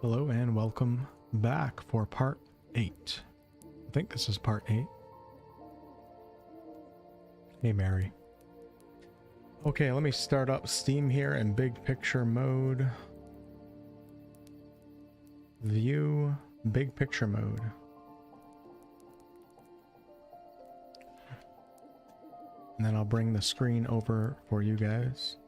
Hello and welcome back for part 8. I think this is part 8. Hey Mary. Okay, let me start up Steam here in big picture mode. View big picture mode. And then I'll bring the screen over for you guys.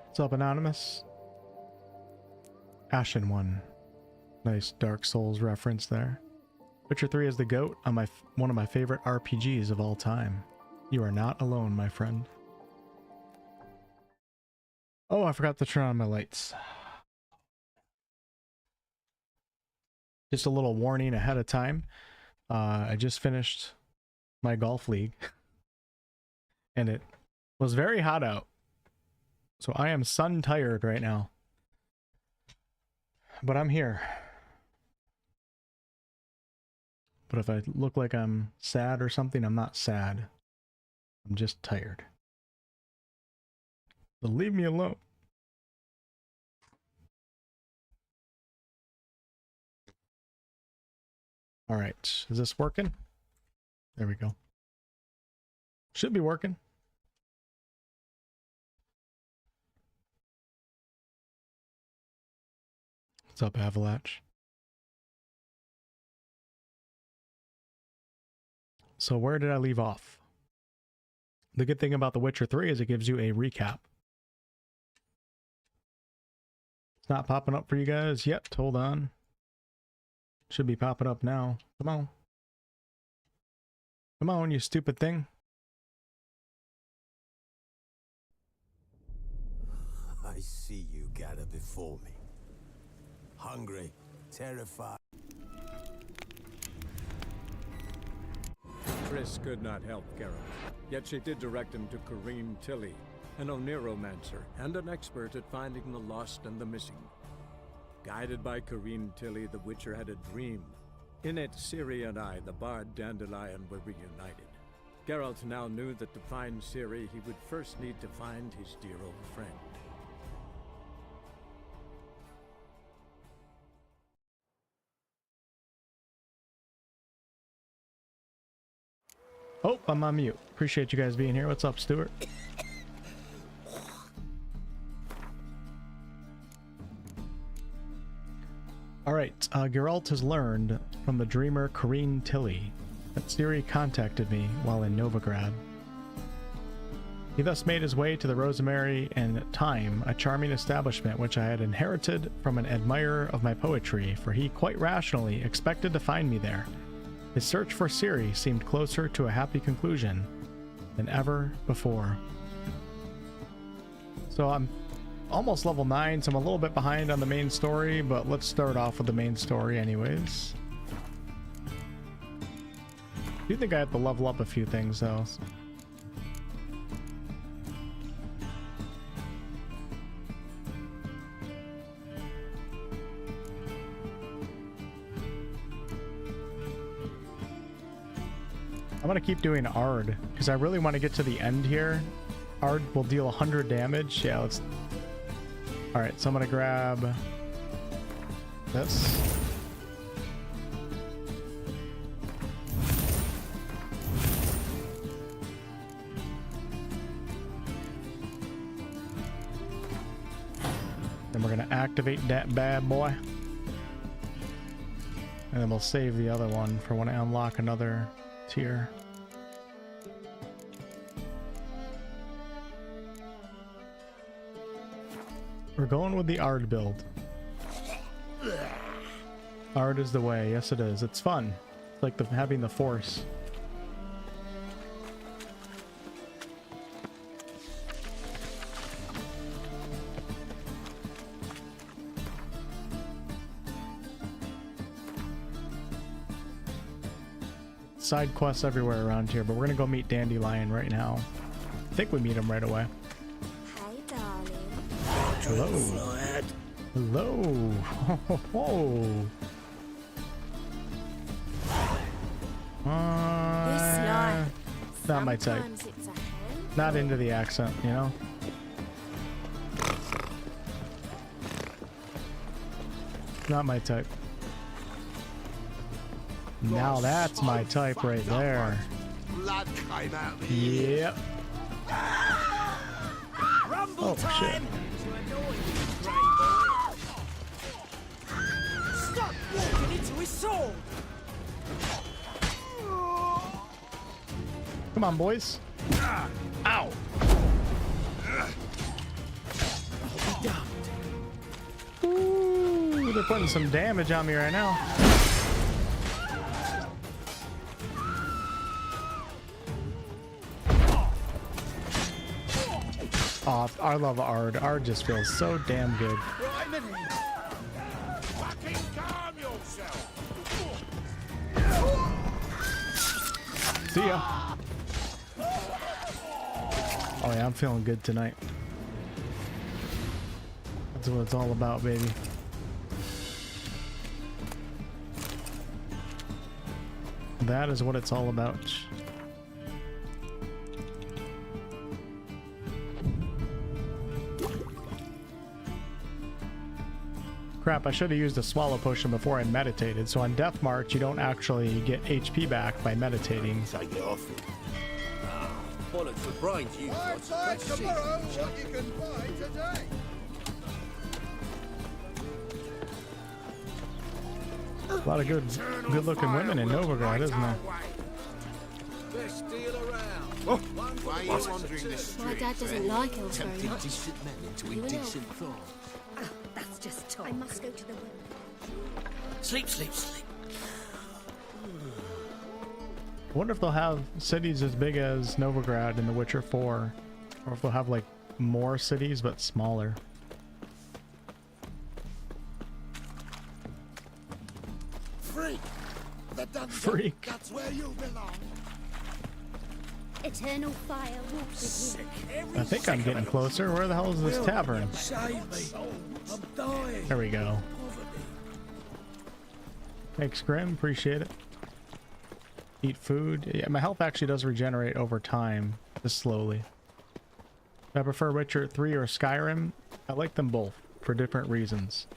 What's up, Anonymous? Ashen One. Nice Dark Souls reference there. Witcher 3 is the GOAT on one of my favorite RPGs of all time. You are not alone, my friend. Oh, I forgot to turn on my lights. Just a little warning ahead of time. I just finished my golf league. And it was very hot out. So I am sun tired right now. But I'm here. But if I look like I'm sad or something, I'm not sad. I'm just tired. So leave me alone. All right, is this working? There we go. Should be working. What's up, Avalanche? So where did I leave off? The good thing about The Witcher 3 is it gives you a recap. It's not popping up for you guys yet. Hold on. Should be popping up now. Come on. Come on, you stupid thing. I see you gather before me. Hungry, terrified. Triss could not help Geralt, yet she did direct him to Corrine Tilly, an oneromancer and an expert at finding the lost and the missing. Guided by Corrine Tilly, the Witcher had a dream. In it, Ciri and I, the bard Dandelion, were reunited. Geralt now knew that to find Ciri, he would first need to find his dear old friend. Oh, I'm on mute. Appreciate you guys being here. What's up, Stuart? Alright, Geralt has learned from the dreamer Corrine Tilly that Ciri contacted me while in Novigrad. He thus made his way to the Rosemary and Thyme, a charming establishment which I had inherited from an admirer of my poetry, for he quite rationally expected to find me there. His search for Ciri seemed closer to a happy conclusion than ever before. So I'm almost level 9, so I'm a little bit behind on the main story, but let's start off with the main story anyways. I do think I have to level up a few things though. I'm gonna keep doing Ard because I really want to get to the end here. Ard will deal 100 damage. Yeah, let's. All right, so I'm gonna grab this. Then we're gonna activate that bad boy, and then we'll save the other one for when I unlock another tier. We're going with the Ard build. Ard is the way. Yes, it is. It's fun. It's like having the Force. Side quests everywhere around here, but we're gonna go meet Dandelion right now. I think we meet him right away. Hey, darling. Hello. Hello. Ho, ho, ho. This night, Not my type. Sometimes it's a hand. Not into the accent, you know? Not my type. Now that's my type right there. Blood came out of the Yep. Oh shit. Stop walking into his sword! Come on, boys. Ow. Ooh, they're putting some damage on me right now. Oh, I love Ard. Ard just feels so damn good. fucking calm yourself. See ya. Oh yeah, I'm feeling good tonight. That's what it's all about, baby. That is what it's all about. Crap, I should have used a swallow potion before I meditated. So on Deathmarch, you don't actually get HP back by meditating. Take it off. Bollocks for brains, you guys. Tomorrow, what you can buy today. A lot of good-looking women in Novigrad, isn't there? Best deal around. Why are you wandering this street? My dad doesn't like elves very Tempting much. decent men into You and indecent thought. That's just talk. I must go to the women. Sleep, sleep, sleep. I wonder if they'll have cities as big as Novigrad in The Witcher 4, or if they'll have like more cities but smaller. Freak! The dungeon. Freak. That's where you belong. Eternal fire walks with you. I think I'm getting closer. Where the hell is this tavern? Save me. I'm dying. There we go. Thanks, Grim. Appreciate it. Eat food. Yeah, my health actually does regenerate over time, just slowly. I prefer Witcher 3 or Skyrim. I like them both for different reasons.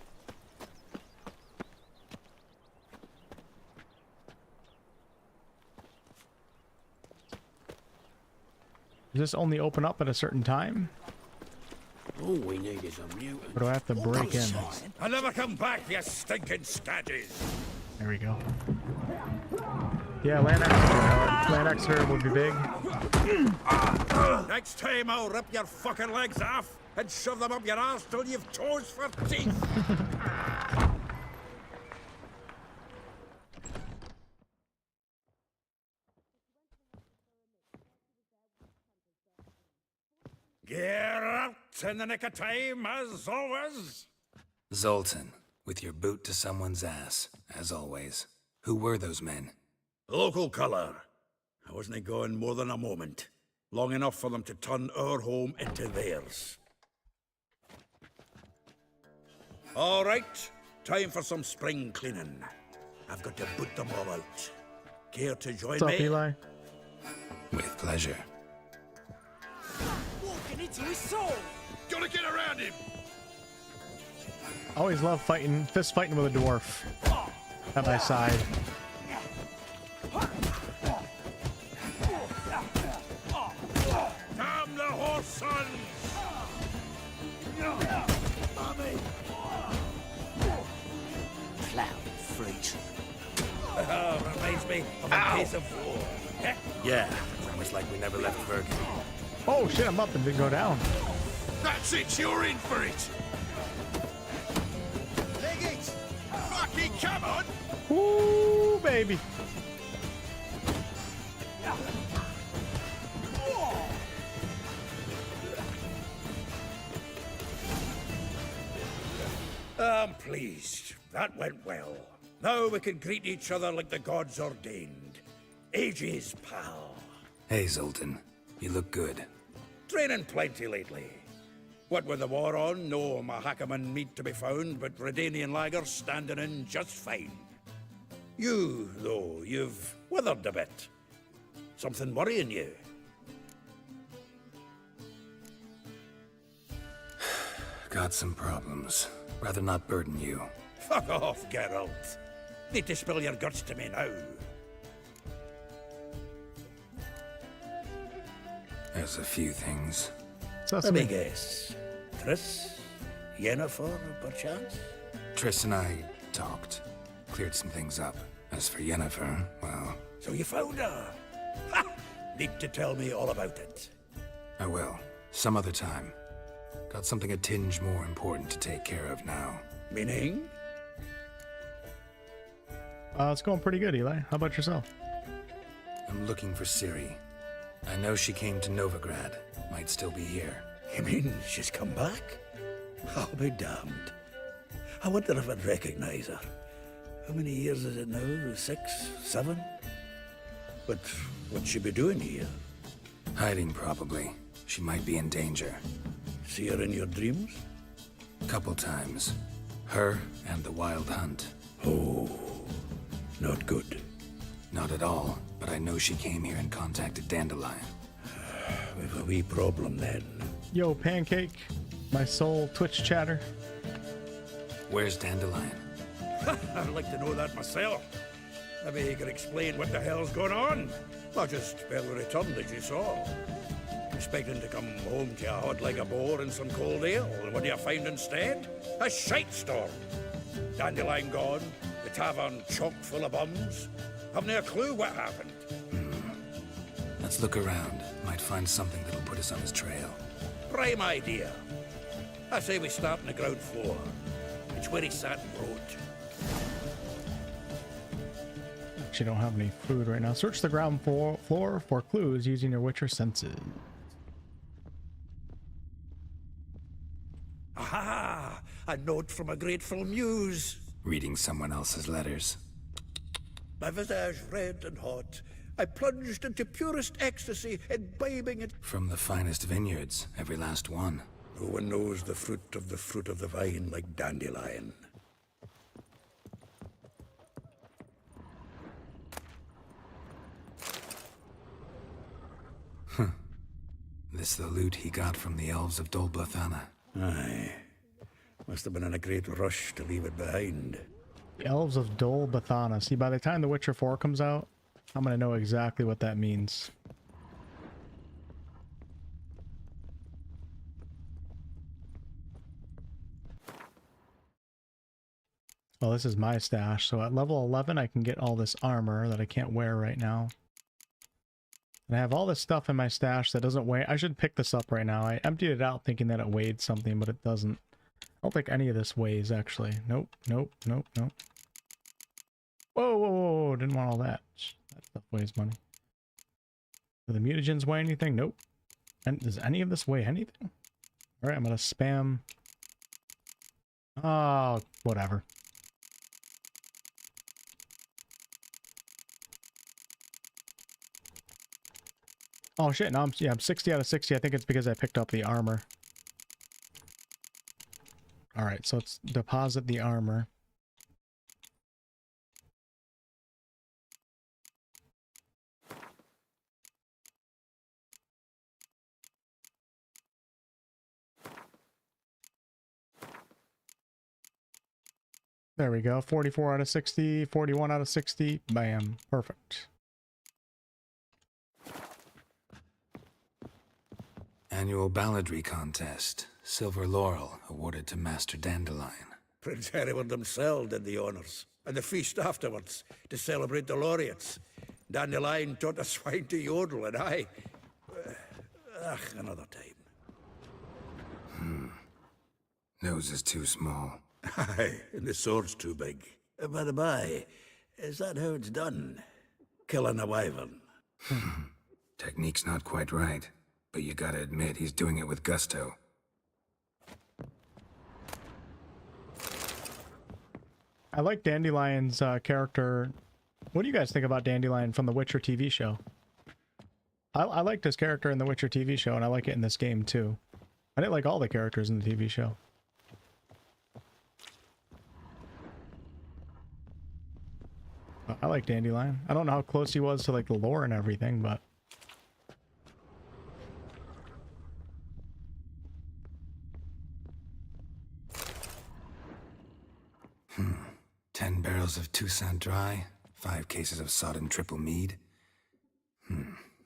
Does this only open up at a certain time? All we need is a mutant. Or do I have to break in? I'll never come back, you stinking scaddies! There we go. Yeah, land Exeter. Land Exeter would be big. Next time I'll rip your fucking legs off and shove them up your arse till you've toes for teeth! Get out in the nick of time, as always! Zoltan, with your boot to someone's ass, as always. Who were those men? Local colour. I wasn't going more than a moment. Long enough for them to turn our home into theirs. All right, time for some spring cleaning. I've got to boot them all out. Care to join What's up, me? Eli? With pleasure. Walking into his sword! Gotta get around him! Always love fighting, fist fighting with a dwarf at my side. Damn the horse sons! Clown freak. Reminds me of a case of war. Yeah, it's almost like we never left Virgin. Oh shit, I'm up and didn't go down. That's it, you're in for it! Leg it! Fucking come on! Ooh, baby. I'm pleased. That went well. Now we can greet each other like the gods ordained. Ages, pal. Hey, Zoltan. You look good. Training plenty lately. What with the war on, no Mahakaman meat to be found, but Redanian lagers standing in just fine. You, though, you've withered a bit. Something worrying you? Got some problems. Rather not burden you. Fuck off, Geralt. Need to spill your guts to me now. There's a few things. Let me guess. Triss? Yennefer, perchance? Triss and I talked. Cleared some things up. As for Yennefer, well... So you found her? Ha! Need to tell me all about it. I will. Some other time. Got something a tinge more important to take care of now. Meaning? It's going pretty good, Eli. How about yourself? I'm looking for Ciri. I know she came to Novigrad. Might still be here. You mean she's come back? I'll be damned. I wonder if I'd recognize her. How many years is it now? 6? 7? But what'd she be doing here? Hiding, probably. She might be in danger. See her in your dreams? Couple times. Her and the Wild Hunt. Oh, not good. Not at all, but I know she came here and contacted Dandelion. We've a wee problem then. Yo, Pancake. My soul Twitch chatter. Where's Dandelion? I'd like to know that myself. Maybe he can explain what the hell's going on. I just barely returned, as you saw. Expecting to come home to a hod like a boar and some cold ale, and what do you find instead? A shite storm. Dandelion gone, the tavern chock full of bums. Haven't a clue what happened. Let's look around. Might find something that'll put us on his trail. Prime idea. I say we start on the ground floor. It's where he sat and wrote. Actually, don't have any food right now. Search the ground floor for clues using your Witcher senses. Aha! A note from a grateful muse. Reading someone else's letters. My visage red and hot. I plunged into purest ecstasy, imbibing it. From the finest vineyards, every last one. No one knows the fruit of the vine like Dandelion. This the loot he got from the elves of Dol Blathanna. Aye. Must have been in a great rush to leave it behind. The Elves of Dol Blathanna. See, by the time The Witcher 4 comes out, I'm going to know exactly what that means. Well, this is my stash. So at level 11, I can get all this armor that I can't wear right now. And I have all this stuff in my stash that doesn't weigh. I should pick this up right now. I emptied it out thinking that it weighed something, but it doesn't. I don't think any of this weighs, actually. Nope, nope, nope, nope. Whoa, whoa, whoa, whoa. Didn't want all that. That stuff weighs money. Do the mutagens weigh anything? Nope. And does any of this weigh anything? Alright, I'm gonna spam. Oh, whatever. Oh shit, no, I'm 60 out of 60. I think it's because I picked up the armor. Alright, so let's deposit the armor. There we go. 44 out of 60, 41 out of 60. Bam. Perfect. Annual balladry contest. Silver laurel awarded to Master Dandelion. Prince Hereward himself did the honors, and the feast afterwards, to celebrate the laureates. Dandelion taught the swine to yodel, and I... another time. Nose is too small. Aye, and the sword's too big. By the by, is that how it's done? Killing a wyvern? Technique's not quite right, but you gotta admit he's doing it with gusto. I like Dandelion's character. What do you guys think about Dandelion from the Witcher TV show? I liked his character in the Witcher TV show, and I like it in this game too. I didn't like all the characters in the TV show. But I like Dandelion. I don't know how close he was to like the lore and everything, but 10 barrels of Toussaint Dry, 5 cases of sodden triple mead.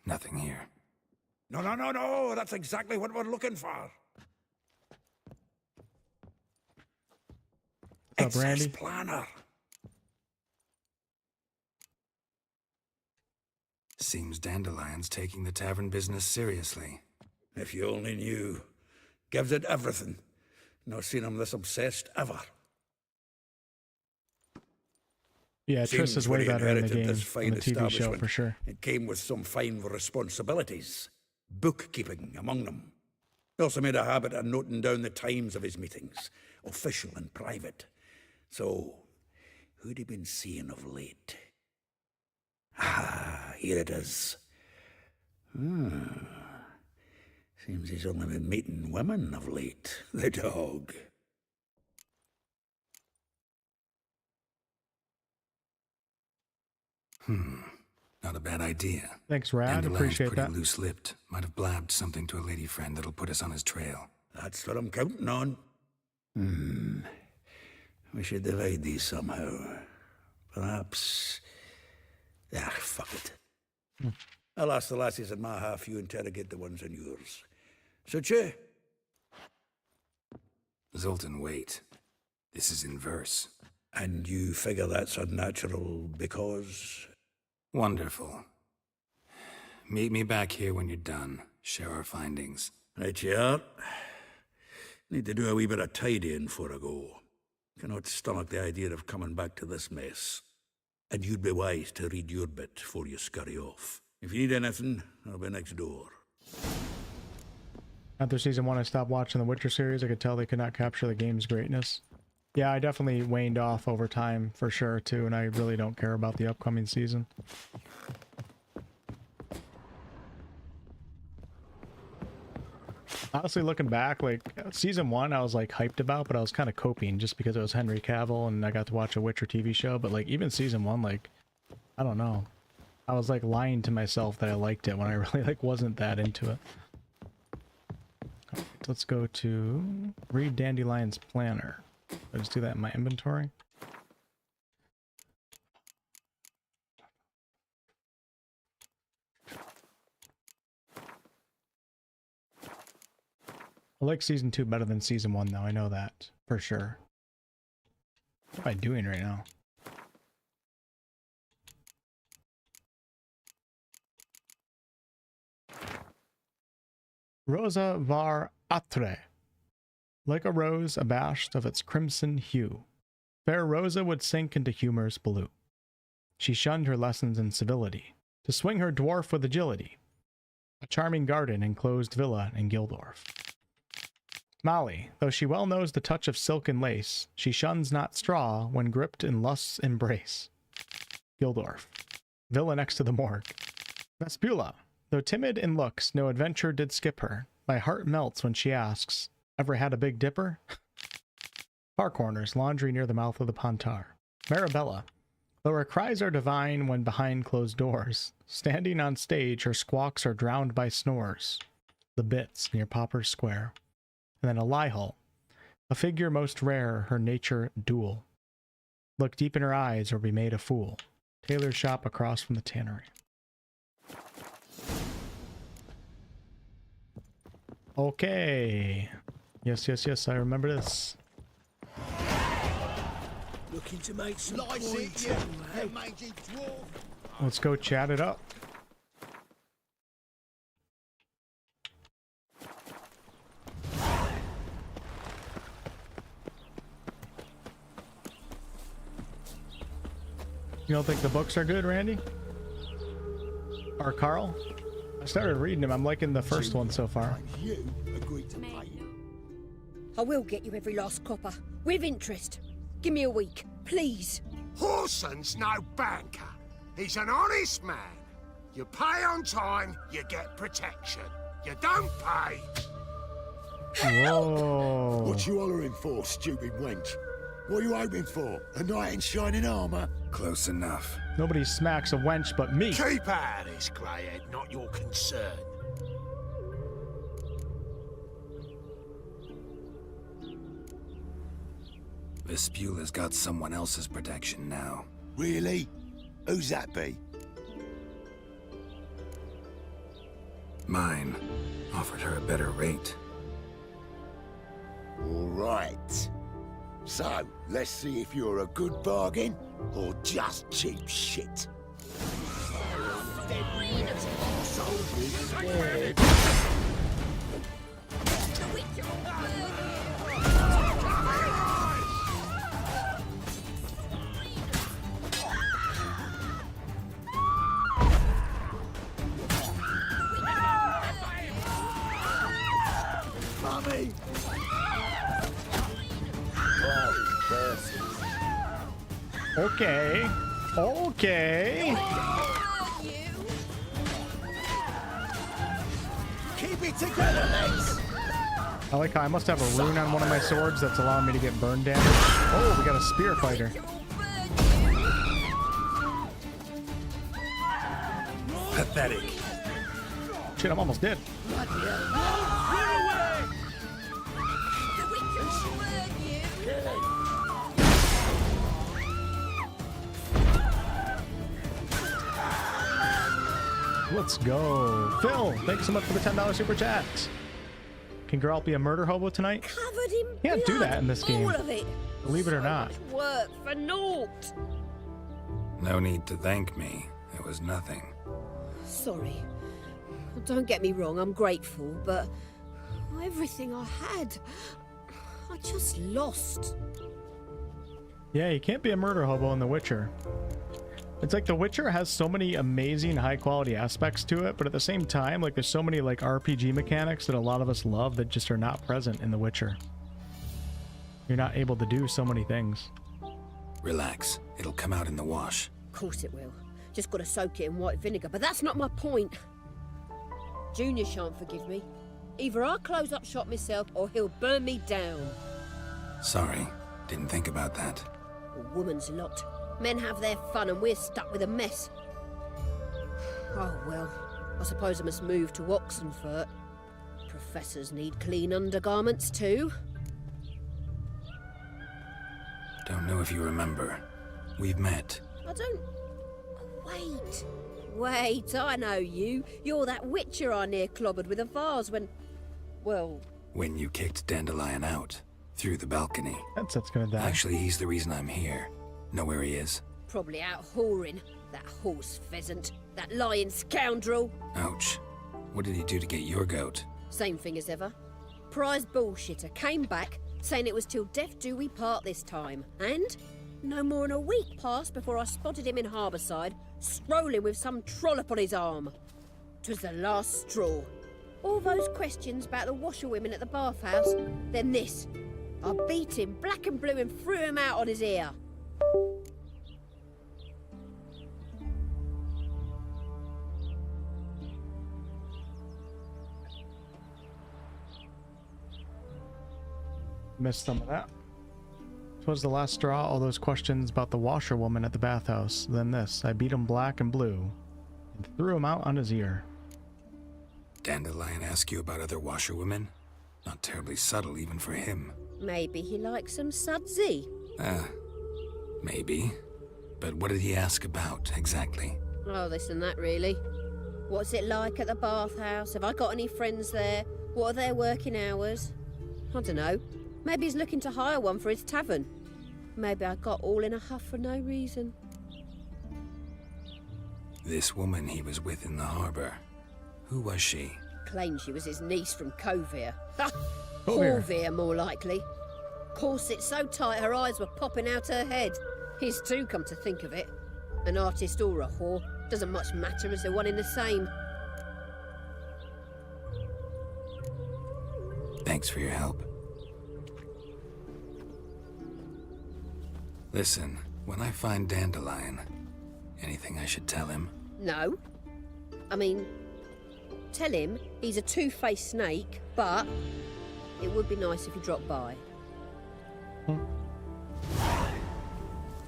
Nothing here. No. That's exactly what we're looking for. What's up, Randy? Excess planner. Seems Dandelion's taking the tavern business seriously. If you only knew. Gives it everything. Not seen him this obsessed ever. Yeah, Triss is way better in the game, this in the TV show, for sure. It came with some fine responsibilities. Bookkeeping among them. He also made a habit of noting down the times of his meetings, official and private. So, who'd he been seeing of late? Ah, here it is. Seems he's only been meeting women of late, the dog. Not a bad idea. Thanks, Rad. Dandelion's Appreciate pretty that. loose-lipped. Might have blabbed something to a lady friend that'll put us on his trail. That's what I'm counting on. We should divide these somehow. Perhaps... fuck it. I'll ask the lassies in my half, you interrogate the ones in yours. Such a... Zoltan, wait. This is in verse. And you figure that's unnatural because... Wonderful. Meet me back here when you're done. Share our findings. Right you are. Need to do a wee bit of tidying before I go. Cannot stomach the idea of coming back to this mess. And you'd be wise to read your bit before you scurry off. If you need anything, I'll be next door. After season 1, I stopped watching the Witcher series. I could tell they could not capture the game's greatness. Yeah, I definitely waned off over time, for sure, too, and I really don't care about the upcoming season. Honestly, looking back, like, season 1 I was, like, hyped about, but I was kind of coping just because it was Henry Cavill and I got to watch a Witcher TV show, but, like, even season 1, like, I don't know. I was, like, lying to myself that I liked it when I really, like, wasn't that into it. Right, let's go to read Dandelion's planner. I'll just do that in my inventory. I like season 2 better than season 1, though. I know that for sure. What am I doing right now? Rosa var Attre. Like a rose abashed of its crimson hue, fair Rosa would sink into humor's blue. She shunned her lessons in civility, to swing her dwarf with agility. A charming garden enclosed villa in Gildorf. Molly, though she well knows the touch of silk and lace, she shuns not straw when gripped in lust's embrace. Gildorf. Villa next to the morgue. Vespula, though timid in looks, no adventure did skip her. My heart melts when she asks, ever had a Big Dipper? Far corners, laundry near the mouth of the Pontar. Marabella, though her cries are divine when behind closed doors, standing on stage her squawks are drowned by snores. The Bits near Popper's Square. And then a Lihul, a figure most rare, her nature dual. Look deep in her eyes or be made a fool. Tailor's shop across from the tannery. Okay. Yes, I remember this. Looking to make some Slice points. it, you mangy dwarf. Let's go chat it up. You don't think the books are good, Randy? Or Carl? I started reading them. I'm liking the first one so far. You agreed to pay. I will get you every last copper, with interest. Give me a week, please. Horson's no banker. He's an honest man. You pay on time, you get protection. You don't pay. Whoa. What you hollering for, stupid wench? What are you hoping for? A knight in shining armor? Close enough. Nobody smacks a wench but me. Keep out of this, greyhead, not your concern. Vespula's got someone else's protection now. Really? Who's that be? Mine. Offered her a better rate. All right. So, let's see if you're a good bargain or just cheap shit. Mummy! Okay. Okay. Keep it together, mates! I like how I must have a rune on one of my swords that's allowing me to get burn damage. Oh, we got a spear fighter. Pathetic. Shit, I'm almost dead. Let's go. Phil, thanks so much for the $10 super chat. Can Geralt be a murder hobo tonight? Covered in Can't do blood, that in this game. All of it. Believe it or So not. much work for naught. No need to thank me. It was nothing. Sorry. Don't get me wrong, I'm grateful, but everything I had, I just lost. Yeah, you can't be a murder hobo in The Witcher. It's like The Witcher has so many amazing high quality aspects to it, but at the same time, like there's so many like RPG mechanics that a lot of us love that just are not present in The Witcher. You're not able to do so many things. Relax. It'll come out in the wash. Of course it will. Just gotta soak it in white vinegar, but that's not my point. Junior shan't forgive me. Either I'll close up shop myself or he'll burn me down. Sorry. Didn't think about that. A woman's lot. Men have their fun and we're stuck with a mess. Oh well, I suppose I must move to Oxenfurt. Professors need clean undergarments too. Don't know if you remember. We've met. I don't... Wait, I know you. You're that witcher I near clobbered with a vase when... Well... When you kicked Dandelion out. Through the balcony. That's gonna die. Actually, he's the reason I'm here. Know where he is? Probably out whoring. That horse pheasant. That lying scoundrel. Ouch. What did he do to get your goat? Same thing as ever. Prize bullshitter came back, saying it was till death do we part this time. And no more than a week passed before I spotted him in Harbourside, strolling with some trollop on his arm. 'Twas the last straw. All those questions about the washerwomen at the bathhouse, then this. I beat him black and blue and threw him out on his ear. Missed some of that. Twas the last straw, all those questions about the washerwoman at the bathhouse. Then this, I beat him black and blue and threw him out on his ear. Dandelion ask you about other washerwomen? Not terribly subtle even for him. Maybe he likes some sudsy. Maybe. But what did he ask about, exactly? Oh, this and that, really. What's it like at the bathhouse? Have I got any friends there? What are their working hours? I don't know. Maybe he's looking to hire one for his tavern. Maybe I got all in a huff for no reason. This woman he was with in the harbor. Who was she? Claimed she was his niece from Kovir. Ha! Kovir. Horvir, more likely. Corset so tight her eyes were popping out her head. His too, come to think of it. An artist or a whore. Doesn't much matter as they're one in the same. Thanks for your help. Listen, when I find Dandelion, anything I should tell him? No. I mean, tell him he's a two-faced snake, but it would be nice if he dropped by.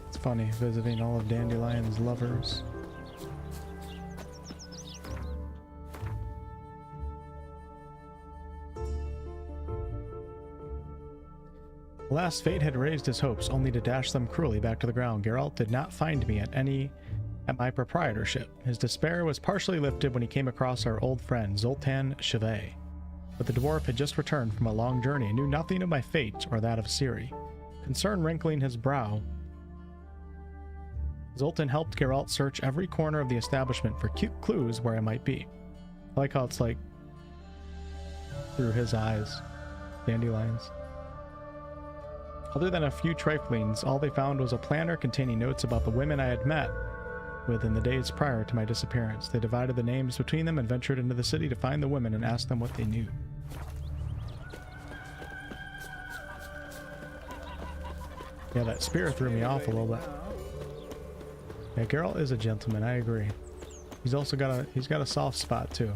It's funny, visiting all of Dandelion's lovers. Alas, fate had raised his hopes, only to dash them cruelly back to the ground. Geralt did not find me at my proprietorship. His despair was partially lifted when he came across our old friend, Zoltan Chevet. But the dwarf had just returned from a long journey and knew nothing of my fate or that of Ciri. Concern wrinkling his brow, Zoltan helped Geralt search every corner of the establishment for cute clues where I might be. I like how it's like through his eyes. Dandelions. Other than a few triflings, all they found was a planner containing notes about the women I had met with in the days prior to my disappearance. They divided the names between them and ventured into the city to find the women and ask them what they knew. Yeah, that spear threw me off a little bit. Yeah, Geralt is a gentleman, I agree. He's also got a soft spot too.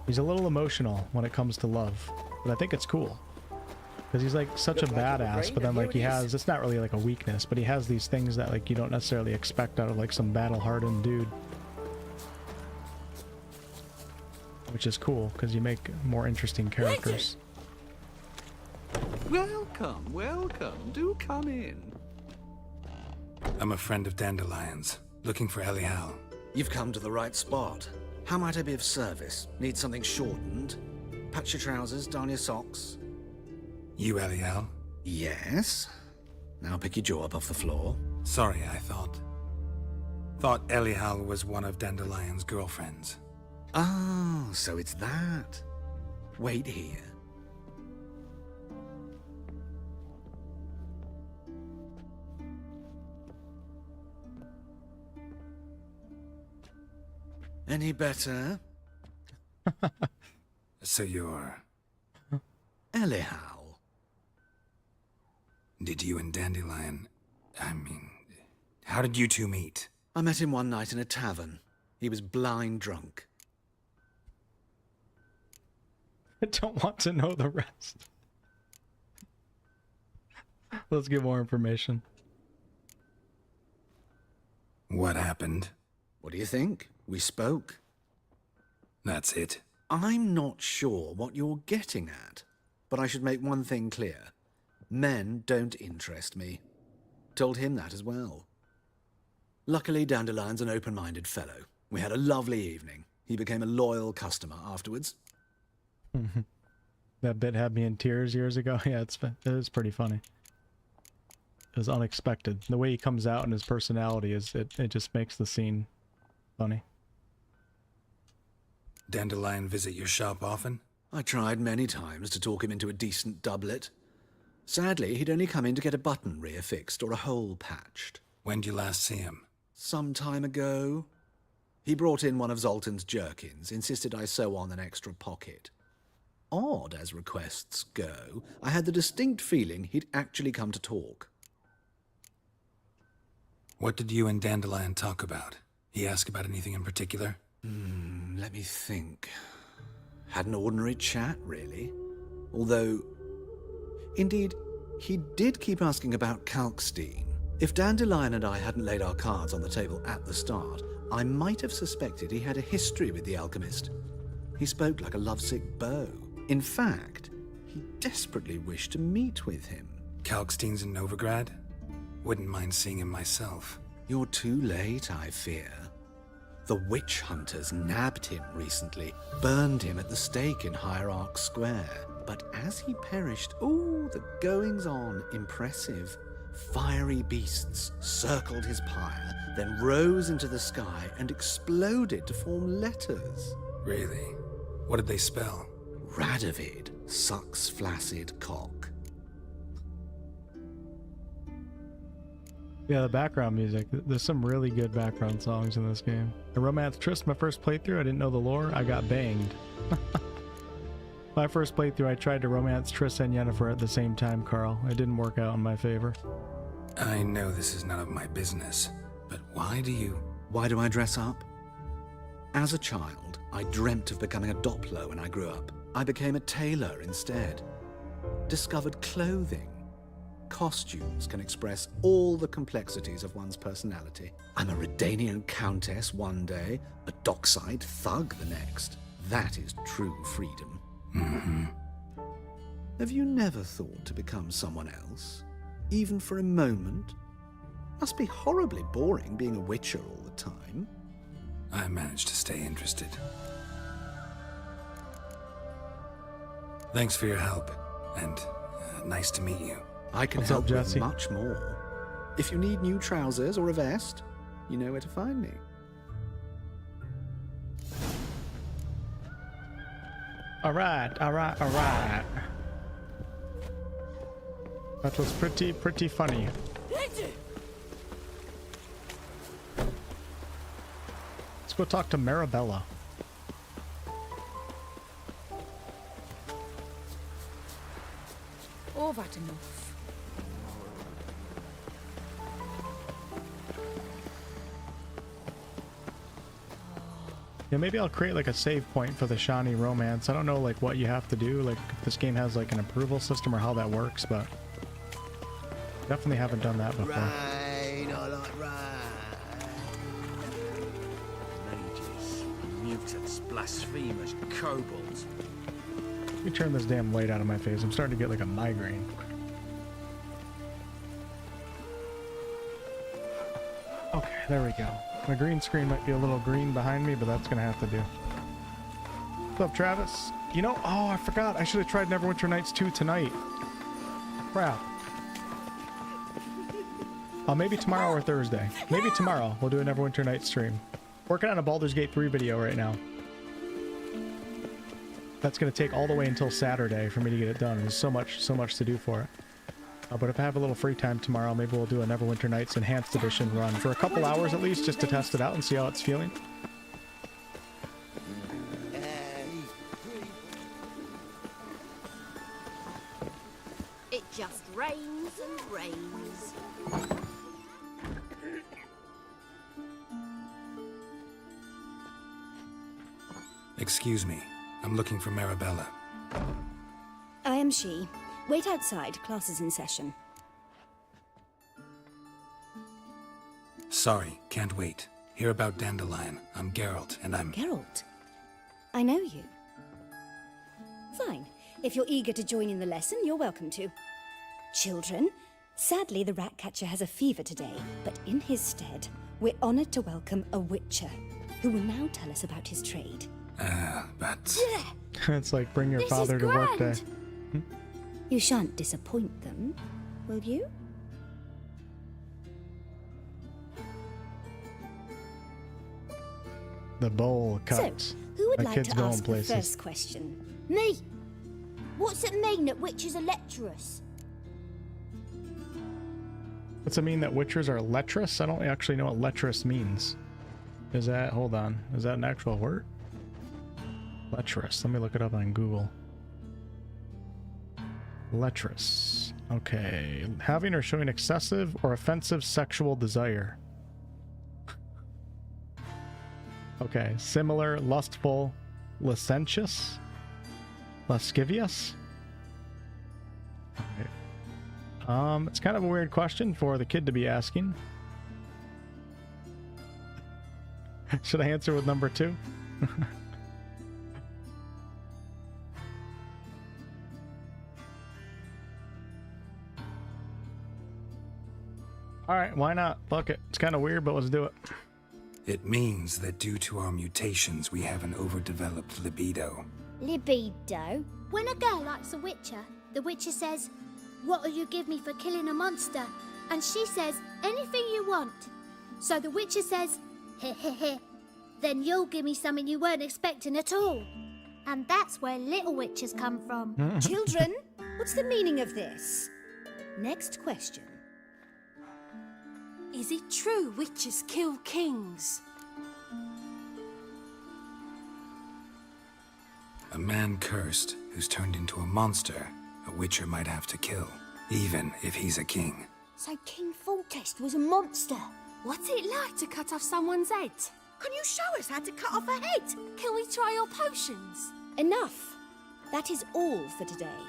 He's a little emotional when it comes to love, but I think it's cool. Because he's like such a badass, but then like he has, it's not really like a weakness, but he has these things that like you don't necessarily expect out of like some battle-hardened dude. Which is cool, because you make more interesting characters. Welcome, welcome. Do come in. I'm a friend of Dandelion's, looking for Elihal. You've come to the right spot. How might I be of service? Need something shortened? Patch your trousers, darn your socks. You Elihal? Yes. Now pick your jaw up off the floor. Sorry, I thought Elihal was one of Dandelion's girlfriends. Oh, so it's that. Wait here. Any better? So you're... Elihal. Did you and Dandelion... I mean... How did you two meet? I met him one night in a tavern. He was blind drunk. I don't want to know the rest. Let's get more information. What happened? What do you think? We spoke. That's it. I'm not sure what you're getting at, but I should make one thing clear. Men don't interest me. Told him that as well. Luckily, Dandelion's an open-minded fellow. We had a lovely evening. He became a loyal customer afterwards. That bit had me in tears years ago. Yeah, it is pretty funny. It was unexpected. The way he comes out and his personality is it just makes the scene funny. Dandelion visit your shop often? I tried many times to talk him into a decent doublet. Sadly, he'd only come in to get a button reaffixed or a hole patched. When did you last see him? Some time ago. He brought in one of Zoltan's jerkins, insisted I sew on an extra pocket. Odd as requests go, I had the distinct feeling he'd actually come to talk. What did you and Dandelion talk about? He asked about anything in particular? Let me think. Had an ordinary chat, really. Although, indeed, he did keep asking about Kalkstein. If Dandelion and I hadn't laid our cards on the table at the start, I might have suspected he had a history with the alchemist. He spoke like a lovesick beau. In fact, he desperately wished to meet with him. Kalkstein's in Novigrad? Wouldn't mind seeing him myself. You're too late, I fear. The witch hunters nabbed him recently, burned him at the stake in Hierarch Square. But as he perished, the goings-on impressive. Fiery beasts circled his pyre, then rose into the sky and exploded to form letters. Really? What did they spell? Radovid sucks flaccid cock. Yeah, the background music. There's some really good background songs in this game. I romanced Triss my first playthrough. I didn't know the lore. I got banged. My first playthrough, I tried to romance Triss and Yennefer at the same time, Carl. It didn't work out in my favor. I know this is none of my business, but why do I dress up? As a child, I dreamt of becoming a Doppler when I grew up. I became a tailor instead. Discovered clothing. Costumes can express all the complexities of one's personality. I'm a Redanian countess one day, a dockside thug the next. That is true freedom. Have you never thought to become someone else? Even for a moment? Must be horribly boring being a witcher all the time. I managed to stay interested. Thanks for your help, and nice to meet you. I can What's help up, Jesse? with much more. If you need new trousers or a vest, you know where to find me. All right. That was pretty funny. Let's go talk to Marabella. I've had enough. Yeah, maybe I'll create like a save point for the Shawnee romance. I don't know like what you have to do, like if this game has like an approval system or how that works, but definitely haven't done that before. Rain, I like rain. Mages, mutants, blasphemers, kobolds. Let me turn this damn light out of my face. I'm starting to get like a migraine. Okay, there we go. My green screen might be a little green behind me, but that's gonna have to do. What's up, Travis? You know, oh, I forgot. I should have tried Neverwinter Nights 2 tonight. Crap. Maybe tomorrow or Thursday. Maybe tomorrow we'll do a Neverwinter Nights stream. Working on a Baldur's Gate 3 video right now. That's gonna take all the way until Saturday for me to get it done. There's so much to do for it. But if I have a little free time tomorrow, maybe we'll do a Neverwinter Nights Enhanced Edition run for a couple hours at least, just to test it out and see how it's feeling. It just rains and rains. Excuse me. I'm looking for Marabella. I am she. Wait outside. Class is in session. Sorry, can't wait. Hear about Dandelion. I'm Geralt, and I'm... Geralt? I know you. Fine. If you're eager to join in the lesson, you're welcome to. Children, sadly the rat catcher has a fever today, but in his stead, we're honored to welcome a witcher, who will now tell us about his trade. But... It's like bring your father to work day. You shan't disappoint them, will you? The bowl cuts. So, who would My like kids to going ask places. the first question? Me. What's it mean that witches are lecherous? What's it mean that witchers are lecherous? I don't actually know what lecherous means. Is that, hold on, is that an actual word? Lecherous, let me look it up on Google. Lecherous. Okay. Having or showing excessive or offensive sexual desire. Okay. Similar, lustful, licentious, lascivious. Okay. It's kind of a weird question for the kid to be asking. Should I answer with number 2? Alright, why not? Fuck it. It's kind of weird, but let's do it. It means that due to our mutations, we have an overdeveloped libido. Libido? When a girl likes a witcher, the witcher says, "What'll you give me for killing a monster?" And she says, "Anything you want." So the witcher says, "Heh heh heh. Then you'll give me something you weren't expecting at all." And that's where little witches come from. Children, what's the meaning of this? Next question. Is it true witches kill kings? A man cursed who's turned into a monster, a witcher might have to kill, even if he's a king. So King Foltest was a monster. What's it like to cut off someone's head? Can you show us how to cut off a head? Can we try your potions? Enough. That is all for today.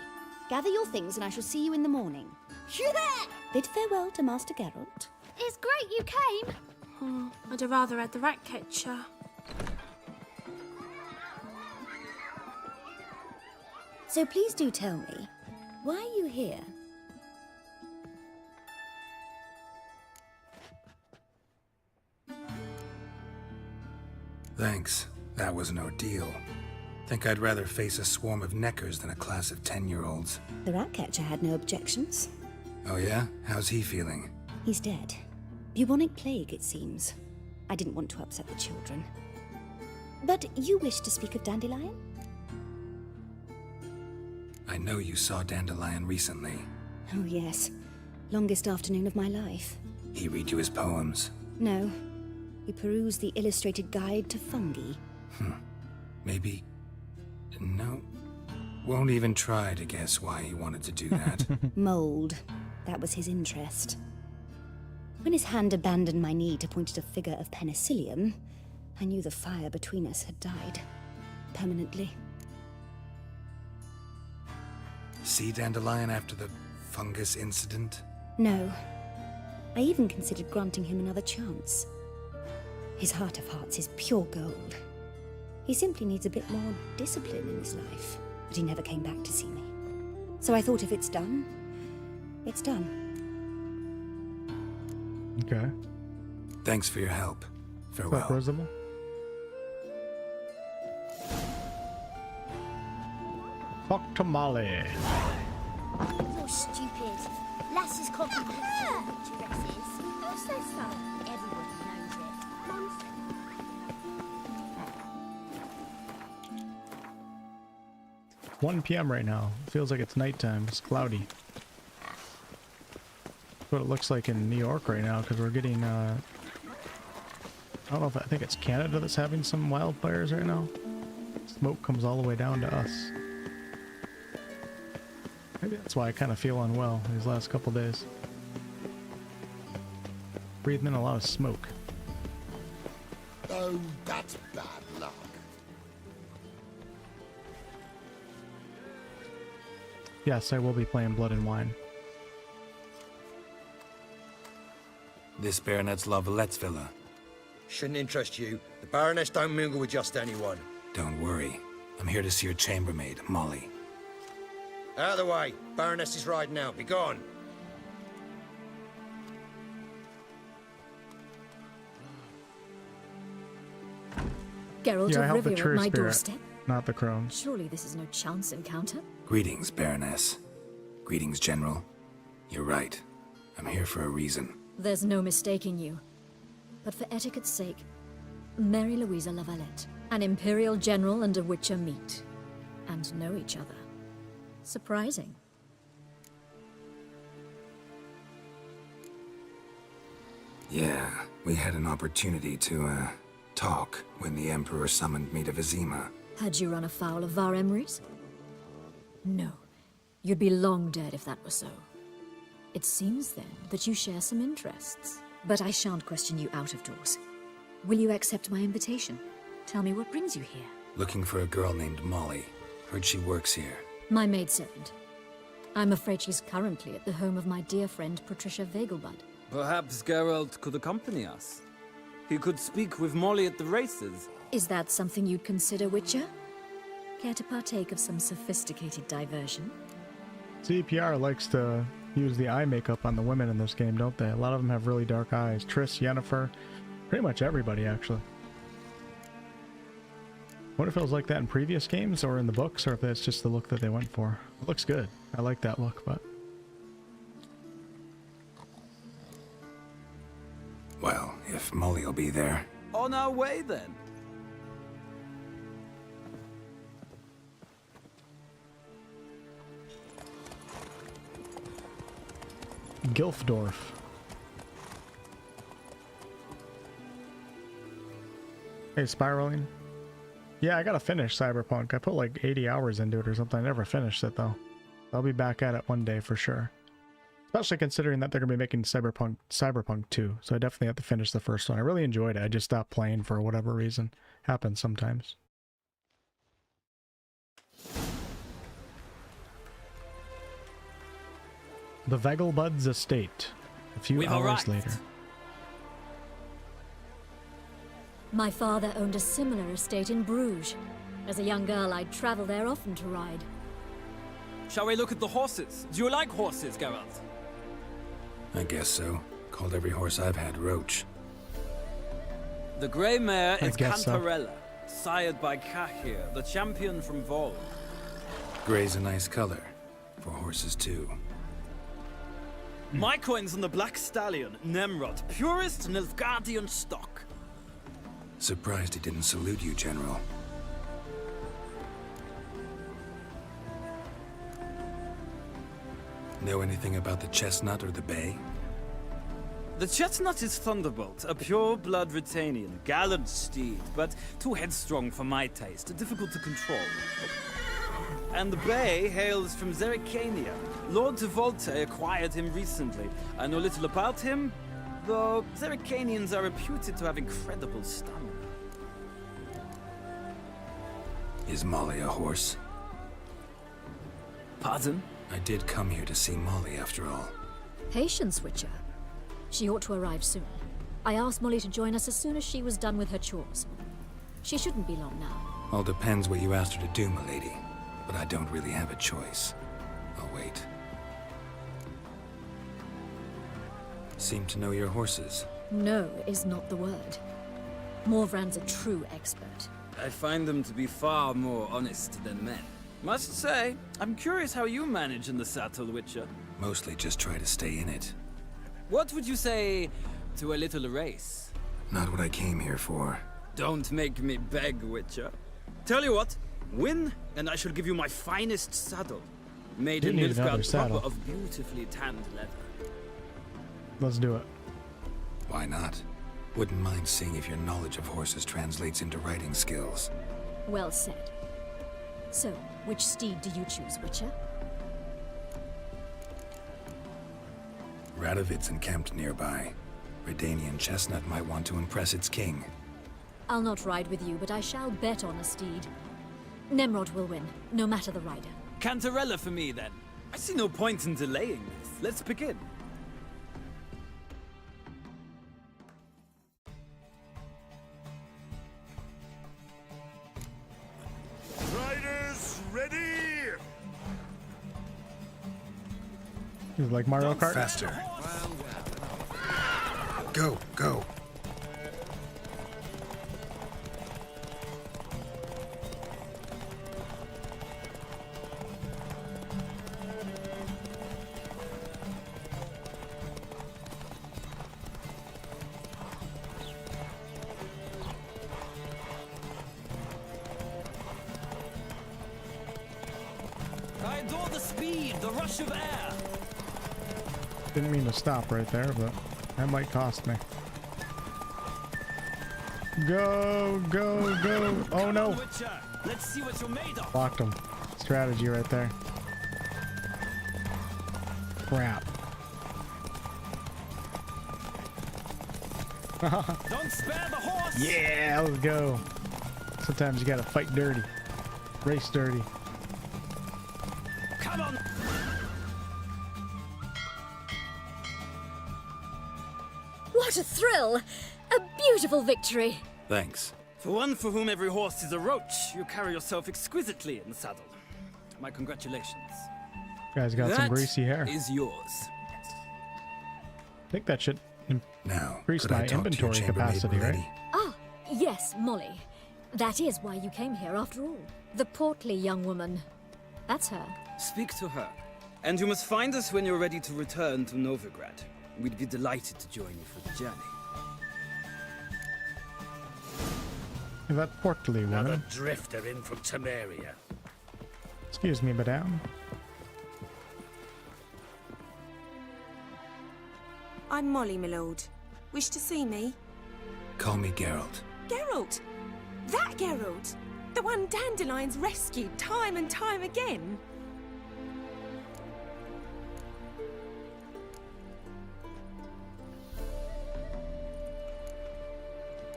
Gather your things and I shall see you in the morning. Yeah! Bid farewell to Master Geralt. It's great you came. I'd have rather had the rat catcher. So please do tell me, Why are you here? Thanks. That was an ordeal. Think I'd rather face a swarm of neckers than a class of 10-year-olds. The Ratcatcher had no objections. Oh yeah? How's he feeling? He's dead. Bubonic plague, it seems. I didn't want to upset the children. But you wish to speak of Dandelion? I know you saw Dandelion recently. Oh yes. Longest afternoon of my life. He read you his poems? No. He perused the illustrated guide to fungi. Maybe... No. Won't even try to guess why he wanted to do that. Mold. That was his interest. When his hand abandoned my knee to point at a figure of penicillium, I knew the fire between us had died. Permanently. See Dandelion after the fungus incident? No. I even considered granting him another chance. His heart of hearts is pure gold. He simply needs a bit more discipline in his life. But he never came back to see me. So I thought if it's done, it's done. Okay. Thanks for your help. Farewell. Roosevelt? Fuck to Molly. You're stupid. Lasses can't be picture dresses. Who says so? Everybody knows it. Mum said. 1 p.m. right now. Feels like it's nighttime. It's cloudy. That's what it looks like in New York right now, because we're getting, I don't know if I think it's Canada that's having some wildfires right now. Smoke comes all the way down to us. Maybe that's why I kind of feel unwell these last couple days. Breathing in a lot of smoke. Oh, that's bad luck. Yes, I will be playing Blood and Wine. This Baronet's La Vallette's villa. Shouldn't interest you. The Baroness don't mingle with just anyone. Don't worry. I'm here to see your chambermaid, Molly. Out of the way. Baroness is riding out. Be gone. Geralt Yeah, I of help the Rivia true at my spirit, doorstep. not the crones. Surely this is no chance encounter. Greetings, Baroness. Greetings, General. You're right. I'm here for a reason. There's no mistaking you. But for etiquette's sake, Mary Louisa La Valette, an Imperial General and a Witcher meet. And know each other. Surprising. Yeah, we had an opportunity to, talk when the Emperor summoned me to Vizima. Had you run afoul of Var Emrys? No. You'd be long dead if that were so. It seems, then, that you share some interests. But I shan't question you out of doors. Will you accept my invitation? Tell me what brings you here. Looking for a girl named Molly. Heard she works here. My maidservant. I'm afraid she's currently at the home of my dear friend Patricia Vegelbud. Perhaps Geralt could accompany us. He could speak with Molly at the races. Is that something you'd consider, Witcher? Care to partake of some sophisticated diversion? CPR likes to use the eye makeup on the women in this game, don't they? A lot of them have really dark eyes. Triss, Yennefer, pretty much everybody, actually. What if it was like that in previous games or in the books, or if that's just the look that they went for? It looks good. I like that look, but... Well, if Molly will be there. On our way, then. Gilfdorf. Hey, spiraling. Yeah, I gotta finish Cyberpunk. I put like 80 hours into it or something. I never finished it though. I'll be back at it one day for sure. Especially considering that they're gonna be making Cyberpunk 2. So I definitely have to finish the first one. I really enjoyed it. I just stopped playing for whatever reason. Happens sometimes. The Vegelbud's estate. A few hours later. My father owned a similar estate in Bruges. As a young girl, I'd travel there often to ride. Shall we look at the horses? Do you like horses, Geralt? I guess so. Called every horse I've had Roach. The grey mare I is guess so. Cantarella, sired by Kahir, the champion from Vol. Gray's a nice color. For horses, too. My coin's on the Black Stallion, Nemrod, purest Nilfgaardian stock. Surprised he didn't salute you, General. Know anything about the chestnut or the bay? The chestnut is Thunderbolt, a pure-blood Retanian, gallant steed, but too headstrong for my taste, difficult to control. And the bay hails from Zerrikania. Lord de Volte acquired him recently. I know little about him, though Zerrikanians are reputed to have incredible stamina. Is Molly a horse? Pardon? I did come here to see Molly, after all. Patience, Witcher. She ought to arrive soon. I asked Molly to join us as soon as she was done with her chores. She shouldn't be long now. All depends what you asked her to do, milady. But I don't really have a choice. I'll wait. Seem to know your horses. No is not the word. Morvran's a true expert. I find them to be far more honest than men. Must say, I'm curious how you manage in the saddle, Witcher. Mostly just try to stay in it. What would you say to a little race? Not what I came here for. Don't make me beg, Witcher. Tell you what, win, and I shall give you my finest saddle. Made in need another Nilfgaard saddle. proper of beautifully tanned leather. Let's do it. Why not? Wouldn't mind seeing if your knowledge of horses translates into riding skills. Well said. So, which steed do you choose, Witcher? Radovid's encamped nearby. Redanian chestnut might want to impress its king. I'll not ride with you, but I shall bet on a steed. Nemrod will win, no matter the rider. Cantarella for me, then. I see no point in delaying this. Let's begin. Riders, ready! Is it like Mario Kart? Faster. Go, go. I adore the speed, the rush of air. Didn't mean to stop right there, but that might cost me. Go, go, go. Oh no. Witcher, let's see what you're made of. Blocked him. Strategy right there. Crap. Don't spare the horse. Yeah, let's go. Sometimes you gotta fight dirty. Race dirty. Come on. What a thrill! A beautiful victory! Thanks. For one for whom every horse is a roach, you carry yourself exquisitely in the saddle. My congratulations. Guys got some greasy hair. Is yours. I think that should Now, increase could I my talk to your inventory chambermaid, capacity, right? milady? Ah, yes, Molly. That is why you came here after all. The portly young woman. That's her. Speak to her. And you must find us when you're ready to return to Novigrad. We'd be delighted to join you for the journey. That portly Another woman. drifter in from Temeria. Excuse me, madame. I'm Molly, my lord. Wish to see me? Call me Geralt. Geralt! That Geralt! The one Dandelion's rescued time and time again!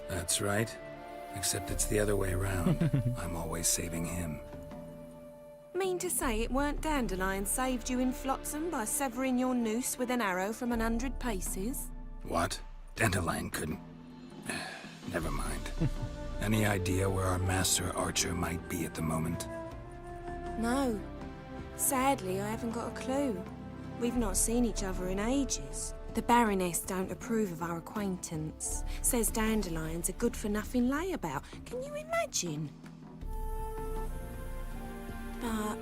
That's right. Except it's the other way around. I'm always saving him. Mean to say it weren't Dandelion saved you in Flotsam by severing your noose with an arrow from 100 paces? What? Dandelion couldn't... Never mind. Any idea where our master archer might be at the moment? No. Sadly, I haven't got a clue. We've not seen each other in ages. The Baroness don't approve of our acquaintance. Says Dandelion's a good-for-nothing layabout. Can you imagine? But...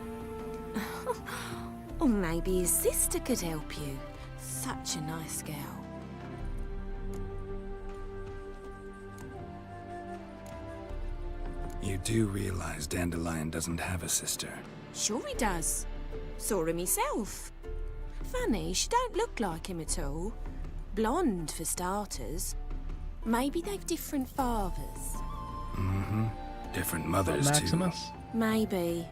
or maybe his sister could help you. Such a nice girl. You do realize Dandelion doesn't have a sister? Sure he does. Saw him himself. Funny, she don't look like him at all. Blonde, for starters. Maybe they've different fathers. Mm-hmm. Different mothers, Maximus? too. Maybe.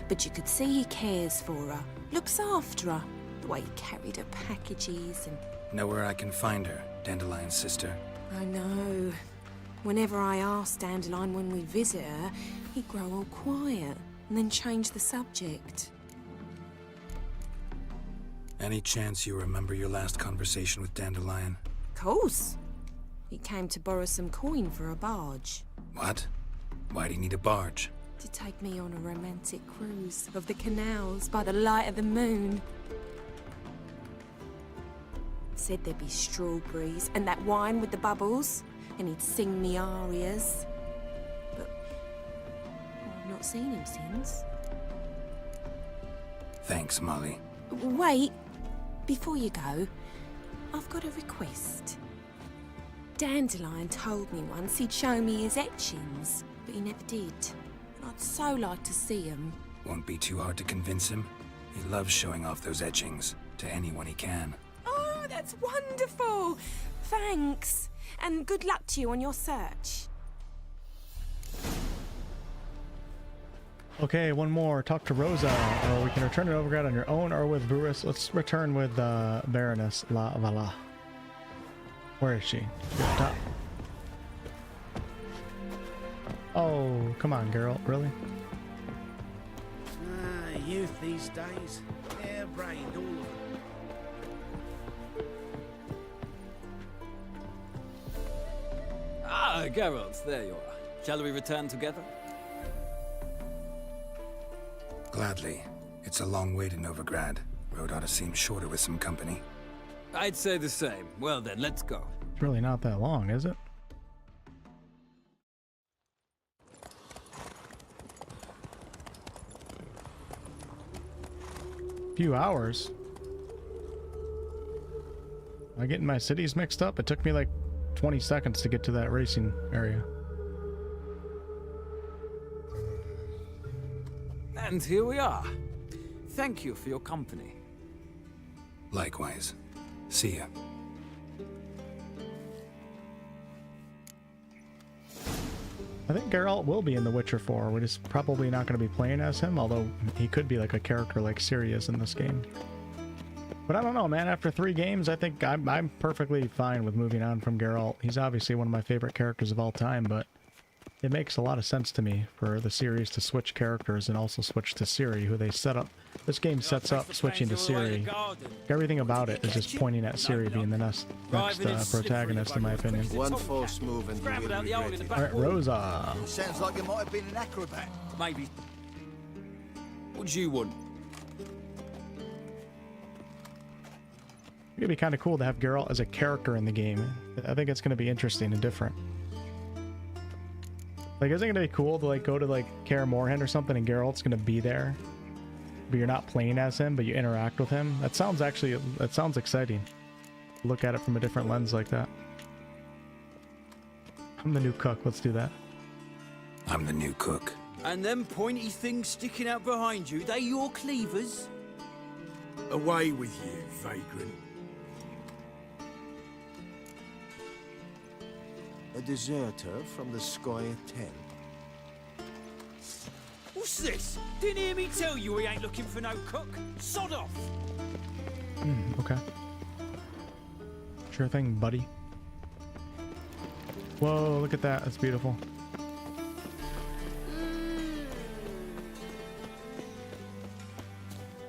But you could see he cares for her. Looks after her. The way he carried her packages and... Know where I can find her, Dandelion's sister? I know. Whenever I asked Dandelion when we'd visit her, he'd grow all quiet and then change the subject. Any chance you remember your last conversation with Dandelion? Course. He came to borrow some coin for a barge. What? Why'd he need a barge? To take me on a romantic cruise of the canals by the light of the moon. Said there'd be strawberries and that wine with the bubbles, and he'd sing me arias. But I've not seen him since. Thanks, Molly. Wait, before you go, I've got a request. Dandelion told me once he'd show me his etchings, but he never did. And I'd so like to see them. Won't be too hard to convince him. He loves showing off those etchings to anyone he can. Oh, that's wonderful! Thanks, and good luck to you on your search. Okay, one more. Talk to Rosa, or we can return to Novigrad on your own or with Burris. Let's return with Baroness La Vala. Where is she? Up top. Oh, come on, Geralt. Really? Youth these days. Hair-brained, all of them. Ah, Geralt, there you are. Shall we return together? Gladly. It's a long way to Novigrad. Road ought to seem shorter with some company. I'd say the same. Well then, let's go. It's really not that long, is it? Few hours. Am I getting my cities mixed up? It took me like 20 seconds to get to that racing area. And here we are. Thank you for your company. Likewise. See ya. I think Geralt will be in The Witcher 4. We're just probably not going to be playing as him, although he could be like a character like Ciri is in this game. But I don't know, man. After 3 games, I think I'm perfectly fine with moving on from Geralt. He's obviously one of my favorite characters of all time, but it makes a lot of sense to me for the series to switch characters and also switch to Ciri, who they set up. This game sets up switching to Ciri. Everything about it is just pointing at Ciri being the next protagonist, in my opinion. One false move and you will regret it. Alright, Rosa. Sounds like you might have been an acrobat. Maybe. What do you want? It'd be kind of cool to have Geralt as a character in the game. I think it's going to be interesting and different. Like, isn't it going to be cool to, like, go to, like, Kaer Morhen or something and Geralt's going to be there? But you're not playing as him, but you interact with him? That sounds exciting. Look at it from a different lens like that. I'm the new cook. Let's do that. I'm the new cook. And them pointy things sticking out behind you, they your cleavers? Away with you, vagrant. A deserter from the Squire 10. What's this? Didn't hear me tell you we ain't looking for no cook? Sod off! Okay. Sure thing, buddy. Whoa, look at that. That's beautiful.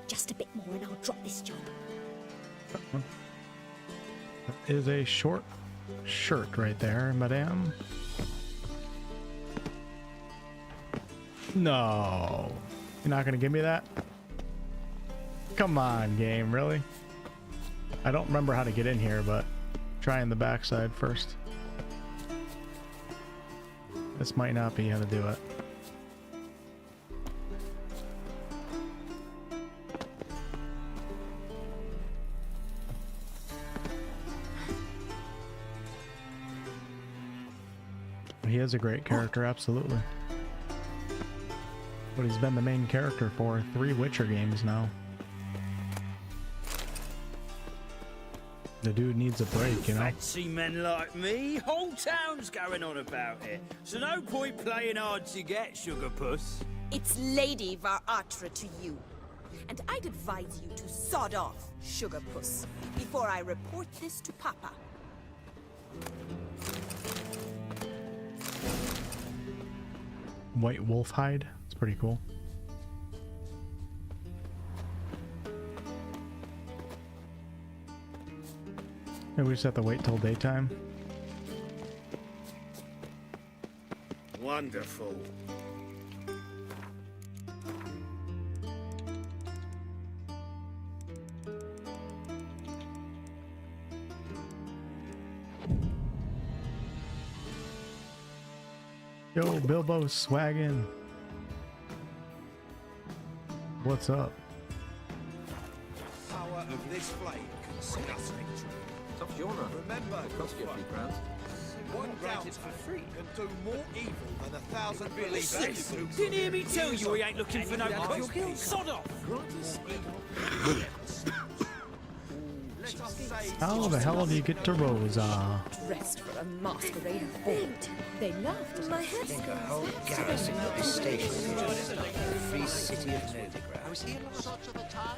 Just a bit more and I'll drop this job. That is a short shirt right there, madame. No. You're not gonna give me that? Come on, game, really? I don't remember how to get in here, but trying the backside first. This might not be how to do it. He is a great character, absolutely. But he's been the main character for 3 Witcher games now. The dude needs a break, you know? Fancy men like me? Whole town's going on about it. So no point playing hard to get, sugar puss. It's Lady Attre to you. And I'd advise you to sod off, sugar puss, before I report this to Papa. White wolf hide. It's pretty cool. Maybe we just have to wait till daytime. Wonderful. Yo, Bilbo's swaggin'. What's up? Power of this flame can see us victory. Tough genre. Remember, cost you a few crowns. One granted for free can do more evil than 1,000 believers. Didn't hear me tell you he ain't looking for no cook. Sod off! How the hell do you get to Rosa? Dressed for a masquerade ball. They laughed at My head. Think a whole garrison of this station could just stop the free city of Novigrad. I was here last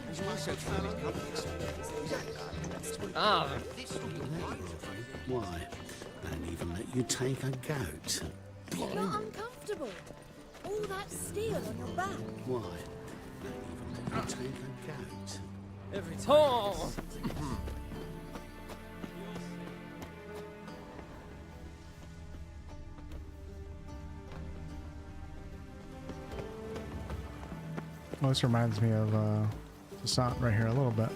and you also found Ah. Why? Don't even let you take a goat. You're not uncomfortable. All that steel on your back. Why? Don't even let you take a goat. Every time. Oh. Well, this reminds me of Sassant right here a little bit.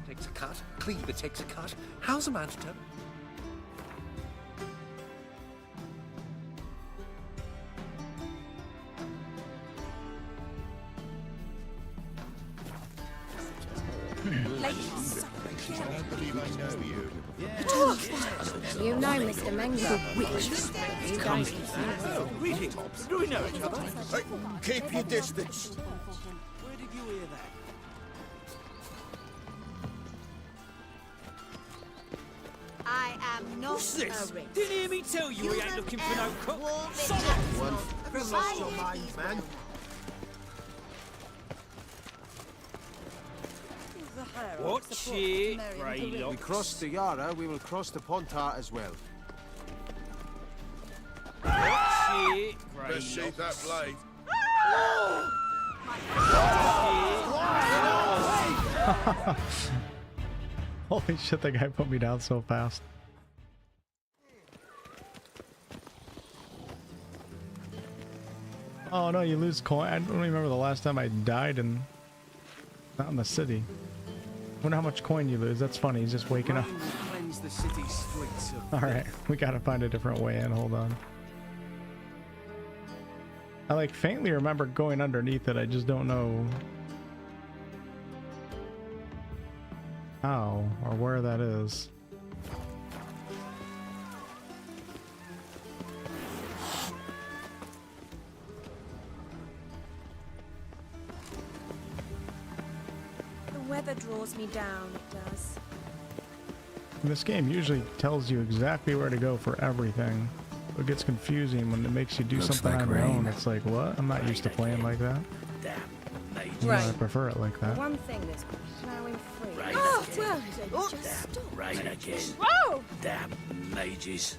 Takes a cut. Cleaver takes a cut. How's a man to turn? You know Mr. Menga. You don't. Greetings. Do we know each other? Keep your distance. Where did you hear that? I am not What's this? a rich. Didn't hear me tell you he ain't looking for no cook. Sod Have you lost your mind, man? Watch it, Greylocks. We crossed the Yara, we will cross the Pontart as well. Watch it, Let's see Greylocks. that blade. Holy shit, that guy put me down so fast. Oh no, you lose coin. I don't remember the last time I died in... Not in the city. Wonder how much coin you lose. That's funny. He's just waking up. Cleanse the city streets of All right, we gotta find a different way in. Hold on. I like faintly remember going underneath it. I just don't know how or where that is. The weather draws me down, it does. This game usually tells you exactly where to go for everything. It gets confusing when it makes you do Looks something like on your rain. own. It's like, what? I'm not used to playing like that. You know, I prefer it like that. One thing that's plowing free. Rain Oh, again. well, just stop. Rain again. Whoa! Damn mages.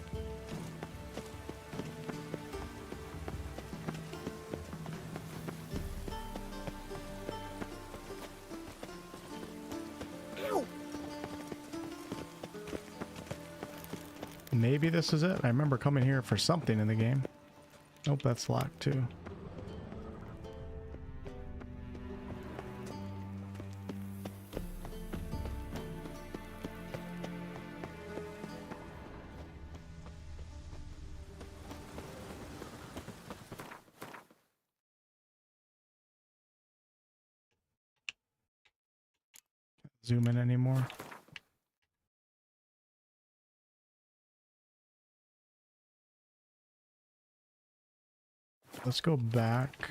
Maybe this is it. I remember coming here for something in the game. Nope, that's locked too. Zoom in anymore. Let's go back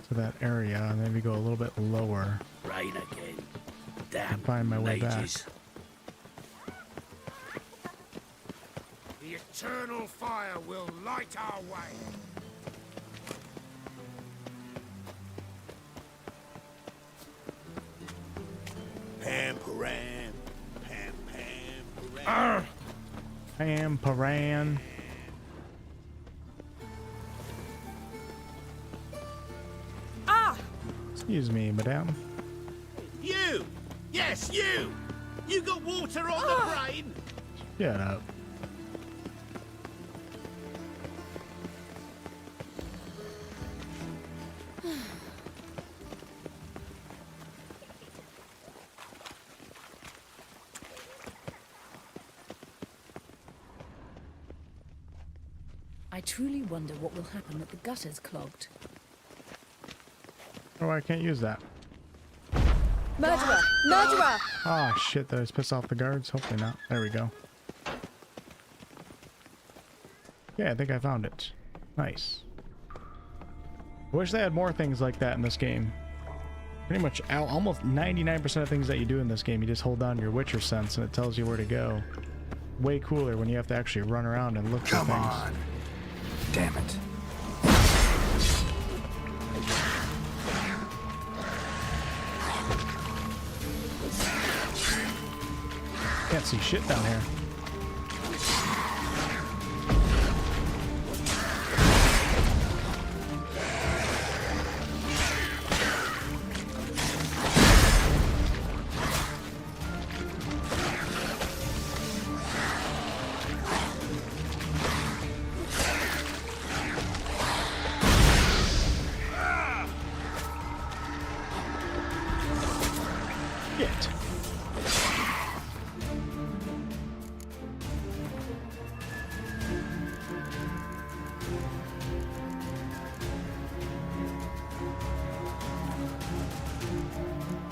to that area and maybe go a little bit lower. Rain again. Damn And find my way back. mages. The eternal fire will light our way. Pam, param, pam, pam, param. Pam Paran. Ah! Excuse me, madame. You! Yes, you! You got water on the brain? Shut up. I truly wonder what will happen with the gutters clogged. Oh, I can't use that. Murderer! Murderer! Ah, shit, did I just piss off the guards? Hopefully not. There we go. Yeah, I think I found it. Nice. I wish they had more things like that in this game. Pretty much almost 99% of things that you do in this game, you just hold down your Witcher sense and it tells you where to go. Way cooler when you have to actually run around and look for things. Come on. Damn it. Can't see shit down here. Shit.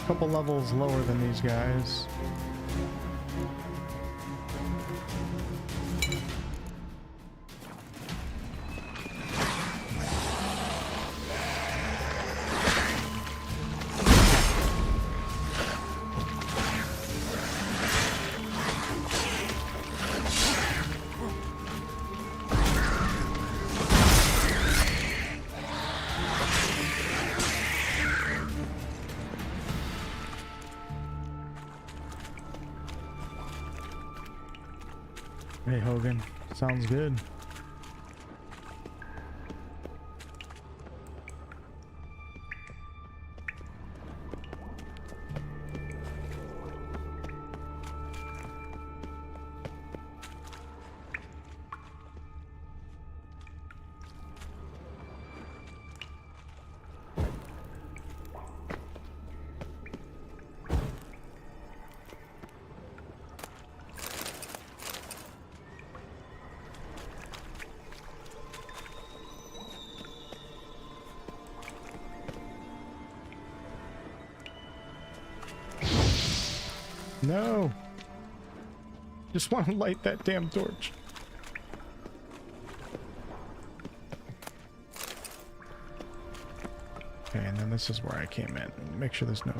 Couple levels lower than these guys. Hey Hogan, sounds good. No. Just want to light that damn torch. Okay, and then this is where I came in. Make sure there's no...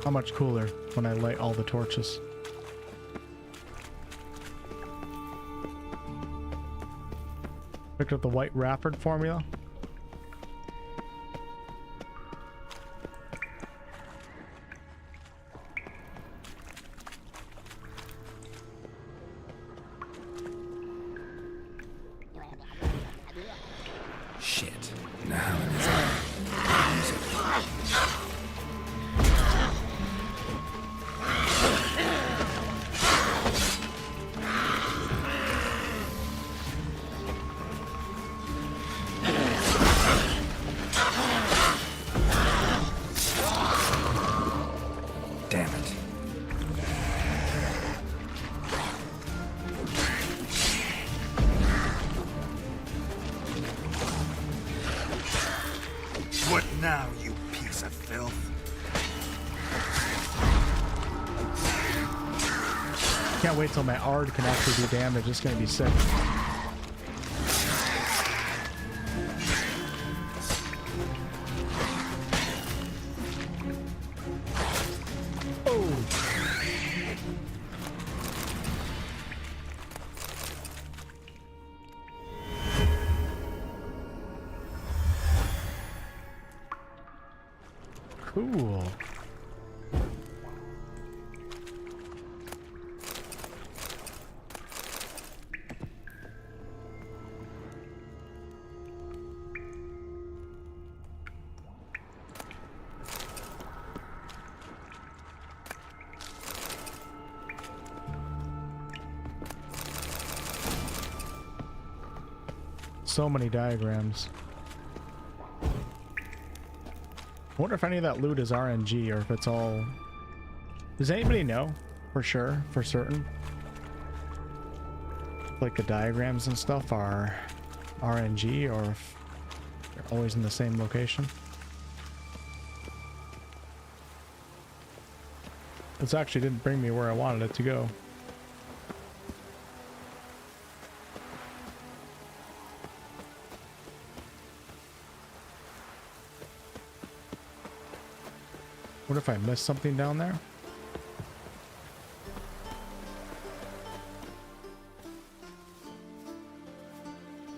How much cooler when I light all the torches. Picked up the white Rafford formula. Shit. Now it is on. Can't wait till my Ard can actually do damage. It's gonna be sick. Cool. So many diagrams. I wonder if any of that loot is RNG or if it's all... Does anybody know for sure, for certain? Like the diagrams and stuff are RNG or if they're always in the same location? This actually didn't bring me where I wanted it to go. What if I missed something down there?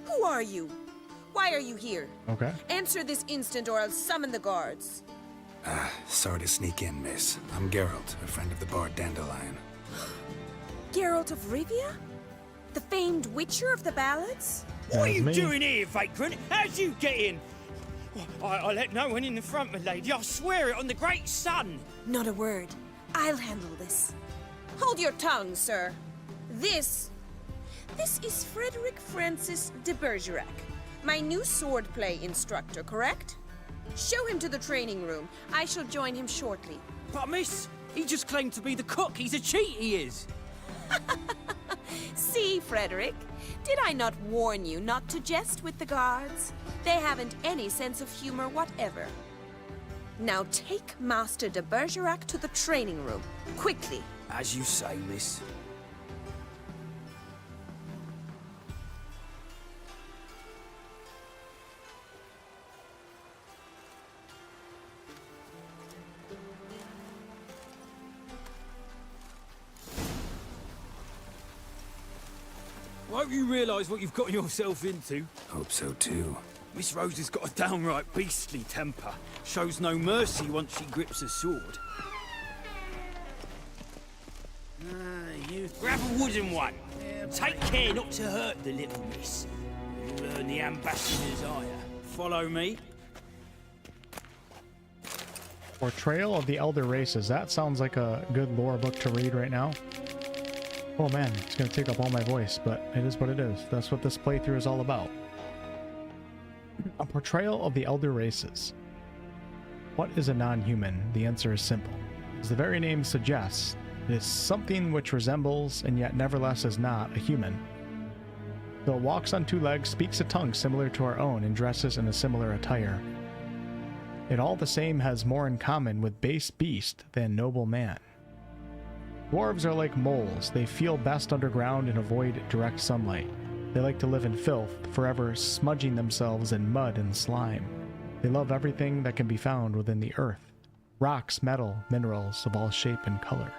Who are you? Why are you here? Okay. Answer this instant or I'll summon the guards. Sorry to sneak in, miss. I'm Geralt, a friend of the bard Dandelion. Geralt of Rivia? The famed witcher of the ballads? What are you doing here, vagrant? How'd you get in? I let no one in the front, my lady. I swear it on the great sun. Not a word. I'll handle this. Hold your tongue, sir. This is Frederick Francis de Bergerac, my new swordplay instructor, correct? Show him to the training room. I shall join him shortly. But miss, he just claimed to be the cook. He's a cheat, he is. See, Frederick, did I not warn you not to jest with the guards? They haven't any sense of humor whatever. Now take Master de Bergerac to the training room, quickly. As you say, miss. I hope you realise what you've got yourself into. Hope so too. Miss Rose has got a downright beastly temper. Shows no mercy once she grips a sword. You grab a wooden one. Take care not to hurt the little miss. You'll earn the ambassador's ire. Follow me. Portrayal of the Elder Races. That sounds like a good lore book to read right now. Oh man, it's going to take up all my voice, but it is what it is. That's what this playthrough is all about. A portrayal of the Elder Races. What is a non-human? The answer is simple. As the very name suggests, it is something which resembles and yet nevertheless is not a human. Though it walks on two legs, speaks a tongue similar to our own, and dresses in a similar attire. It all the same has more in common with base beast than noble man. Dwarves are like moles. They feel best underground and avoid direct sunlight. They like to live in filth, forever smudging themselves in mud and slime. They love everything that can be found within the earth. Rocks, metal, minerals of all shape and color.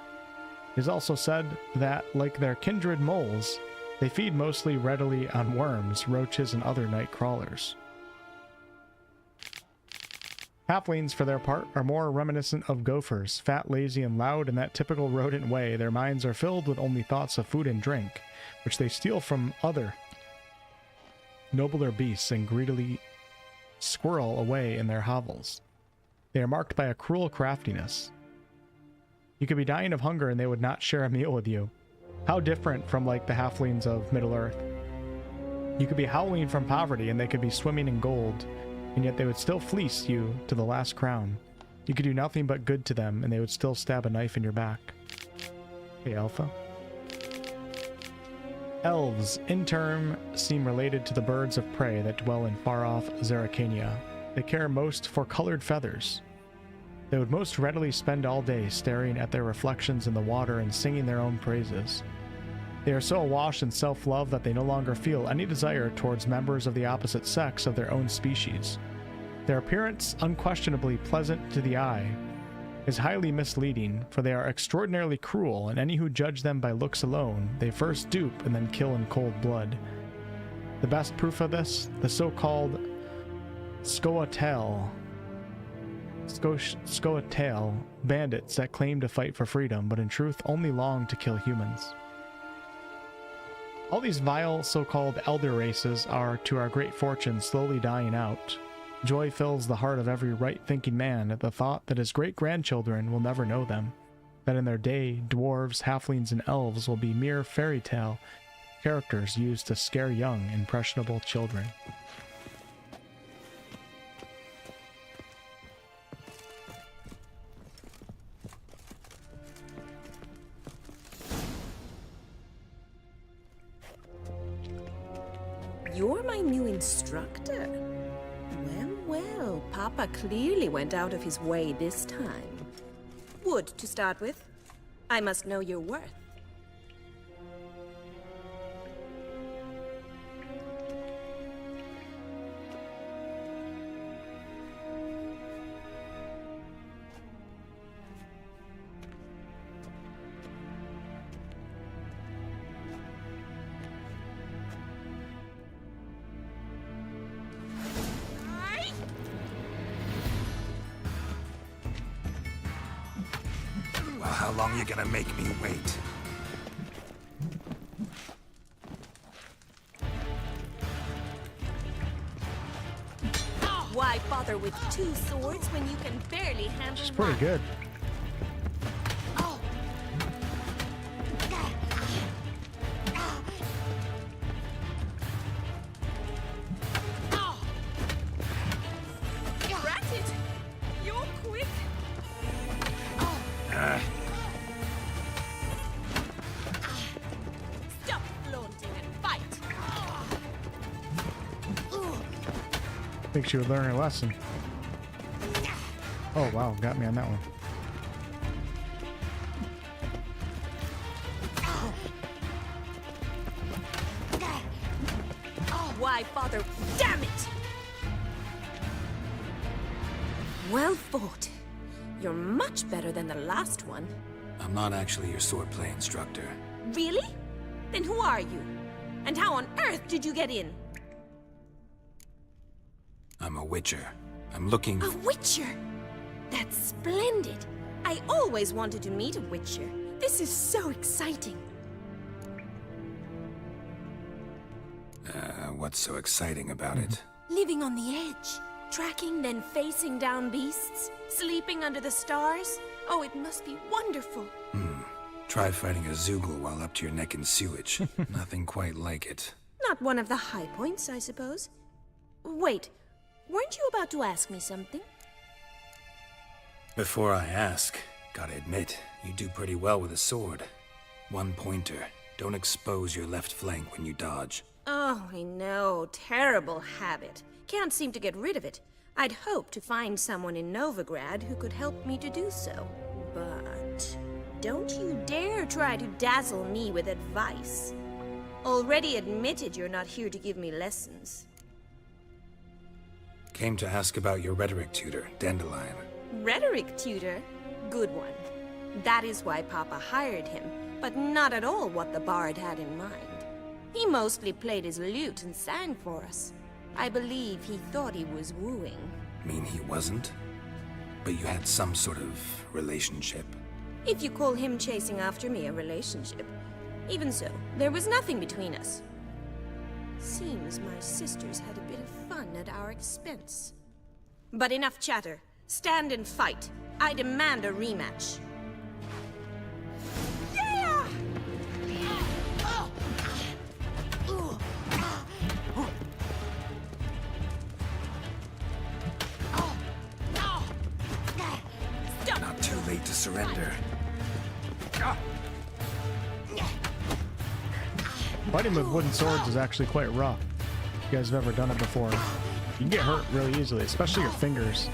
It is also said that, like their kindred moles, they feed mostly readily on worms, roaches, and other night crawlers. Halflings, for their part, are more reminiscent of gophers, fat, lazy, and loud in that typical rodent way. Their minds are filled with only thoughts of food and drink, which they steal from other nobler beasts and greedily squirrel away in their hovels. They are marked by a cruel craftiness. You could be dying of hunger and they would not share a meal with you. How different from like the halflings of Middle-earth. You could be howling from poverty and they could be swimming in gold, and yet they would still fleece you to the last crown. You could do nothing but good to them and they would still stab a knife in your back. Hey, Alpha. Elves, in turn, seem related to the birds of prey that dwell in far-off Zerrikania. They care most for colored feathers. They would most readily spend all day staring at their reflections in the water and singing their own praises. They are so awash in self-love that they no longer feel any desire towards members of the opposite sex of their own species. Their appearance, unquestionably pleasant to the eye, is highly misleading, for they are extraordinarily cruel, and any who judge them by looks alone, they first dupe and then kill in cold blood. The best proof of this, the so-called Scoia'tael bandits that claim to fight for freedom, but in truth only long to kill humans. All these vile so-called elder races are, to our great fortune, slowly dying out. Joy fills the heart of every right-thinking man at the thought that his great-grandchildren will never know them, that in their day, dwarves, halflings, and elves will be mere fairy tale characters used to scare young, impressionable children. You're my new instructor? Well, Papa clearly went out of his way this time. Wood, to start with. I must know your worth. How long are you gonna make me wait? Why bother with two swords when you can barely handle It's pretty one? good. Ratted! You're quick! Stop flaunting and fight! Think she would learn her lesson. Oh wow, got me on that one. Why bother? Damn it! Well fought. You're much better than the last one. I'm not actually your swordplay instructor. Really? Then who are you? And And how on earth did you get in? I'm a witcher. I'm looking A witcher? That's splendid. I always wanted to meet a witcher. This is so exciting. What's so exciting about it? Living on the edge. Tracking, then facing down beasts. Sleeping under the stars. Oh, it must be wonderful. Try fighting a Zoogle while up to your neck in sewage. Nothing quite like it. Not one of the high points, I suppose. Wait, weren't you about to ask me something? Before I ask, gotta admit, you do pretty well with a sword. One pointer. Don't expose your left flank when you dodge. Oh, I know. Terrible habit. Can't seem to get rid of it. I'd hoped to find someone in Novigrad who could help me to do so. But don't you dare try to dazzle me with advice. Already admitted you're not here to give me lessons. Came to ask about your rhetoric tutor, Dandelion. Rhetoric tutor? Good one. That is why Papa hired him, but not at all what the bard had in mind. He mostly played his lute and sang for us. I believe he thought he was wooing. Mean he wasn't? But you had some sort of relationship? If you call him chasing after me a relationship. Even so, there was nothing between us. Seems my sisters had a bit of fun at our expense. But enough chatter. Stand and fight. I demand a rematch. Yeah! Not too late to surrender. Fighting with wooden swords is actually quite rough. If you guys have ever done it before, you can get hurt really easily, especially your fingers.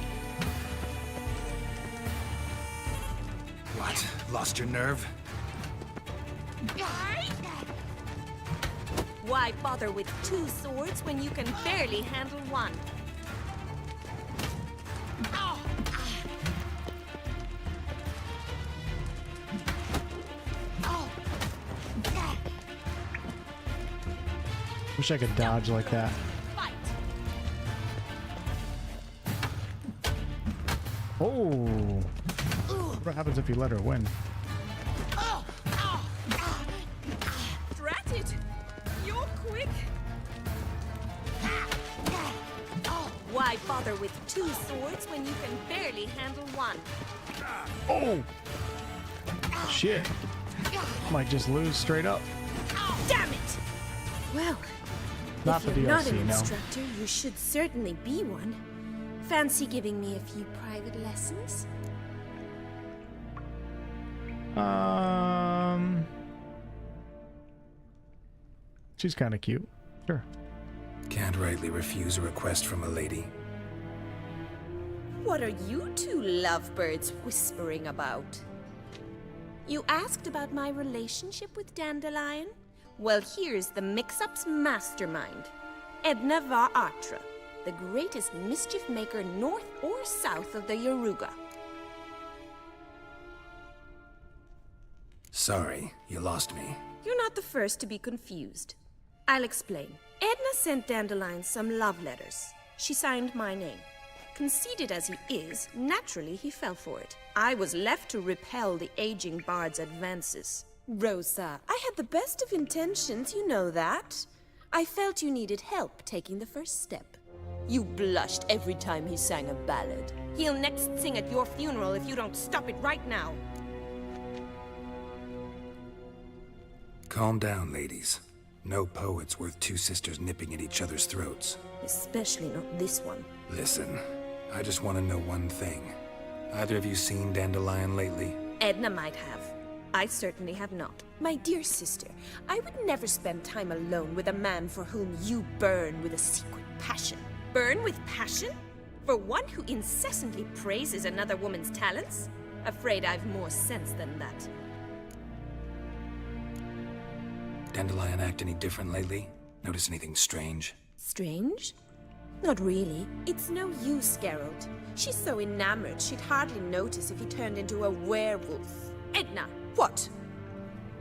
What? Lost your nerve? Why bother with two swords when you can barely handle one? Wish I could dodge like that. Oh! What happens if you let her win? Drat it! You're quick! Why bother with two swords when you can barely handle one? Oh! Shit. Might just lose straight up. Damn it! Well, Not if the you're not DLC, an no. instructor, you should certainly be one. Fancy giving me a few private lessons? She's kind of cute. Sure. Can't rightly refuse a request from a lady. What are you two lovebirds whispering about? You asked about my relationship with Dandelion? Well, here's the mix-up's mastermind. Edna var Attre, the greatest mischief maker north or south of the Yaruga. Sorry, you lost me. You're not the first to be confused. I'll explain. Edna sent Dandelion some love letters. She signed my name. Conceited as he is, naturally he fell for it. I was left to repel the aging bard's advances. Rosa, I had the best of intentions, you know that. I felt you needed help taking the first step. You blushed every time he sang a ballad. He'll next sing at your funeral if you don't stop it right now. Calm down, ladies. No poet's worth two sisters nipping at each other's throats. Especially not this one. Listen, I just want to know one thing. Either of you seen Dandelion lately? Edna might have. I certainly have not. My dear sister, I would never spend time alone with a man for whom you burn with a secret passion. Burn with passion? For one who incessantly praises another woman's talents? Afraid I've more sense than that. Dandelion act any different lately? Notice anything strange? Strange? Not really. It's no use, Geralt. She's so enamored she'd hardly notice if he turned into a werewolf. Edna, what?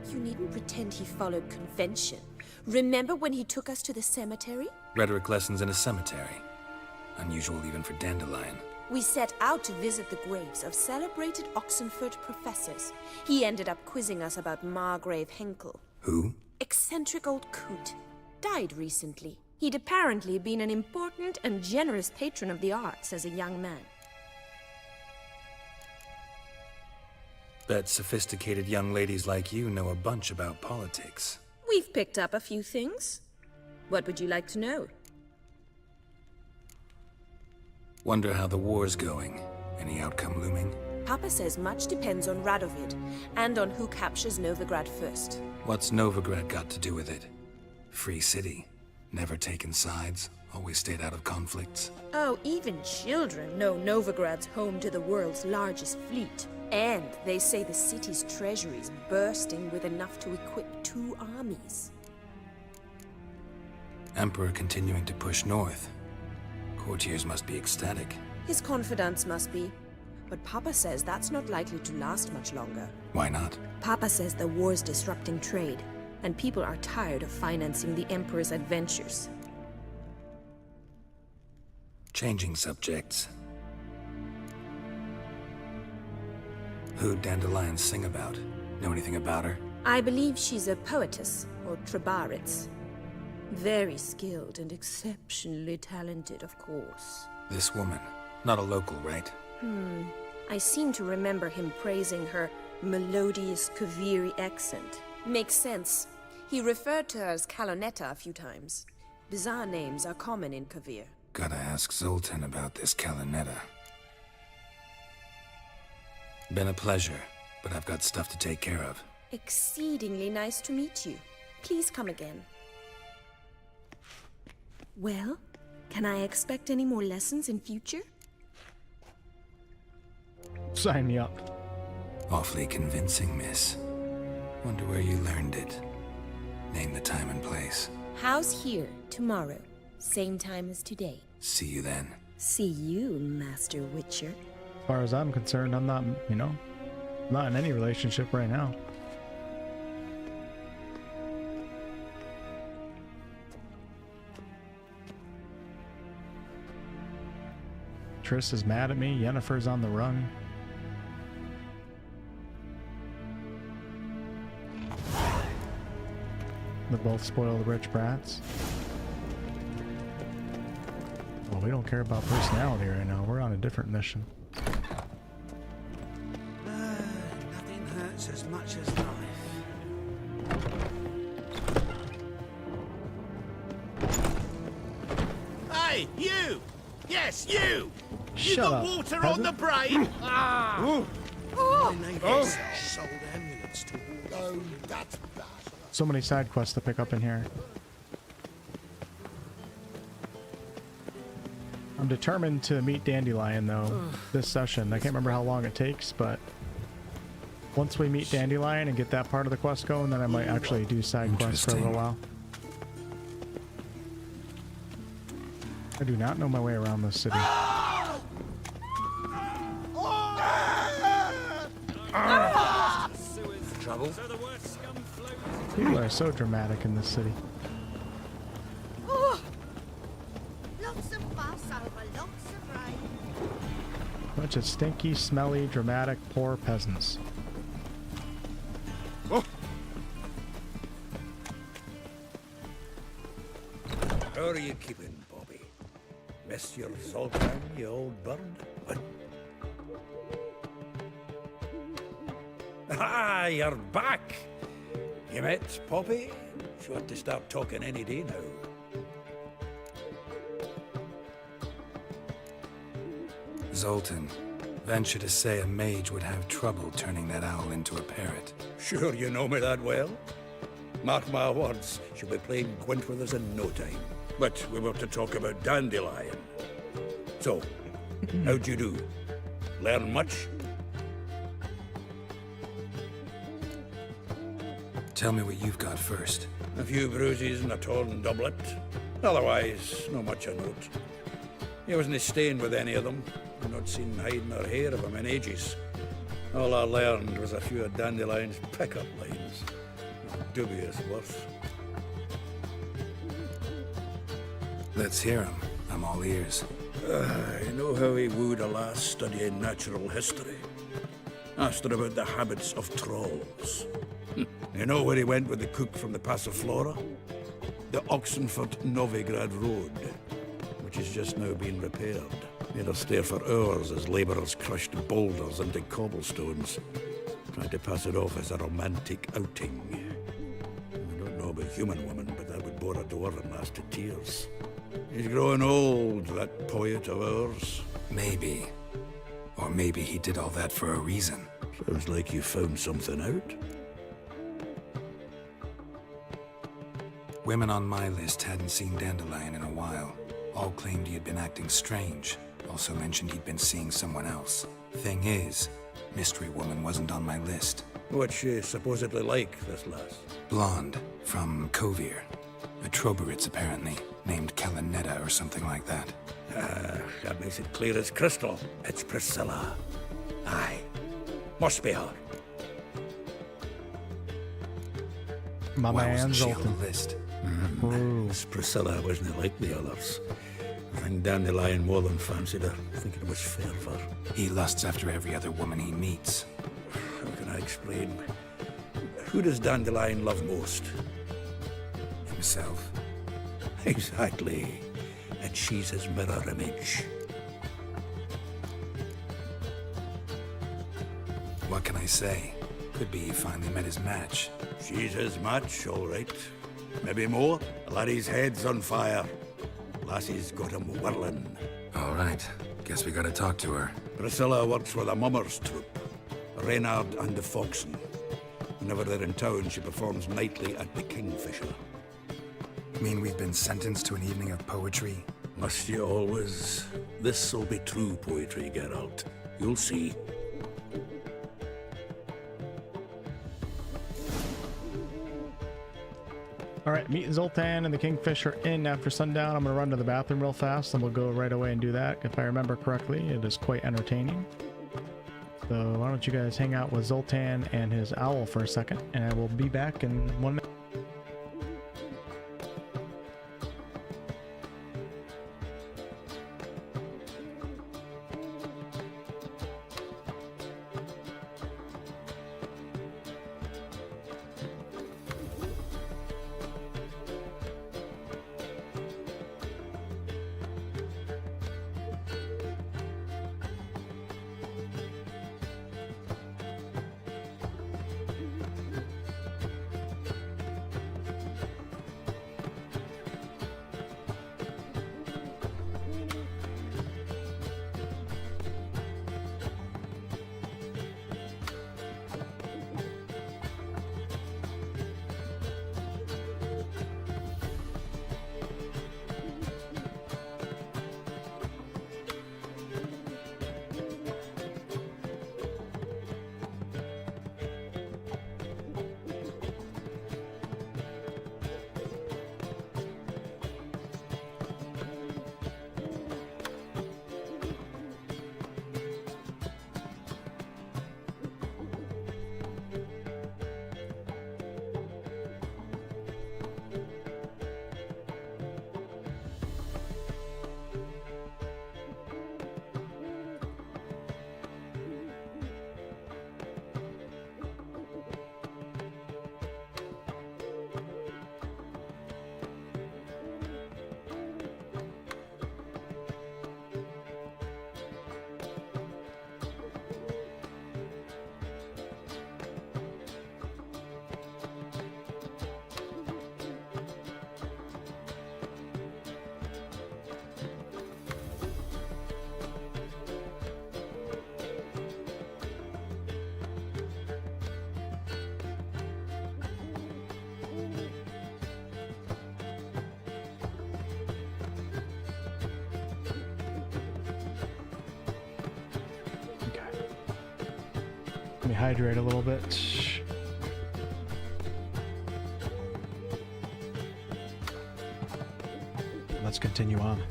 You needn't pretend he followed convention. Remember when he took us to the cemetery? Rhetoric lessons in a cemetery. Unusual even for Dandelion. We set out to visit the graves of celebrated Oxenford professors. He ended up quizzing us about Margrave Henkel. Who? Eccentric old coot. Died recently. He'd apparently been an important and generous patron of the arts as a young man. Bet sophisticated young ladies like you know a bunch about politics. We've picked up a few things. What would you like to know? Wonder how the war's going. Any outcome looming? Papa says much depends on Radovid, and on who captures Novigrad first. What's Novigrad got to do with it? Free city. Never taken sides. Always stayed out of conflicts. Oh, even children know Novigrad's home to the world's largest fleet. And they say the city's treasury's bursting with enough to equip 2 armies. Emperor continuing to push north. Courtiers must be ecstatic. His confidants must be. But Papa says that's not likely to last much longer. Why not? Papa says the war's disrupting trade, and people are tired of financing the Emperor's adventures. Changing subjects. Who'd Dandelion sing about? Know anything about her? I believe she's a poetess, or trabarets. Very skilled and exceptionally talented, of course. This woman. Not a local, right? I seem to remember him praising her melodious Kaviri accent. Makes sense. He referred to her as Kalonetta a few times. Bizarre names are common in Kavir. Gotta ask Zoltan about this Kalonetta. Been a pleasure, but I've got stuff to take care of. Exceedingly nice to meet you. Please come again. Well, can I expect any more lessons in future? Sign me up. Awfully convincing, miss. Wonder where you learned it. Name the time and place. House here, tomorrow. Same time as today. See you then. See you, Master Witcher. As far as I'm concerned, I'm not, not in any relationship right now. Triss is mad at me. Yennefer's on the run. They both spoil the rich brats. Well, we don't care about personality right now. We're on a different mission. Nothing hurts as much as life. Hey, you! Yes, you! You Shut got up, water on peasant. the brain? Ah! Sold amulets to Oh, that's bad. So many side quests to pick up in here. I'm determined to meet Dandelion though this session. I can't remember how long it takes, but once we meet Dandelion and get that part of the quest going, then I might actually do side quests for a little while. I do not know my way around this city. Trouble? People are so dramatic in this city. Lots of fuss over lots of rain. Bunch of stinky, smelly, dramatic, poor peasants. How are you keeping, Bobby? Miss your Zoltan, you old bird? Ah, you're back! You met Poppy? She ought to start talking any day now. Zoltan. Venture to say a mage would have trouble turning that owl into a parrot. Sure you know me that well? Mark my words, she'll be playing Gwent with us in no time. But we were to talk about Dandelion. So, how'd you do? Learn much? Tell me what you've got first. A few bruises and a torn doublet. Otherwise, not much of note. He wasn't staying with any of them. I've not seen hide nor hair of him in ages. All I learned was a few of Dandelion's pickup lines. Dubious worth. Let's hear him. I'm all ears. You know how he wooed a lass studying natural history? Asked her about the habits of trolls. You know where he went with the cook from the Passiflora? The Oxenford-Novigrad Road, which is just now being repaired. Made her stare for hours as labourers crushed boulders into cobblestones. Tried to pass it off as a romantic outing. I don't know about human woman, but that would bore a dwarven lass to tears. He's growing old, that poet of ours. Maybe. Or maybe he did all that for a reason. Sounds like you found something out. Women on my list hadn't seen Dandelion in a while. All claimed he had been acting strange. Also mentioned he'd been seeing someone else. Thing is, Mystery Woman wasn't on my list. What's she supposedly like, this lass? Blonde, from Kovir. A Troberits, apparently, named Kalanetta or something like that. That makes it clear as crystal. It's Priscilla. Aye. Must be her. My Why man wasn't she on Zoltan. the list? This Priscilla wasn't like the others. I think Dandelion more than fancied her. I think it was fair for her. He lusts after every other woman he meets. How can I explain? Who does Dandelion love most? Himself. Exactly. And she's his mirror image. What can I say? Could be he finally met his match. She's his match, all right. Maybe more. Laddie's head's on fire. Lassie's got him whirling. All right. Guess we gotta talk to her. Priscilla works with a mummers troupe, Reynard and the Foxen. Whenever they're in town, she performs nightly at the Kingfisher. Mean we've been sentenced to an evening of poetry? Must you always? This'll be true poetry, Geralt. You'll see. Alright, meet Zoltan and the Kingfisher Inn after sundown. I'm going to run to the bathroom real fast and we'll go right away and do that. If I remember correctly, it is quite entertaining. So why don't you guys hang out with Zoltan and his owl for a second, and I will be back in 1 minute. Let me hydrate a little bit. Let's continue on.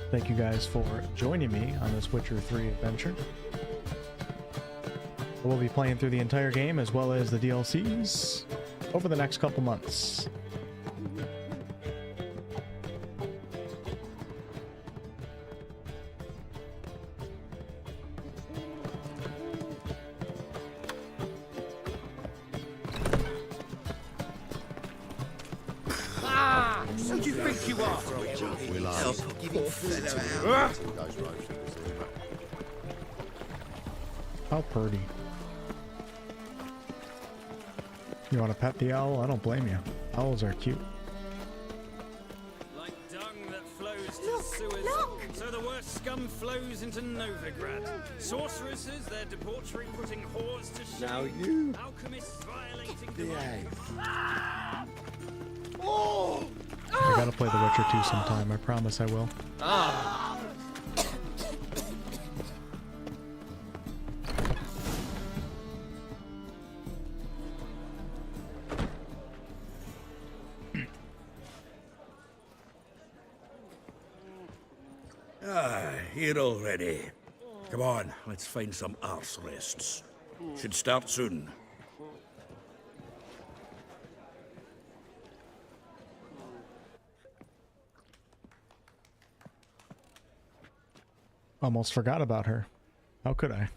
Thank you guys for joining me on this Witcher 3 adventure. We'll be playing through the entire game as well as the DLCs over the next couple months. Who do you think you are? Help, poor fellow out. How pretty. You want to pet the owl? I don't blame you. Owls are cute. Like dung that flows to sewers, so the worst scum flows into Novigrad. Sorceresses, their debauchery putting whores to shame. Now you Alchemists violating behave. I gotta play The Witcher 2 sometime. I promise I will. Here already. Come on, let's find some arse rests. Should start soon. Almost forgot about her. How could I?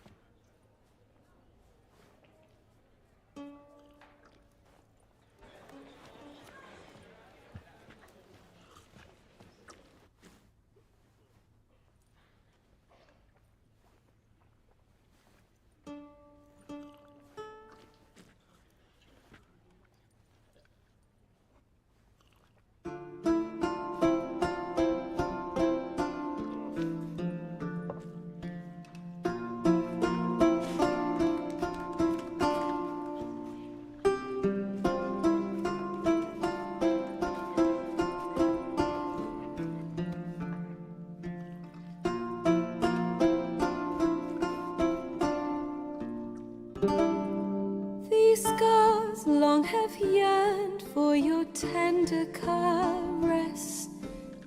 These scars long have yearned for your tender caress,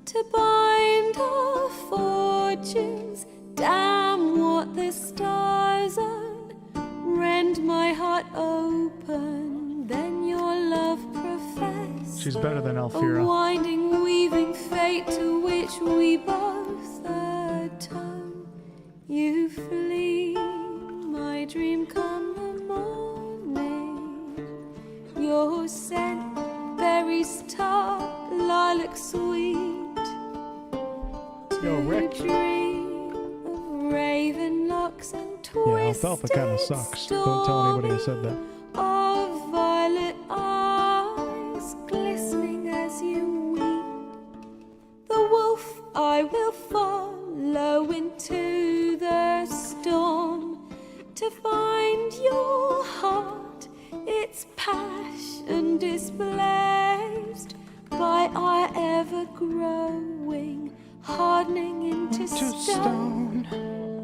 to bind our fortunes. Damn what the stars own. Rend my heart open, then your love profess. She's better than A Alfira. winding, weaving fate to which we both atone. You flee, my dream come the morning. Your scent, berries tart, lilac sweet. Yo, Rick. To dream of raven locks and Yeah, twisted alfalfa kind of sucks. Don't tell anybody I said that. of violet eyes glistening as you weep. The wolf I will follow into the storm to find your heart, its passion displaced by our ever-growing hardening into stone.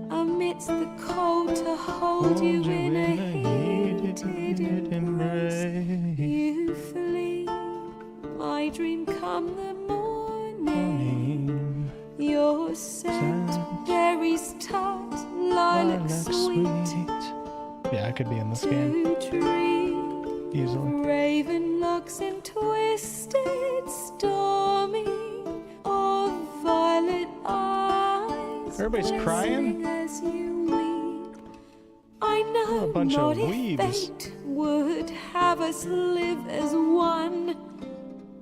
Amidst the cold to hold you in a heated embrace. You flee, my dream come the morning. Your scent, berries tart, lilac sweet. Yeah, I could be in this game. To dream Easily. raven locks and twisted, stormy, of violet eyes. Everybody's crying? glistening as you weep. I know a bunch not of if weebs. fate would have us live as one,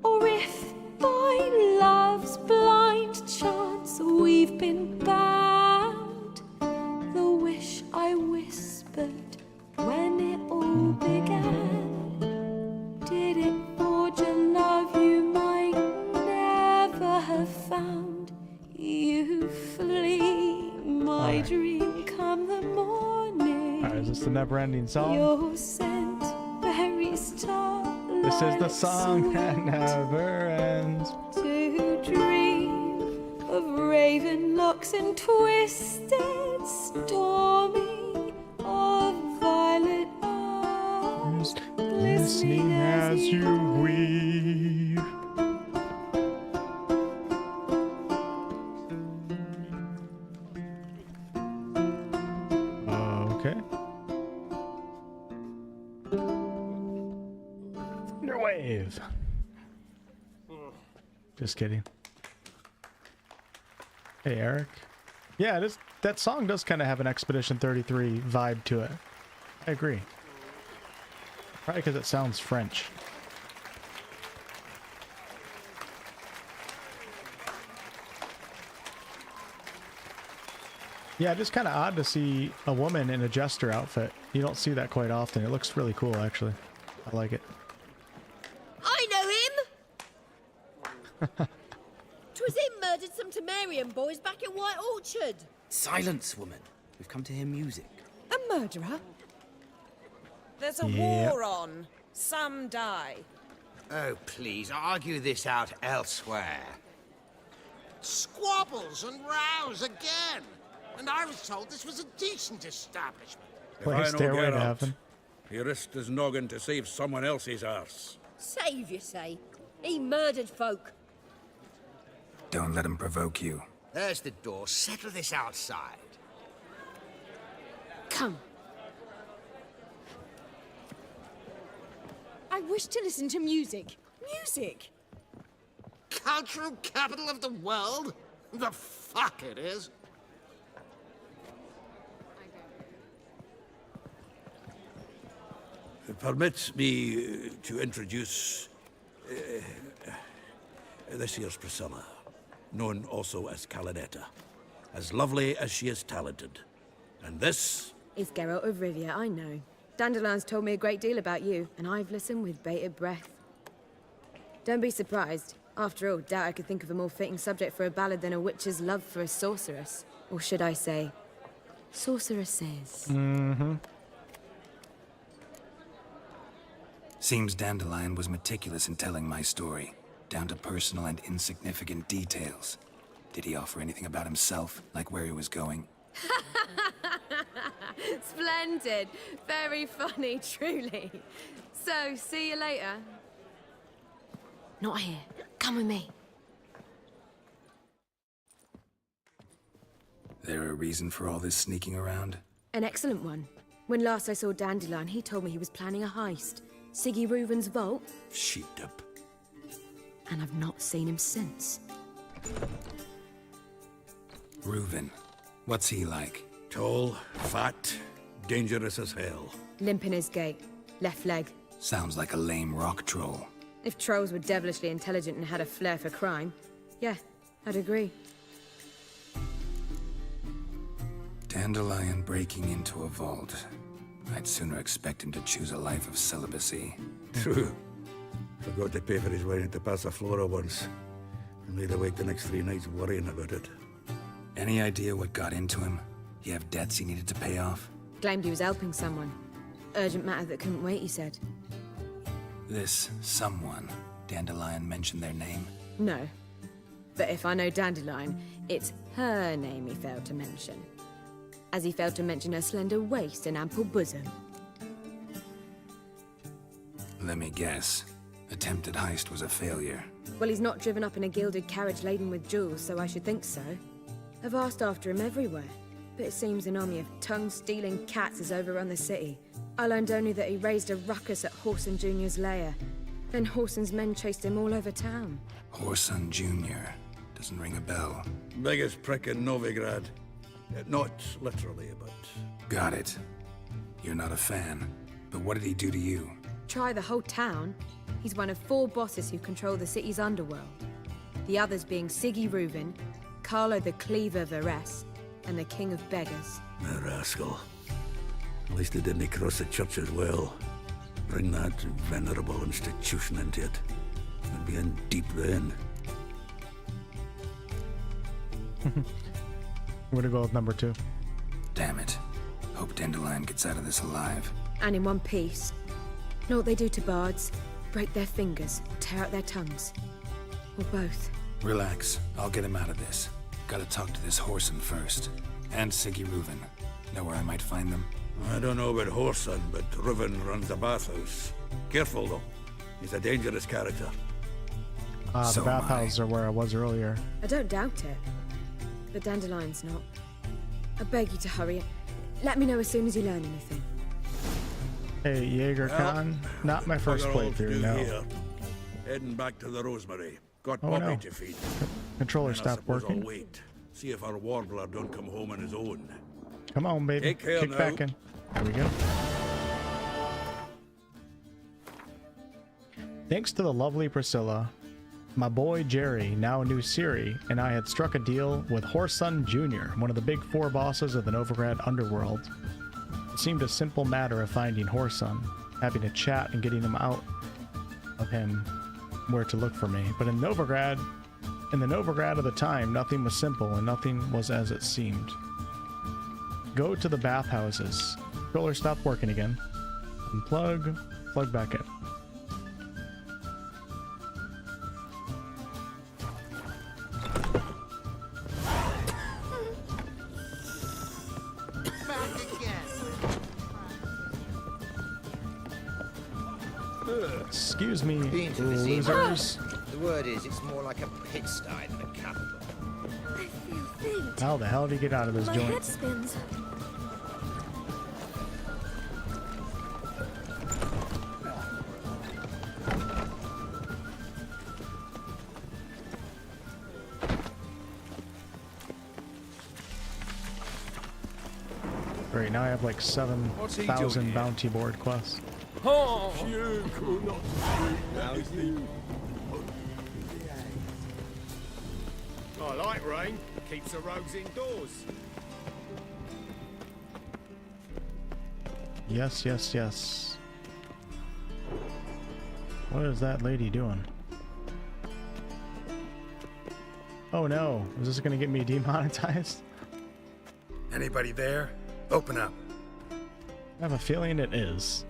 or if by love's blind chance we've been bound. The wish I whispered when it all began, did it forge a love you might never have found? You flee, my dream come the morning. Alright, is this the never-ending song? Your scent, berries tart, This is the lilac song that sweet. never ends. To dream of raven locks and twisted, stormy, of violet eyes glistening as you weep. Okay. Thunderwave. Just kidding. Hey, Eric. Yeah, that song does kind of have an Expedition 33 vibe to it. I agree. Probably because it sounds French. Yeah, just kind of odd to see a woman in a jester outfit. You don't see that quite often. It looks really cool, actually. I like it. I know him! 'Twas him murdered some Temerian boys back in White Orchard. Silence, woman. We've come to hear music. A murderer? There's a Yep. war on. Some die. Oh, please, argue this out elsewhere. Squabbles and rows again. And I was told this was a decent establishment. Play Stairway to Heaven. He risked his noggin to save someone else's arse. Save, you say? He murdered folk. Don't let him provoke you. There's the door. Settle this outside. Come. I wish to listen to music. Music! Cultural capital of the world? The fuck it is. Permit me to introduce this here's Priscilla, known also as Calinetta, as lovely as she is talented. And this is Geralt of Rivia, I know. Dandelion's told me a great deal about you, and I've listened with bated breath. Don't be surprised. After all, doubt I could think of a more fitting subject for a ballad than a witch's love for a sorceress. Or should I say, sorceresses. Mm-hmm. Seems Dandelion was meticulous in telling my story, down to personal and insignificant details. Did he offer anything about himself, like where he was going? Splendid. Very funny, truly. So, see you later. Not here. Come with me. There a reason for all this sneaking around? An excellent one. When last I saw Dandelion, he told me he was planning a heist. Siggy Reuven's vault. sheet up. And I've not seen him since. Reuven. What's he like? Tall, fat, dangerous as hell. Limp in his gait. Left leg. Sounds like a lame rock troll. If trolls were devilishly intelligent and had a flair for crime, yeah, I'd agree. Dandelion breaking into a vault. I'd sooner expect him to choose a life of celibacy. True. Forgot to pay for his way into Passaflora once. And laid awake the next 3 nights worrying about it. Any idea what got into him? He have debts he needed to pay off? Claimed he was helping someone. Urgent matter that couldn't wait, he said. This someone, Dandelion mentioned their name? No. But if I know Dandelion, it's her name he failed to mention. As he failed to mention her slender waist and ample bosom. Let me guess. Attempted heist was a failure. Well, he's not driven up in a gilded carriage laden with jewels, so I should think so. I've asked after him everywhere, but it seems an army of tongue-stealing cats has overrun the city. I learned only that he raised a ruckus at Whoreson Jr.'s lair. Then Whoreson's men chased him all over town. Whoreson Jr. Doesn't ring a bell. Biggest prick in Novigrad. Not literally, but... Got it. You're not a fan. But what did he do to you? Try the whole town. He's one of 4 bosses who control the city's underworld. The others being Siggy Reuven, Carlo the Cleaver Varese, and the King of Beggars. A rascal. At least he didn't cross the church as well. Bring that venerable institution into it. We'd be in deep then. I'm gonna go with number 2. Damn it. Hope Dandelion gets out of this alive. And in one piece. Know what they do to bards? Break their fingers, or tear out their tongues. Or both. Relax. I'll get him out of this. Gotta talk to this Whoreson first. And Siggy Reuven. Know where I might find them? I don't know about Whoreson, but Reuven runs the Bathhouse. Careful, though. He's a dangerous character. The Bathhouses are where I was earlier. I don't doubt it. But Dandelion's not. I beg you to hurry. Let me know as soon as you learn anything. Hey, Jaeger Khan. Not my first playthrough, no. Here. Heading back to the Rosemary. Got Oh, Poppy no. to feed. Controller And I stopped suppose working. I'll wait. See if our warbler don't come home on his own. Come on, baby. Take care Kick now. back in. There we go. Thanks to the lovely Priscilla. My boy Jerry now knew Siri, and I had struck a deal with Horsun Jr., one of the big 4 bosses of the Novigrad underworld. It seemed a simple matter of finding Horsun, having a chat and getting him out of him where to look for me. But in the Novigrad of the time, nothing was simple and nothing was as it seemed. Go to the Bathhouses. Controller stopped working again. Unplug, plug back in. Excuse me, Been to the losers. The word is, it's more like a pigsty than a capital. I feel faint. How the hell did he get out of this My joint? head spins. Great, now I have like 7,000 bounty board quests. Oh! I like rain. Keeps the rogues indoors. Yes, yes, yes. What is that lady doing? Oh no, is this gonna get me demonetized? Anybody there? Open up. I have a feeling it is.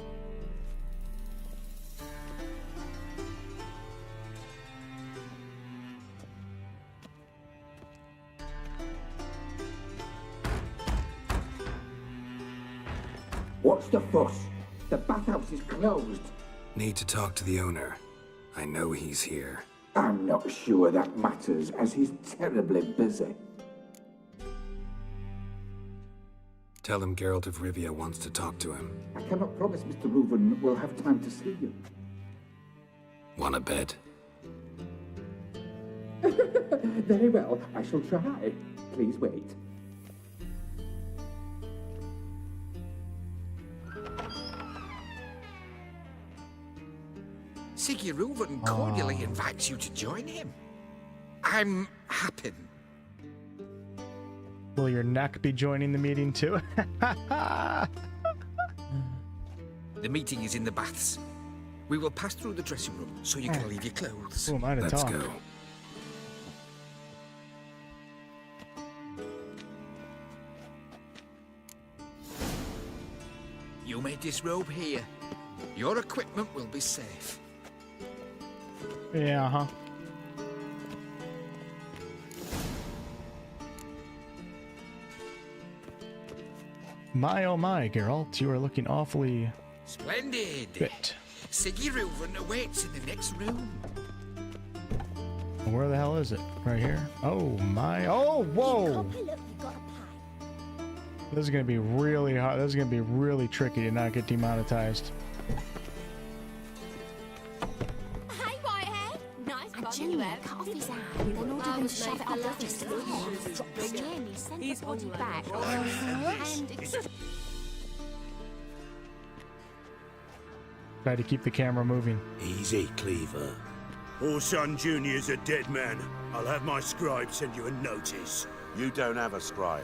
What's the fuss? The bathhouse is closed. Need to talk to the owner. I know he's here. I'm not sure that matters, as he's terribly busy. Tell him Geralt of Rivia wants to talk to him. I cannot promise Mr. Reuven will have time to see you. Want a bed? Very well, I shall try. Please wait. Siggy Reuven cordially invites you to join him. I'm happy. Will your neck be joining the meeting too? The meeting is in the baths. We will pass through the dressing room so you can leave your clothes. Who am I to Let's talk? go. You may disrobe here. Your equipment will be safe. Yeah, huh? My oh my, Geralt, you are looking awfully Splendid. fit. Siggy Reuven awaits in the next room. Where the hell is it? Right here? Oh my, oh, whoa! This is gonna be really hard. This is gonna be really tricky to not get demonetized. Hey, Whitehead. Nice fun you have. Cut off his hand and order him to shove it up just a little. He's body back. Try to keep the camera moving. Easy, Cleaver. Horsun Jr.'s a dead man. I'll have my scribe send you a notice. You don't have a scribe.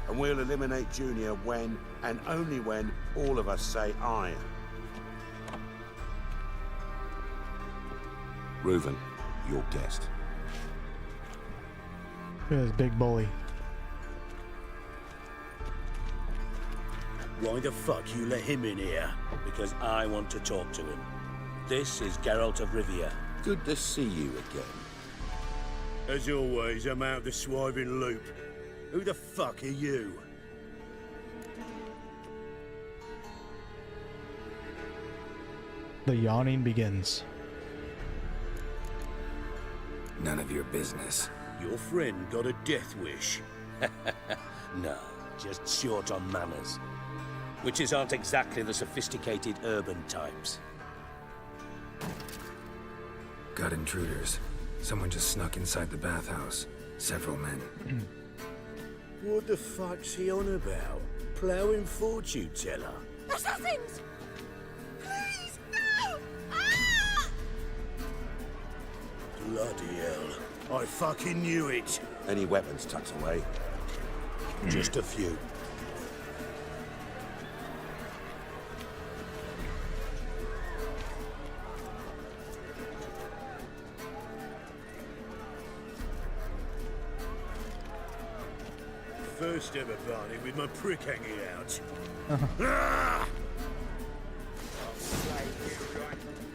And we'll eliminate Junior when, and only when, all of us say aye. Reuven, your guest. Look at this big bully. Why the fuck you let him in here? Because I want to talk to him. This is Geralt of Rivia. Good to see you again. As always, I'm out the swiving loop. Who the fuck are you? The yawning begins. None of your business. Your friend got a death wish. No, just short on manners. Witches aren't exactly the sophisticated urban types. Got intruders. Someone just snuck inside the bathhouse. Several men. What the fuck's he on about? Ploughing fortune teller? Assassins! Please, no! Ah! Bloody hell. I fucking knew it. Any weapons tucked away? Just a few. First ever party with my prick hanging out. Ah!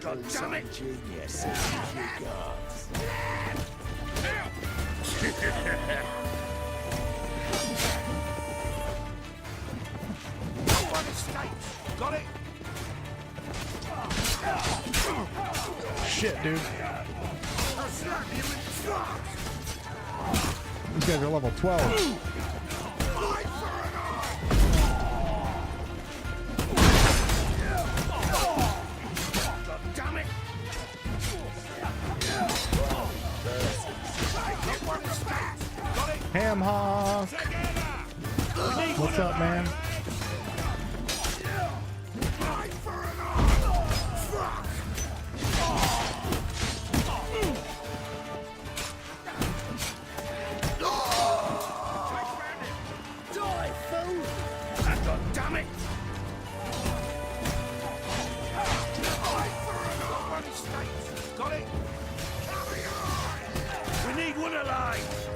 God damn it! Genius, you guards. One escapes. Got it? Shit, dude. I'll slap you in the front. These guys are level 12. Ham hock. What's up, man? Got it? We need one alive!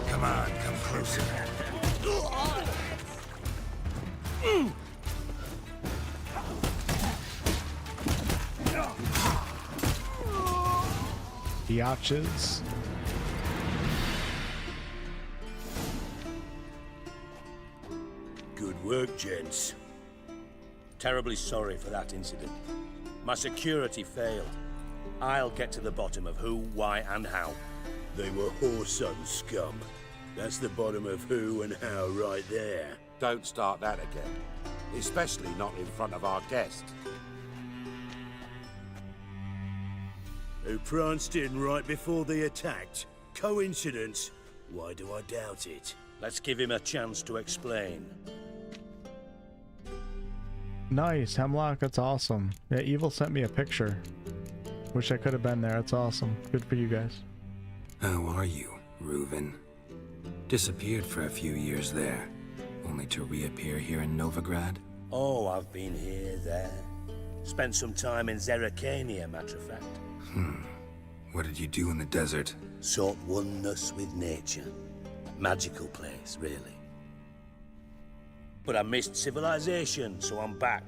Come on, come closer. Biatches. Good work, gents. Terribly sorry for that incident. My security failed. I'll get to the bottom of who, why, and how. They were whoreson scum. That's the bottom of who and how right there. Don't start that again. Especially not in front of our guest. Who pranced in right before they attacked. Coincidence? Why do I doubt it? Let's give him a chance to explain. Nice, Hemlock, that's awesome. Yeah, Evil sent me a picture. Wish I could have been there, that's awesome. Good for you guys. How are you, Reuven? Disappeared for a few years there, only to reappear here in Novigrad? Oh, I've been here, there. Spent some time in Zerrikania, matter of fact. What did you do in the desert? Sought oneness with nature. Magical place, really. But I missed civilization, so I'm back.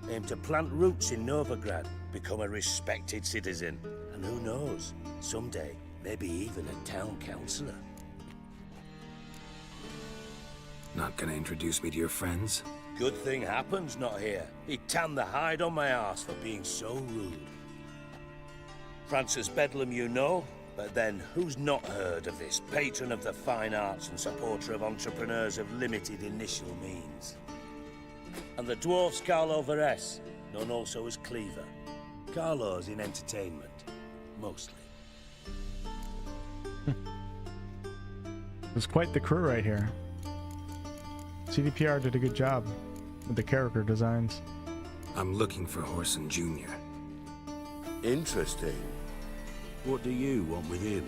Aim to plant roots in Novigrad, become a respected citizen. And who knows, someday, maybe even a town councillor. Not gonna introduce me to your friends? Good thing happens not here. He tanned the hide on my arse for being so rude. Francis Bedlam you know, but then who's not heard of this patron of the fine arts and supporter of entrepreneurs of limited initial means? And the dwarf's Carlo Veres, known also as Cleaver. Carlo's in entertainment, mostly. There's quite the crew right here. CDPR did a good job with the character designs. I'm looking for Whoreson Jr. Interesting. What do you want with him?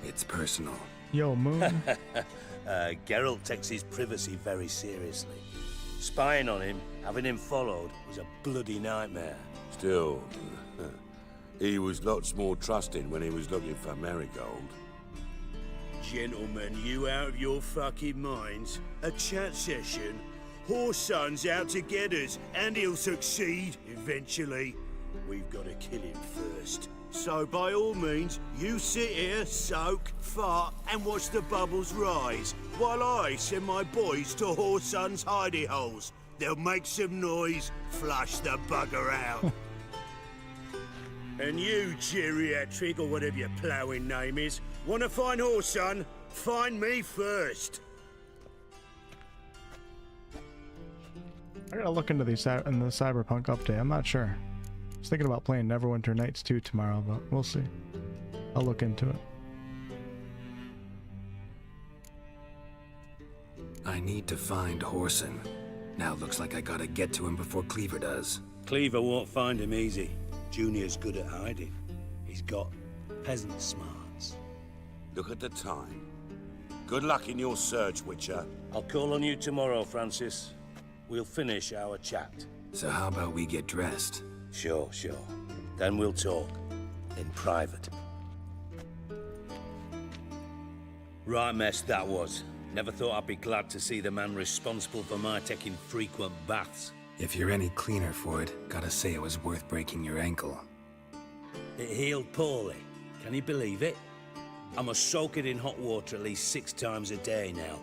It's personal. Yo, Moon. Geralt takes his privacy very seriously. Spying on him, having him followed, was a bloody nightmare. Still, he was lots more trusting when he was looking for Marigold. Gentlemen, you out of your fucking minds? A chat session? Whoreson's out to get us, and he'll succeed, eventually. We've got to kill him first. So by all means, you sit here, soak, fart, and watch the bubbles rise, while I send my boys to Whoreson's hidey holes. They'll make some noise, flush the bugger out. And you, geriatric, or whatever your ploughing name is, want to find Whoreson? Find me first. I gotta look into these in the Cyberpunk update. I'm not sure. I was thinking about playing Neverwinter Nights 2 tomorrow, but we'll see. I'll look into it. I I need to find Whoreson. Now looks like I gotta get to him before Cleaver does. Cleaver won't find him easy. Junior's good at hiding. He's got peasant smarts. Look at the time. Good luck in your search, Witcher. I'll call on you tomorrow, Francis. We'll finish our chat. So how about we get dressed? Sure. Then we'll talk. In private. Right mess that was. Never thought I'd be glad to see the man responsible for my taking frequent baths. If you're any cleaner for it, gotta say it was worth breaking your ankle. It healed poorly. Can you believe it? I must soak it in hot water at least 6 times a day now.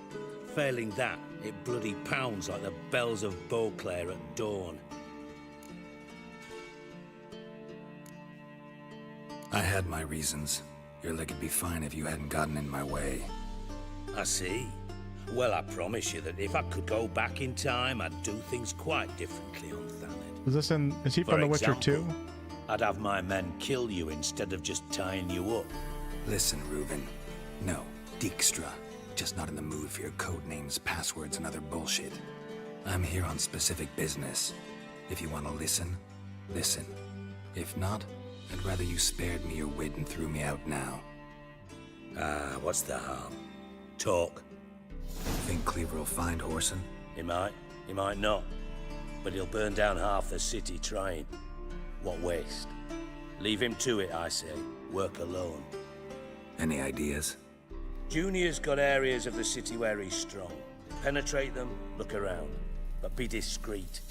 Failing that, it bloody pounds like the bells of Beauclair at dawn. I had my reasons. Your leg would be fine if you hadn't gotten in my way. I see. Well, I promise you that if I could go back in time, I'd do things quite differently on Thanet. Is he from The Witcher 2? I'd have my men kill you instead of just tying you up. Listen, Reuben. No, Dijkstra. Just not in the mood for your code names, passwords, and other bullshit. I'm here on specific business. If you want to listen, listen. If not, I'd rather you spared me your wit and threw me out now. What's the harm? Talk. Think Cleaver will find Whoreson? He might not. But he'll burn down half the city trying. What waste? Leave him to it, I say. Work alone. Any ideas? Junior's got areas of the city where he's strong. Penetrate them, look around. But be discreet.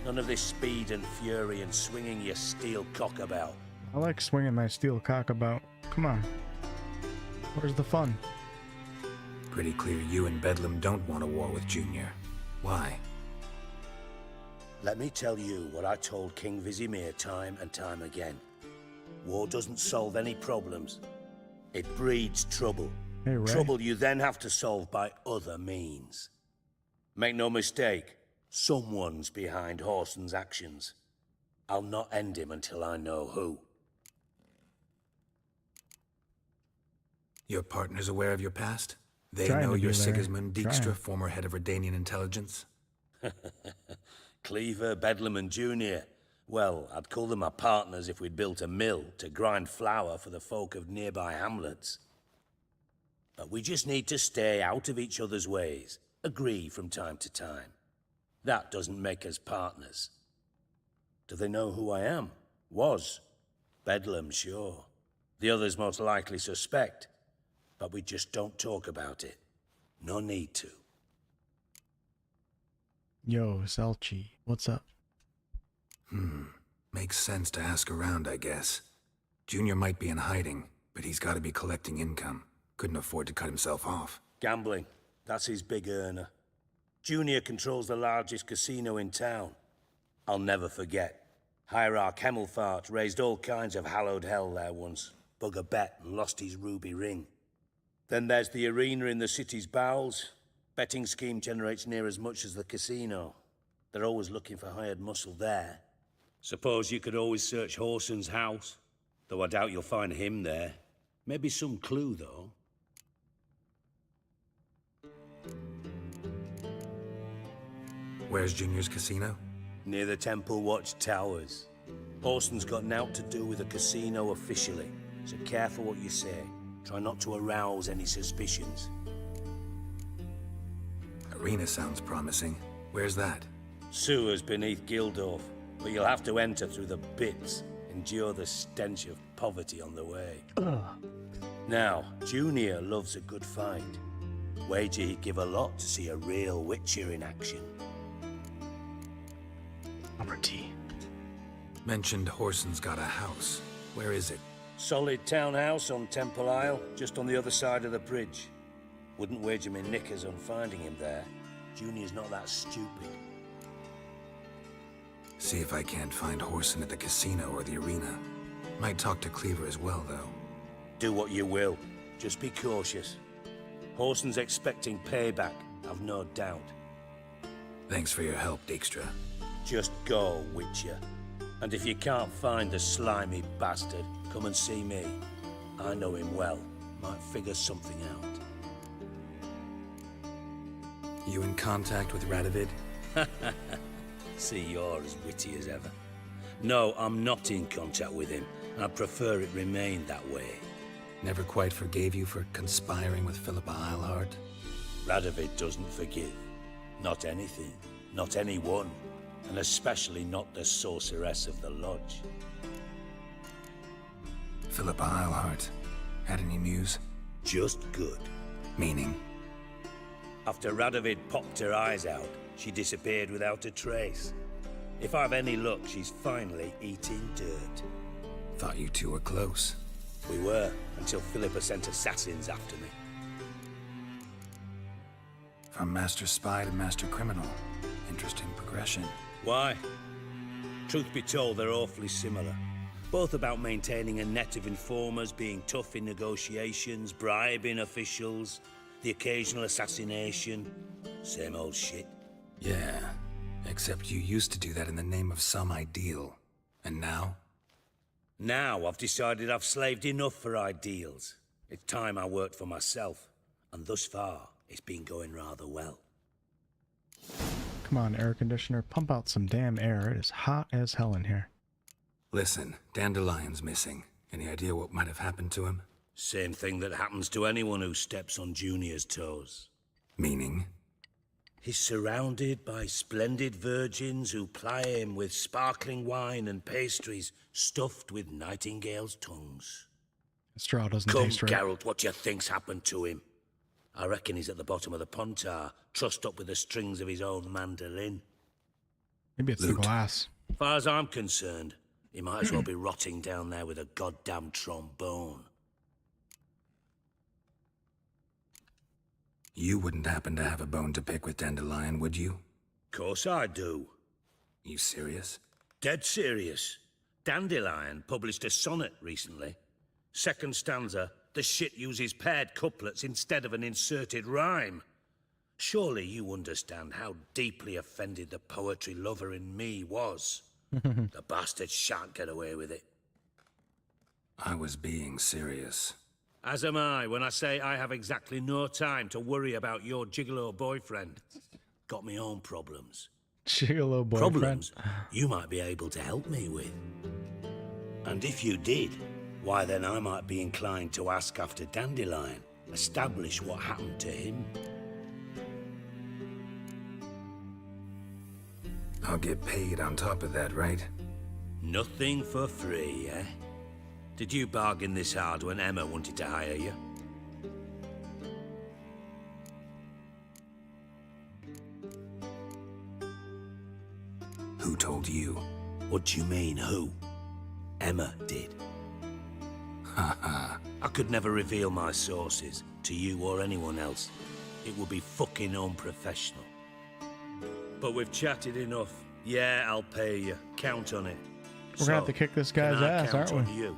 None of this speed and fury and swinging your steel cock about. I like swinging my steel cock about. Come on. Where's the fun? Pretty clear you and Bedlam don't want a war with Junior. Why? Let me tell you what I told King Vizimir time and time again. War doesn't solve any problems. It breeds trouble. Hey, Ray. Trouble you then have to solve by other means. Make no mistake, someone's behind Whoreson's actions. I'll not end him until I know who. Your partner's aware of your past? They Trying know to you're be there. Sigismund Dijkstra, Trying. former head of Redanian intelligence? Cleaver, Bedlam and Junior. Well, I'd call them my partners if we'd built a mill to grind flour for the folk of nearby hamlets. But we just need to stay out of each other's ways, agree from time to time. That doesn't make us partners. Do they know who I am? Was. Bedlam, sure. The others most likely suspect. But we just don't talk about it. No need to. Yo, Salchi, what's up? Makes sense to ask around, I guess. Junior might be in hiding, but he's got to be collecting income. Couldn't afford to cut himself off. Gambling. That's his big earner. Junior controls the largest casino in town. I'll never forget. Hierarch Hemmelfart raised all kinds of hallowed hell there once. Bug a bet and lost his ruby ring. Then there's the arena in the city's bowels. Betting scheme generates near as much as the casino. They're always looking for hired muscle there. Suppose you could always search Whoreson's house. Though I doubt you'll find him there. Maybe some clue, though. Where's Junior's casino? Near the Temple Watch Towers. Whoreson's got naught to do with the casino officially, so careful what you say. Try not to arouse any suspicions. Arena sounds promising. Where's that? Sewers beneath Gildorf, but you'll have to enter through the bits, endure the stench of poverty on the way. Ugh. Now, Junior loves a good fight. Wager he'd give a lot to see a real Witcher in action. Poverty. Mentioned Whoreson's got a house. Where is it? Solid townhouse on Temple Isle, just on the other side of the bridge. Wouldn't wager me knickers on finding him there. Junior's not that stupid. See if I can't find Whoreson at the casino or the arena. Might talk to Cleaver as well, though. Do what you will. Just be cautious. Whoreson's expecting payback, I've no doubt. Thanks for your help, Dijkstra. Just go, Witcher. And if you can't find the slimy bastard, come and see me. I know him well. Might figure something out. You in contact with Radovid? See, you're as witty as ever. No, I'm not in contact with him. I'd prefer it remained that way. Never quite forgave you for conspiring with Philippa Eilhart? Radovid doesn't forgive. Not anything. Not anyone. And especially not the sorceress of the lodge. Philippa Eilhart. Had any news? Just good. Meaning? After Radovid popped her eyes out, she disappeared without a trace. If I've any luck, she's finally eating dirt. Thought you two were close. We were, until Philippa sent assassins after me. From master spy to master criminal. Interesting progression. Why? Truth be told, they're awfully similar. Both about maintaining a net of informers, being tough in negotiations, bribing officials, the occasional assassination. Same old shit. Yeah, except you used to do that in the name of some ideal. And now? Now I've decided I've slaved enough for ideals. It's time I worked for myself. And thus far, it's been going rather well. Come on, air conditioner, pump out some damn air. It is hot as hell in here. Listen, Dandelion's missing. Any idea what might have happened to him? Same thing that happens to anyone who steps on Junior's toes. Meaning? He's surrounded by splendid virgins who ply him with sparkling wine and pastries stuffed with nightingales' tongues. Straw doesn't Come, taste right. Geralt, what do you think's happened to him? I reckon he's at the bottom of the pontar, trussed up with the strings of his own mandolin. Maybe it's the glass. As far as I'm concerned, he might as well be rotting down there with a goddamn trombone. You wouldn't happen to have a bone to pick with Dandelion, would you? Course I do. You serious? Dead serious. Dandelion published a sonnet recently. Second stanza, the shit uses paired couplets instead of an inserted rhyme. Surely you understand how deeply offended the poetry lover in me was. The bastard shan't get away with it. I was being serious. As am I when I say I have exactly no time to worry about your gigolo boyfriend. Got me own problems. Gigolo boyfriend. Problems you might be able to help me with. And if you did, why then I might be inclined to ask after Dandelion, establish what happened to him. I'll get paid on top of that, right? Nothing for free, eh? Did you bargain this hard when Emma wanted to hire you? Who told you? What do you mean, who? Emma did. Haha. I could never reveal my sources to you or anyone else. It would be fucking unprofessional. But we've chatted enough. Yeah, I'll pay you. Count on it. We're gonna have to kick this guy's ass, aren't we? You?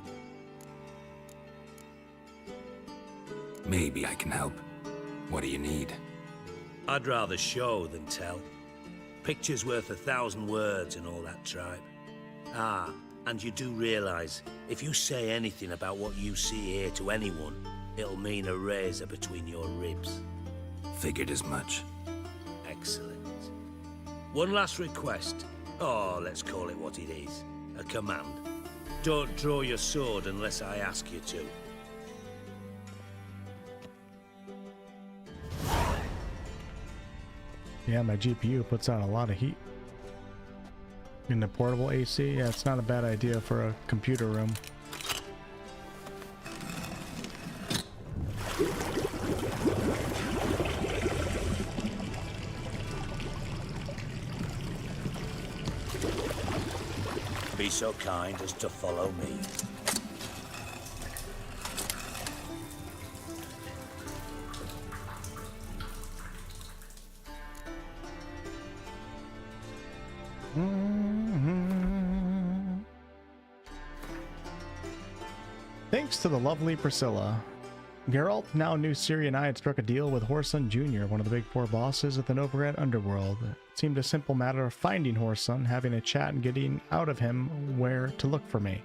Maybe I can help. What do you need? I'd rather show than tell. Picture's worth 1,000 words and all that tripe. Ah, and you do realize, if you say anything about what you see here to anyone, it'll mean a razor between your ribs. Figured as much. Excellent. One last request. Oh, let's call it what it is. A command. Don't draw your sword unless I ask you to. Yeah, my GPU puts out a lot of heat. In the portable AC, yeah, it's not a bad idea for a computer room. Be so kind as to follow me. Thanks to the lovely Priscilla. Geralt now knew Ciri and I had struck a deal with Whoreson Jr., one of the big four bosses at the Novigrad underworld. It seemed a simple matter of finding Whoreson, having a chat, and getting out of him where to look for me.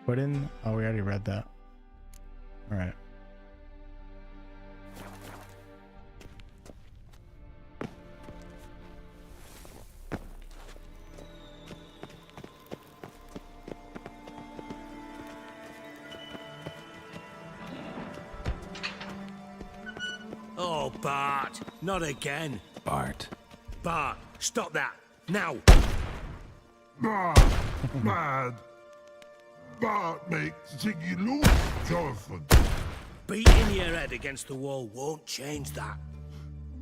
Put in... Oh, we already read that. Alright. Bart, not again. Bart. Bart, stop that. Now. Bart, mad. Bart makes Ziggy lose, Jonathan. Beating your head against the wall won't change that.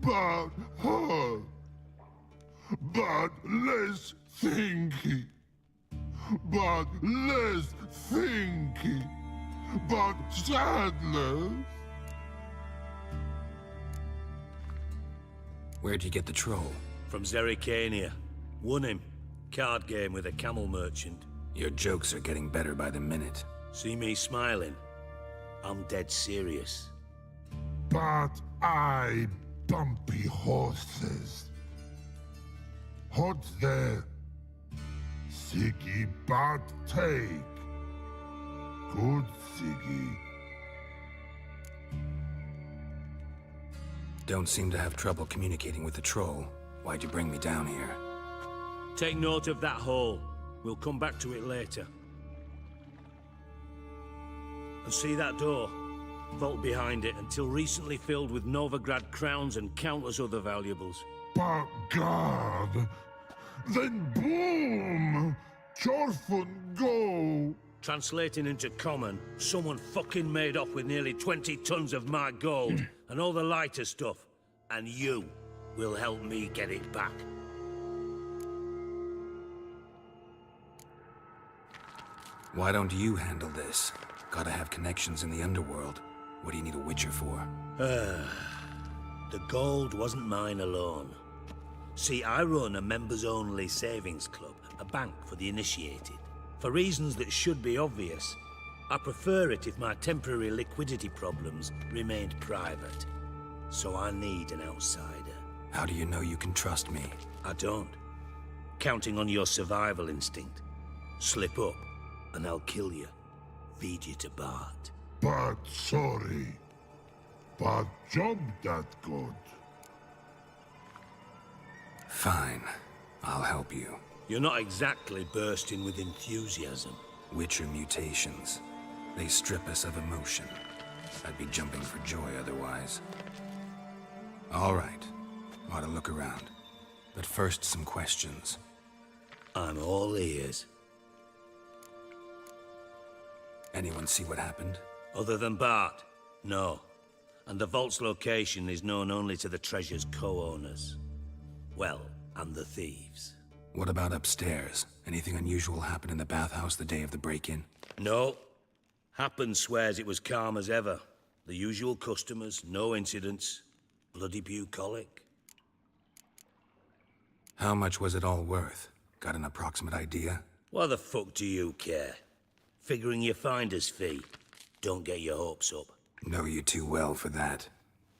Bart hurt. Bart less thinky. Bart less thinky. Bart sadness. Where'd you get the troll? From Zerrikania. Won him. Card game with a camel merchant. Your jokes are getting better by the minute. See me smiling? I'm dead serious. But I bumpy horses. Hot there. Siggy but take. Good Siggy. Don't seem to have trouble communicating with the troll. Why'd you bring me down here? Take note of that hole. We'll come back to it later. And see that door? Vault behind it, until recently filled with Novigrad crowns and countless other valuables. But God, then boom! Chorfun go! Translating into common, someone fucking made off with nearly 20 tons of my gold, and all the lighter stuff. And you will help me get it back. Why don't you handle this? Gotta have connections in the underworld. What do you need a witcher for? The gold wasn't mine alone. See, I run a members-only savings club, a bank for the initiated. For reasons that should be obvious, I prefer it if my temporary liquidity problems remained private. So I need an outsider. How do you know you can trust me? I don't. Counting on your survival instinct. Slip up, and I'll kill you. Feed you to Bart. But sorry. But job that good. Fine. I'll help you. You're not exactly bursting with enthusiasm. Witcher mutations. They strip us of emotion. I'd be jumping for joy otherwise. All right. Ought to look around. But first, some questions. I'm all ears. Anyone see what happened? Other than Bart? No. And the vault's location is known only to the treasure's co-owners. Well, and the thieves. What about upstairs? Anything unusual happen in the bathhouse the day of the break-in? No. Happen swears it was calm as ever. The usual customers, no incidents. Bloody bucolic. How much was it all worth? Got an approximate idea? Why the fuck do you care? Figuring your finder's fee. Don't get your hopes up. Know you too well for that.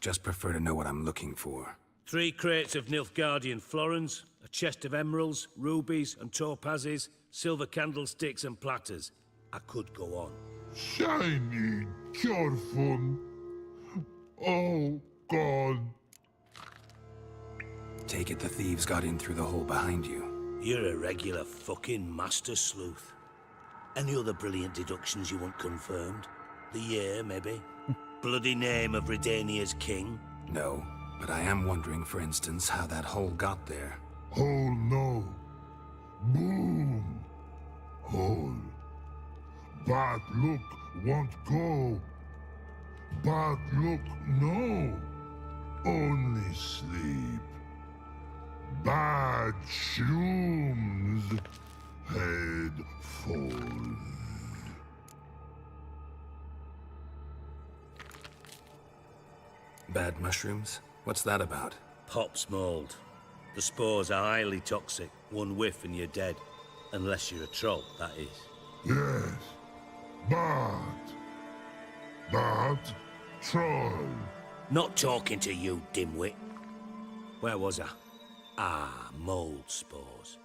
Just prefer to know what I'm looking for. 3 crates of Nilfgaardian florins, a chest of emeralds, rubies and topazes, silver candlesticks and platters. I could go on. Shiny Chorfun. Oh, God. Take it the thieves got in through the hole behind you. You're a regular fucking master sleuth. Any other brilliant deductions you want confirmed? The year, maybe? Bloody name of Redania's king? No, but I am wondering, for instance, how that hole got there. Hole no. Boom. Hole. But look won't go. But look no. Only sleep. Bad shrooms. Head falls. Bad mushrooms? What's that about? Pop's mold. The spores are highly toxic. One whiff and you're dead. Unless you're a troll, that is. Yes. But troll. Not talking to you, dimwit. Where was I? Ah, mold spores.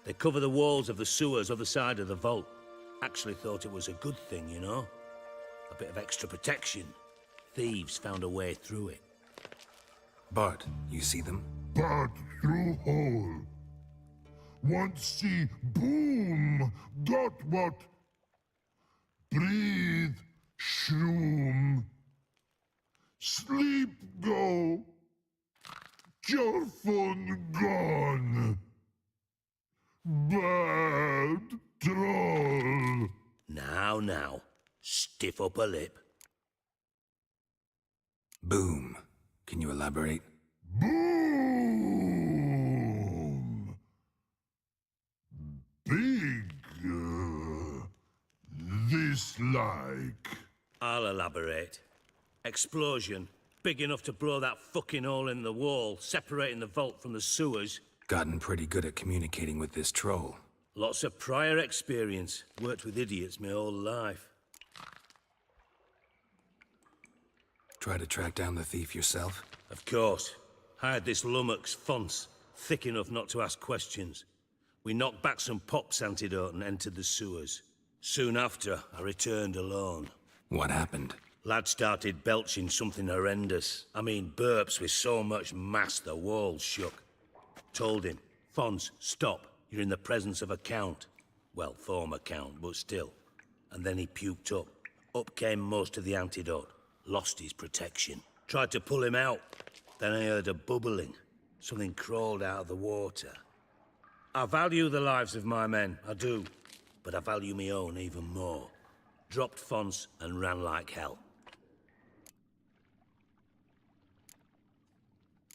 They cover the walls of the sewers other side of the vault. Actually thought it was a good thing, you know? A bit of extra protection. Thieves found a way through it. Bart, you see them? But through hole. Want see boom. Got what? Breathe. Shroom. Sleep go. Your fun gone. Bad troll. Now, stiff upper lip. Boom. Can you elaborate? Boom. Big. This like. I'll elaborate. Explosion. Big enough to blow that fucking hole in the wall, separating the vault from the sewers. Gotten pretty good at communicating with this troll. Lots of prior experience. Worked with idiots my whole life. Try to track down the thief yourself? Of course. Hired this lummox, Fons, thick enough not to ask questions. We knocked back some pop's antidote and entered the sewers. Soon after, I returned alone. What happened? Lad started belching something horrendous. I mean, burps with so much mass the walls shook. Told him, Fons, stop. You're in the presence of a count. Well, former count, but still. And then he puked up. Up came most of the antidote. Lost his protection. Tried to pull him out. Then I heard a bubbling. Something crawled out of the water. I value the lives of my men, I do. But I value my own even more. Dropped Fons and ran like hell.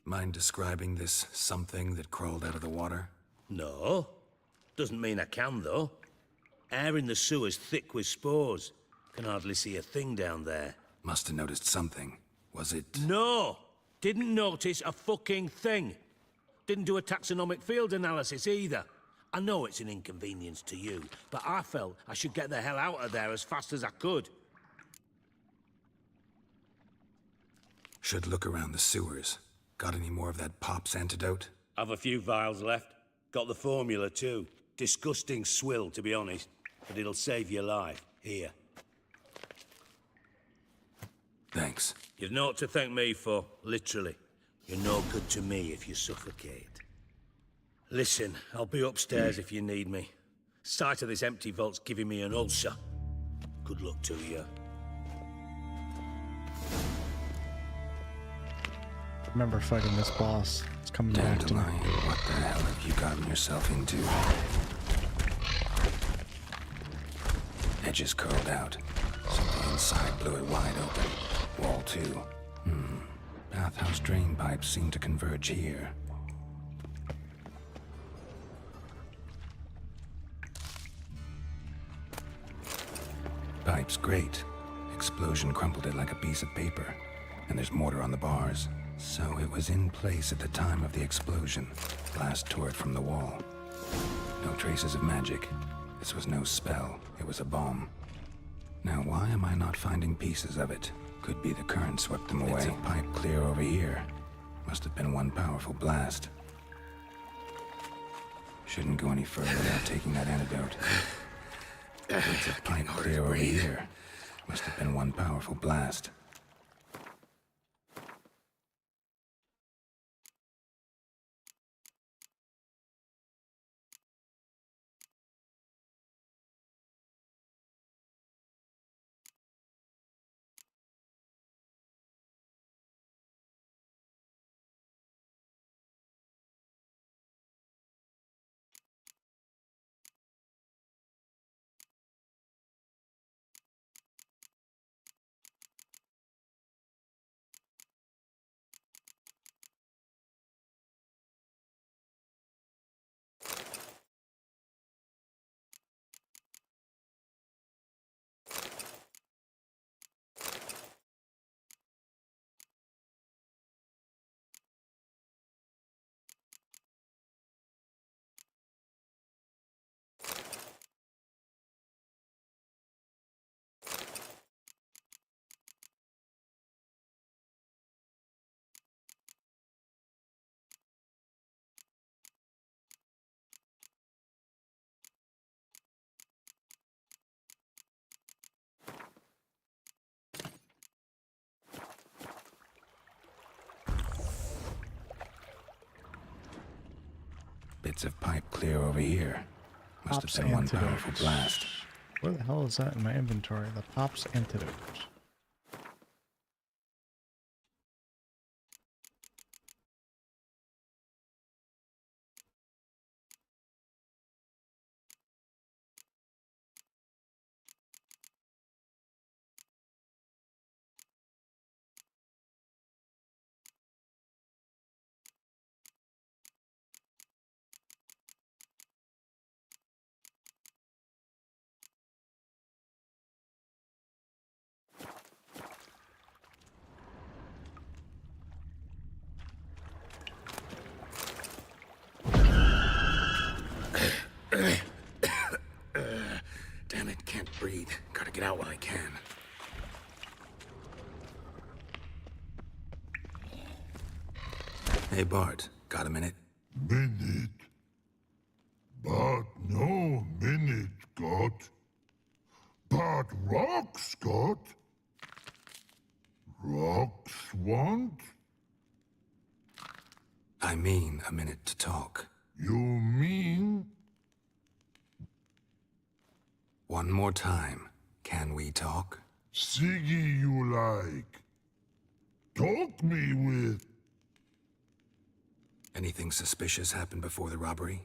Mind describing this something that crawled out of the water? No. Doesn't mean I can, though. Air in the sewer's thick with spores. Can hardly see a thing down there. Must have noticed something. Was it... No! Didn't notice a fucking thing. Didn't do a taxonomic field analysis either. I know it's an inconvenience to you, but I felt I should get the hell out of there as fast as I could. Should look around the sewers. Got any more of that pop's antidote? I've a few vials left. Got the formula too. Disgusting swill, to be honest. But it'll save your life. Here. Thanks. You've naught to thank me for, literally. You're no good to me if you suffocate. Listen, I'll be upstairs if you need me. Sight of this empty vault's giving me an ulcer. Good luck to you. Remember fighting this boss. It's coming back to me. Dandelion, what the hell have you gotten yourself into? Edges curled out. Something inside blew it wide open. Wall 2. Bathhouse drain pipes seem to converge here. Pipe's great. Explosion crumpled it like a piece of paper. And there's mortar on the bars. So it was in place at the time of the explosion. Blast tore it from the wall. No traces of magic. This was no spell. It was a bomb. Now why am I not finding pieces of it? Could be the current swept them away. It's a pipe clear over here. Must have been one powerful blast. Shouldn't go any further without taking that antidote. It's a pipe clear over here. Must have been one powerful blast. Bits of pipe clear over here. Must have been one powerful blast. Where the hell is that in my inventory? The pop's antidote. Hey, Bart, got a minute? Minute. But no minute got. But rocks got. Rocks want? I mean a minute to talk. You mean? One more time. Can we talk? Siggy you like. Talk me with. Anything suspicious happened before the robbery?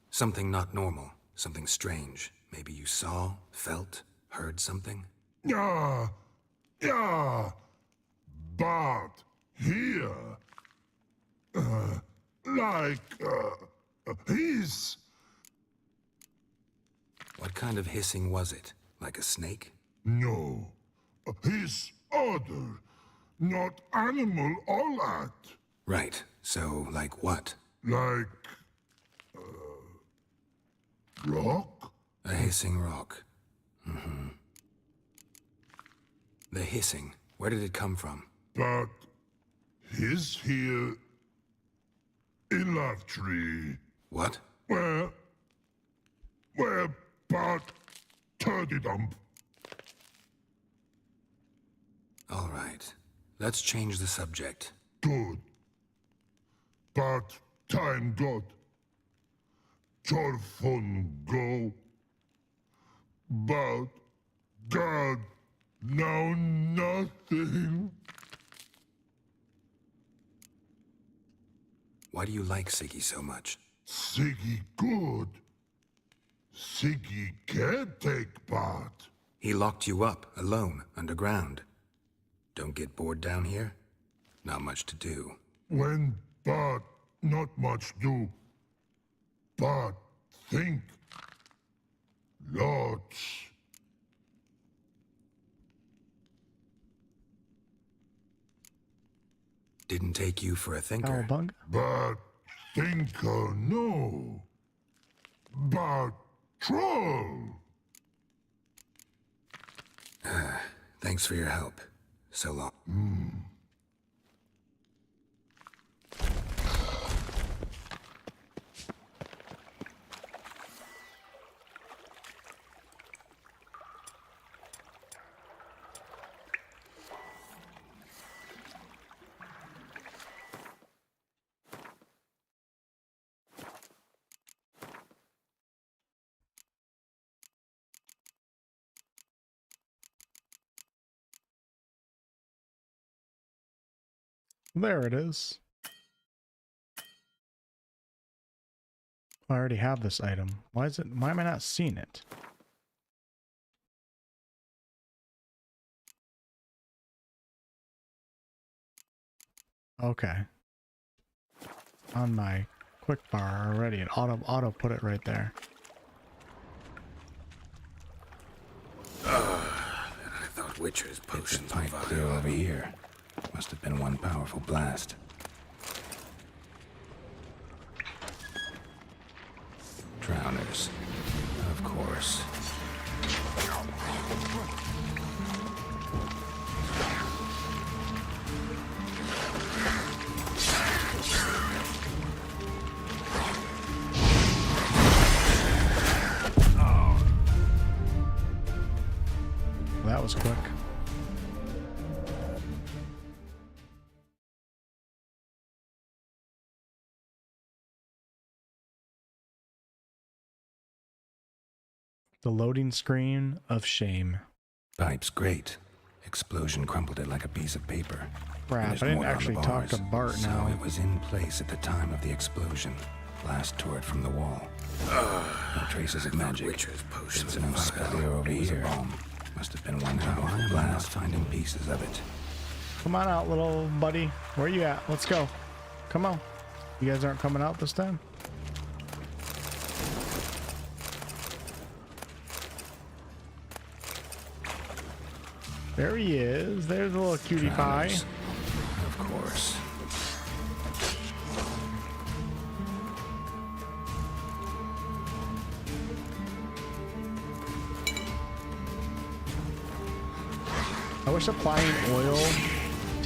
Something not normal, something strange. Maybe you saw, felt, heard something? Yeah. But here. Hiss. What kind of hissing was it? Like a snake? No. Hiss other. Not animal all that. Right. So, like what? Like... rock? A hissing rock. Mm-hmm. The hissing. Where did it come from? But... hiss here... in love tree. What? Where but... turdy dump. All right. Let's change the subject. Good. But time got. Torfun go. But God, now nothing. Why do you like Siggy so much? Siggy good. Siggy can't take part. He locked you up, alone, underground. Don't get bored down here? Not much to do. When but not much do. But think. Lots. Didn't take you for a thinker. But thinker no. But troll. Thanks for your help. So long. There it is. I already have this item. Why am I not seeing it? Okay. On my quick bar already, it auto put it right there. I thought Witcher's potions might clear over here. Must have been one powerful blast. Drowners. Of course. That was quick. The loading screen of shame. Pipe's great. Explosion crumpled it like a piece of paper. Crap, I didn't actually talk to Bart now. So it was in place at the time of the explosion. Blast tore it from the wall. No traces of magic. Witcher's potions No spell over here. Must have been one powerful blast finding pieces of it. Come on out, little buddy. Where are you at? Let's go. Come on. You guys aren't coming out this time? There he is. There's a little cutie pie. Of course. I wish applying oil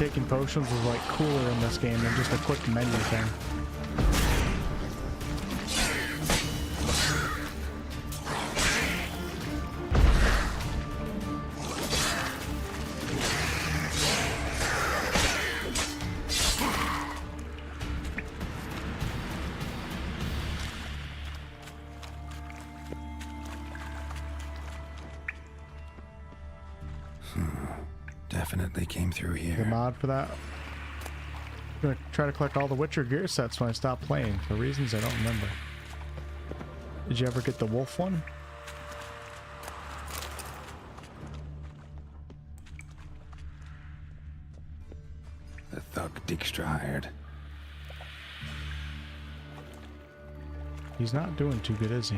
taking potions was like cooler in this game than just a quick menu thing. Definitely came through here. The mod for that. I'm gonna try to collect all the Witcher gear sets when I stop playing for reasons I don't remember. Did you ever get the wolf one? The thug Dijkstra hired. He's not doing too good, is he?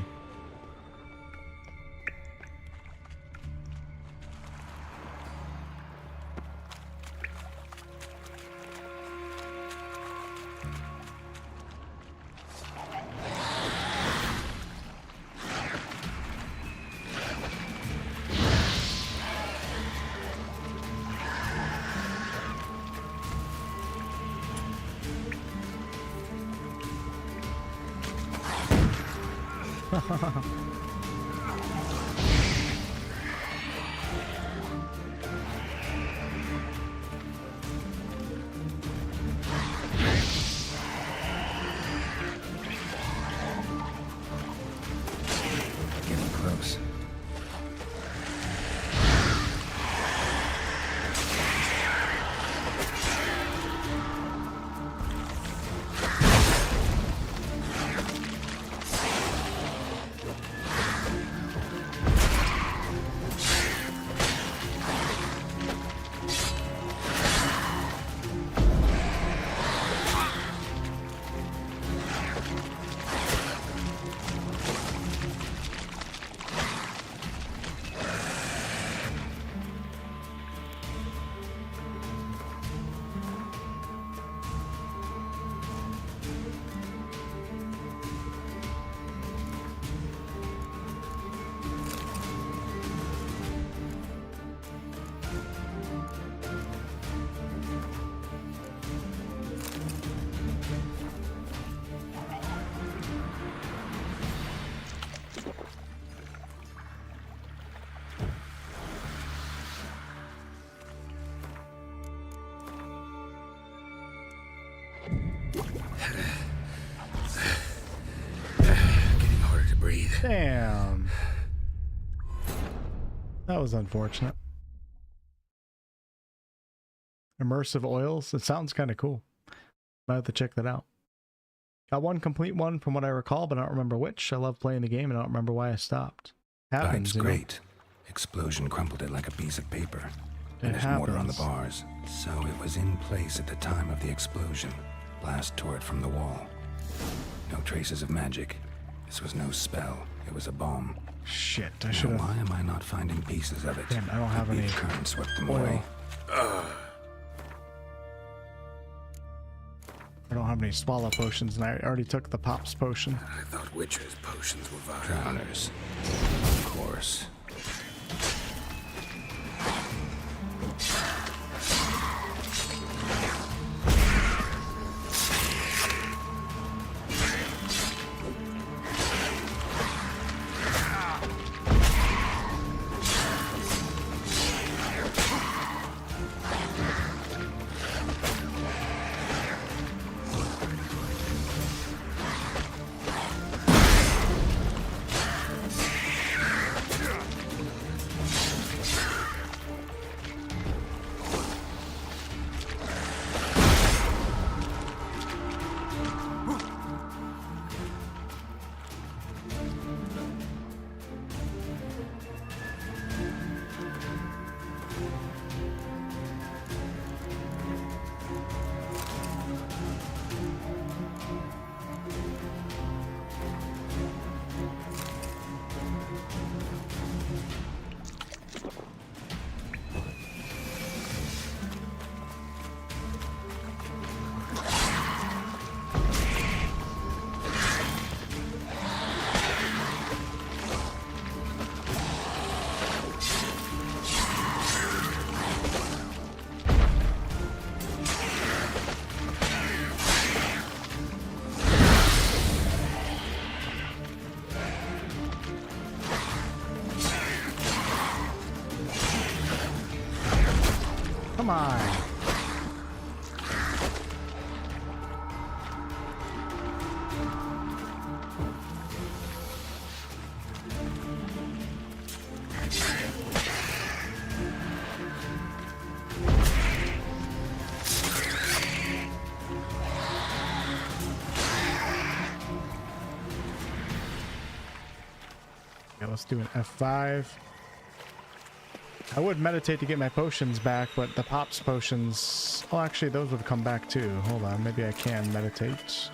Getting close. Getting harder to breathe. Damn. That was unfortunate. Immersive oils. It sounds kind of cool. Might have to check that out. Got one complete one from what I recall, but I don't remember which. I love playing the game and I don't remember why I stopped. Happens. That's great. Explosion crumpled it like a piece of paper. And there's mortar on the bars. So it was in place at the time of the explosion. Blast tore it from the wall. No traces of magic. This was no spell. It was a bomb. Shit, I should have. Why am I not finding pieces of it? Damn, I don't have any. The current swept them oil. away. I don't have any swallow potions, and I already took the pops potion. I thought Witcher's potions were vile. Drowners. Of course. Come on. Okay, let's do an F5. I would meditate to get my potions back, but the Pops potions... Oh, actually, those would come back too. Hold on, maybe I can meditate.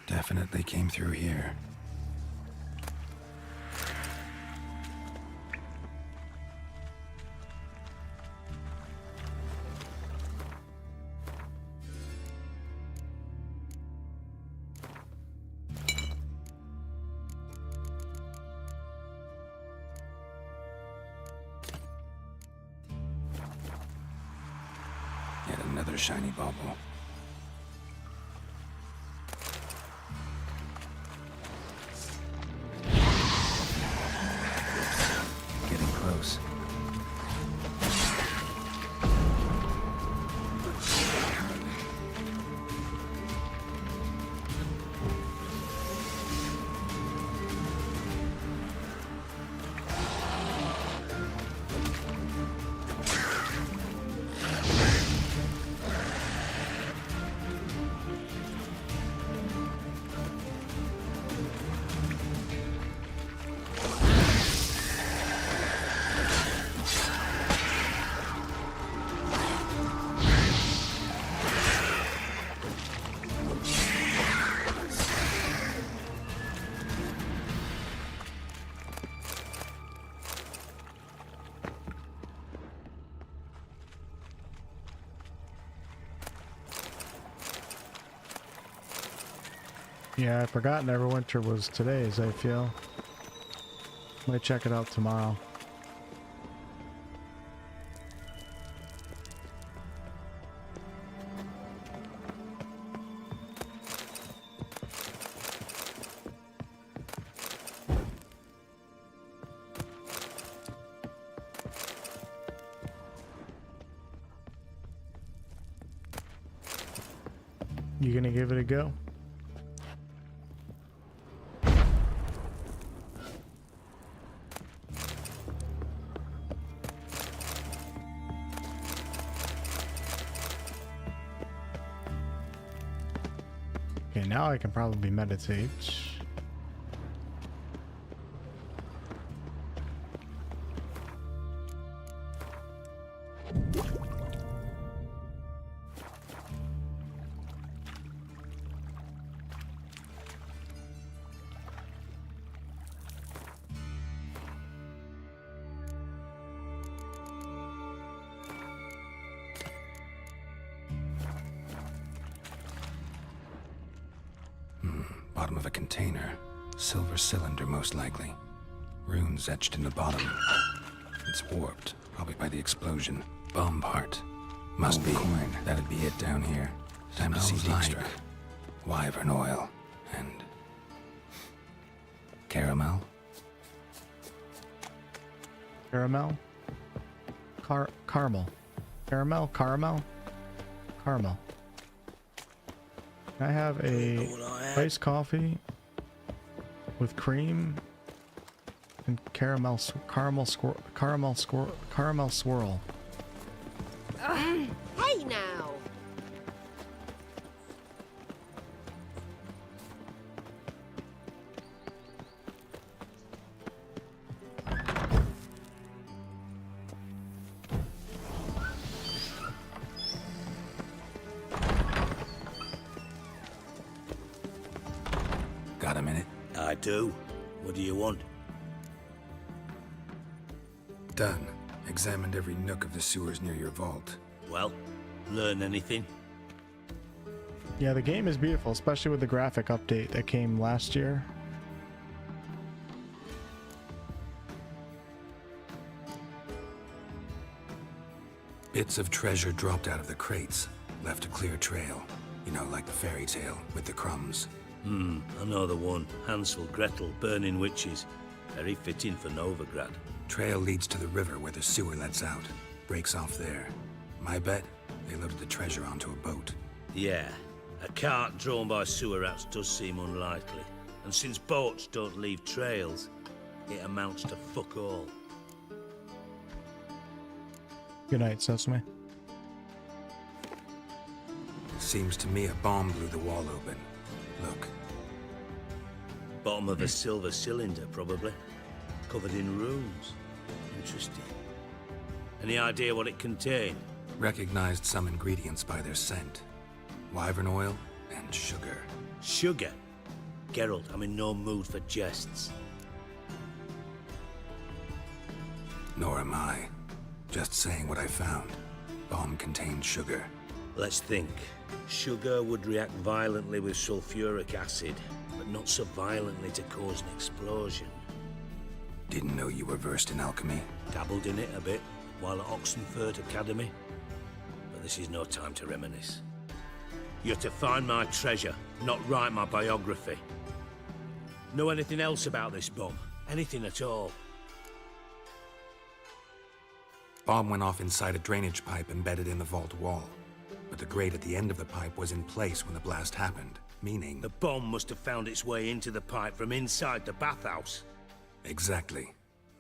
Definitely came through here. Yet another shiny bauble. Yeah, I forgot Neverwinter was today's, I feel. Might check it out tomorrow. You gonna give it a go? Okay, now I can probably meditate. Bottom of a container. Silver cylinder, most likely. Runes etched in the bottom. It's warped, probably by the explosion. Bomb part. Must be. Coin. That'd be it down here. Time to see Dijkstra. Wyvern oil. And... caramel? Caramel? Caramel. Caramel? Caramel? Caramel. I have a iced coffee with cream and caramel swirl. Hey now! Got a minute? I do. What do you want? Done. Examined every nook of the sewers near your vault. Well, learn anything? Yeah, the game is beautiful, especially with the graphic update that came last year. Bits of treasure dropped out of the crates, left a clear trail. You know, like the fairy tale with the crumbs. I know the one. Hansel, Gretel, burning witches. Very fitting for Novigrad. Trail leads to the river where the sewer lets out. Breaks off there. My bet, they loaded the treasure onto a boat. Yeah, a cart drawn by sewer rats does seem unlikely. And since boats don't leave trails, it amounts to fuck all. Good night, Sesame. Seems to me a bomb blew the wall open. Look. Bottom of a silver cylinder, probably. Covered in runes. Interesting. Any idea what it contained? Recognized some ingredients by their scent. Wyvern oil and sugar. Sugar? Geralt, I'm in no mood for jests. Nor am I. Just saying what I found. Bomb contained sugar. Let's think. Sugar would react violently with sulfuric acid, but not so violently to cause an explosion. Didn't know you were versed in alchemy. Dabbled in it a bit while at Oxenford Academy. But this is no time to reminisce. You're to find my treasure, not write my biography. Know anything else about this bomb? Anything at all? Bomb went off inside a drainage pipe embedded in the vault wall. But the grate at the end of the pipe was in place when the blast happened, meaning... The bomb must have found its way into the pipe from inside the bathhouse. Exactly.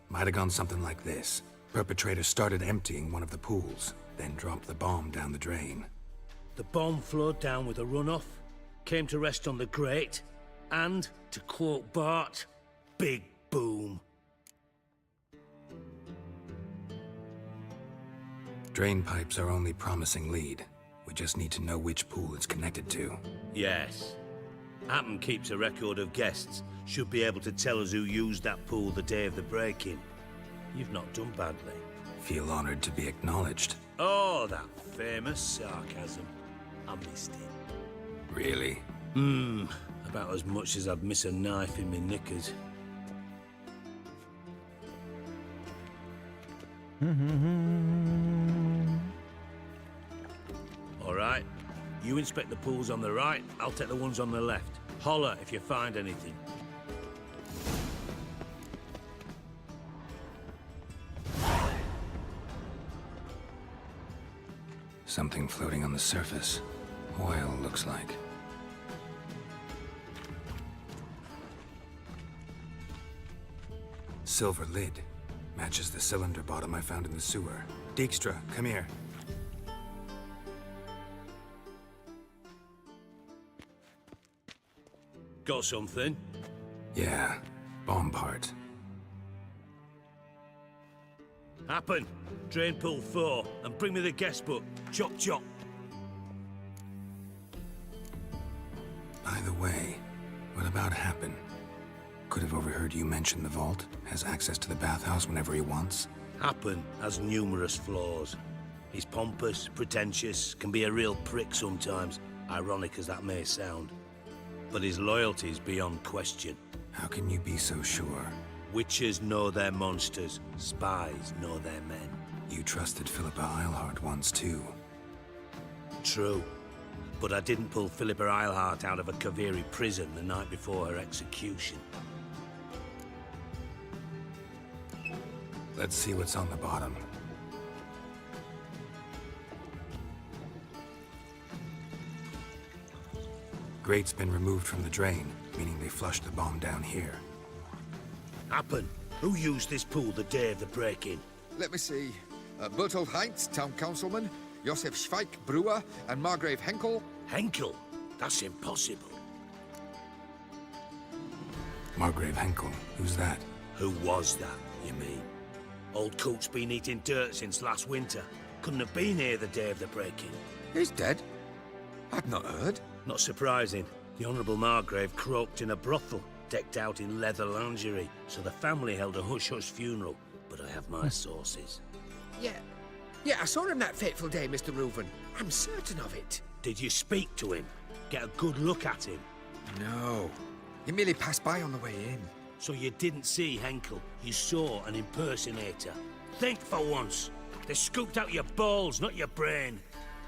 Might have gone something like this. Perpetrator started emptying one of the pools, then dropped the bomb down the drain. The bomb flowed down with a runoff, came to rest on the grate, and, to quote Bart, big boom. Drain pipes are only promising lead. We just need to know which pool it's connected to. Yes. Attre keeps a record of guests. Should be able to tell us who used that pool the day of the break-in. You've not done badly. Feel honored to be acknowledged. Oh, that famous sarcasm. I missed it. Really? About as much as I'd miss a knife in my knickers. All right. You inspect the pools on the right, I'll take the ones on the left. Holler if you find anything. Something floating on the surface. Oil, looks like. Silver lid. Matches the cylinder bottom I found in the sewer. Dijkstra, come here. Got something? Yeah, bomb part. Happen. Drain pool 4, and bring me the guest book. Chop chop. By the way, what about Happen? Could have overheard you mention the vault. Has access to the bathhouse whenever he wants. Happen has numerous flaws. He's pompous, pretentious, can be a real prick sometimes, ironic as that may sound. But his loyalty's beyond question. How can you be so sure? Witches know their monsters, spies know their men. You trusted Philippa Eilhart once too. True. But I didn't pull Philippa Eilhart out of a Kaviri prison the night before her execution. Let's see what's on the bottom. Grate's been removed from the drain, meaning they flushed the bomb down here. Happen. Who used this pool the day of the break-in? Let me see. Berthold Heinz, town councilman, Josef Schweik, brewer, and Margrave Henkel. Henkel? That's impossible. Margrave Henkel? Who's that? Who was that, you mean? Old coot's been eating dirt since last winter. Couldn't have been here the day of the break-in. He's dead? I'd not heard. Not surprising. The Honourable Margrave croaked in a brothel, decked out in leather lingerie, so the family held a hush-hush funeral. But I have my sources. Yeah, I saw him that fateful day, Mr. Reuven. I'm certain of it. Did you speak to him? Get a good look at him. No. You merely passed by on the way in. So you didn't see Henkel. You saw an impersonator. Think for once. They scooped out your balls, not your brain.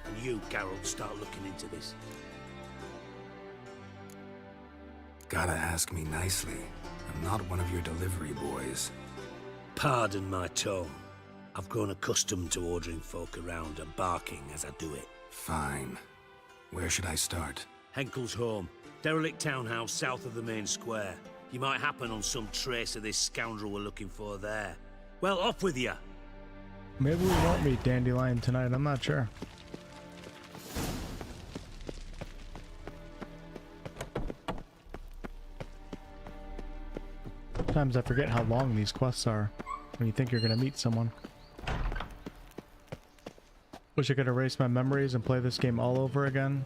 And you, Geralt, start looking into this. Gotta ask me nicely. I'm not one of your delivery boys. Pardon my tone. I've grown accustomed to ordering folk around and barking as I do it. Fine. Where should I start? Henkel's home. Derelict townhouse south of the main square. You might happen on some trace of this scoundrel we're looking for there. Well, off with you. Maybe we won't meet Dandelion tonight, I'm not sure. Sometimes I forget how long these quests are when you think you're gonna meet someone. Wish I could erase my memories and play this game all over again.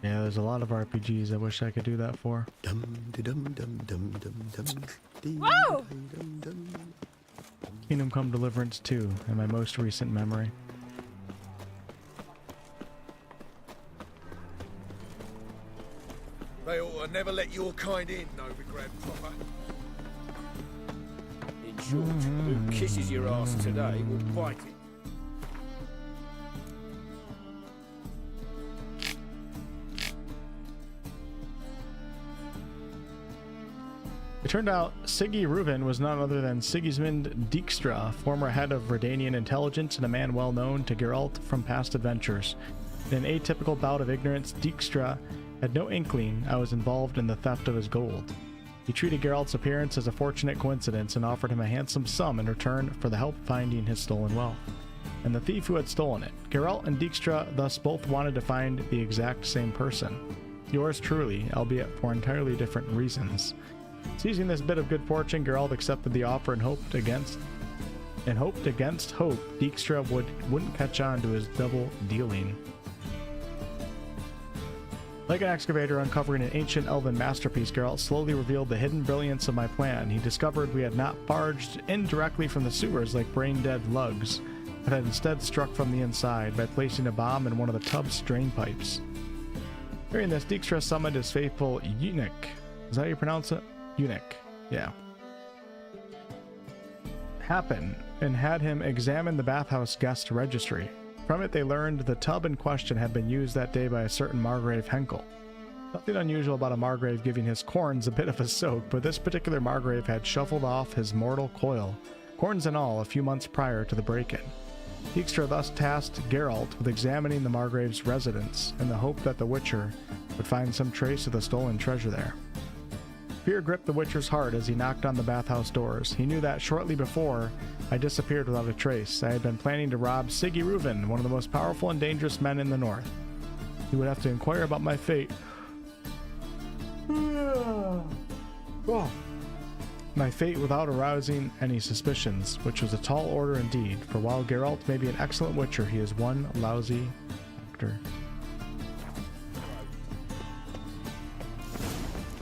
Yeah, there's a lot of RPGs I wish I could do that for. Whoa! Kingdom Come Deliverance 2 in my most recent memory. They ought to never let your kind in, Novigrad proper. In short, who kisses your ass today will bite it. It turned out Siggy Reuven was none other than Sigismund Dijkstra, former head of Redanian intelligence and a man well known to Geralt from past adventures. In an atypical bout of ignorance, Dijkstra had no inkling I was involved in the theft of his gold. He treated Geralt's appearance as a fortunate coincidence and offered him a handsome sum in return for the help finding his stolen wealth, and the thief who had stolen it. Geralt and Dijkstra thus both wanted to find the exact same person. Yours truly, albeit for entirely different reasons. Seizing this bit of good fortune, Geralt accepted the offer and hoped against hope Dijkstra wouldn't catch on to his double dealing. Like an excavator uncovering an ancient elven masterpiece, Geralt slowly revealed the hidden brilliance of my plan. He discovered we had not barged in directly from the sewers like brain-dead lugs, but had instead struck from the inside by placing a bomb in one of the tub's drain pipes. Hearing this, Dijkstra summoned his faithful eunuch. Is that how you pronounce it? Eunuch. Yeah. Happen, and had him examine the Bathhouse guest registry. From it, they learned the tub in question had been used that day by a certain Margrave Henkel. Nothing unusual about a Margrave giving his corns a bit of a soak, but this particular Margrave had shuffled off his mortal coil, corns and all, a few months prior to the break-in. Dijkstra thus tasked Geralt with examining the Margrave's residence in the hope that the Witcher would find some trace of the stolen treasure there. Fear gripped the Witcher's heart as he knocked on the bathhouse doors. He knew that shortly before I disappeared without a trace, I had been planning to rob Siggy Reuven, one of the most powerful and dangerous men in the north. He would have to inquire about my fate. My fate without arousing any suspicions, which was a tall order indeed, for while Geralt may be an excellent Witcher, he is one lousy actor.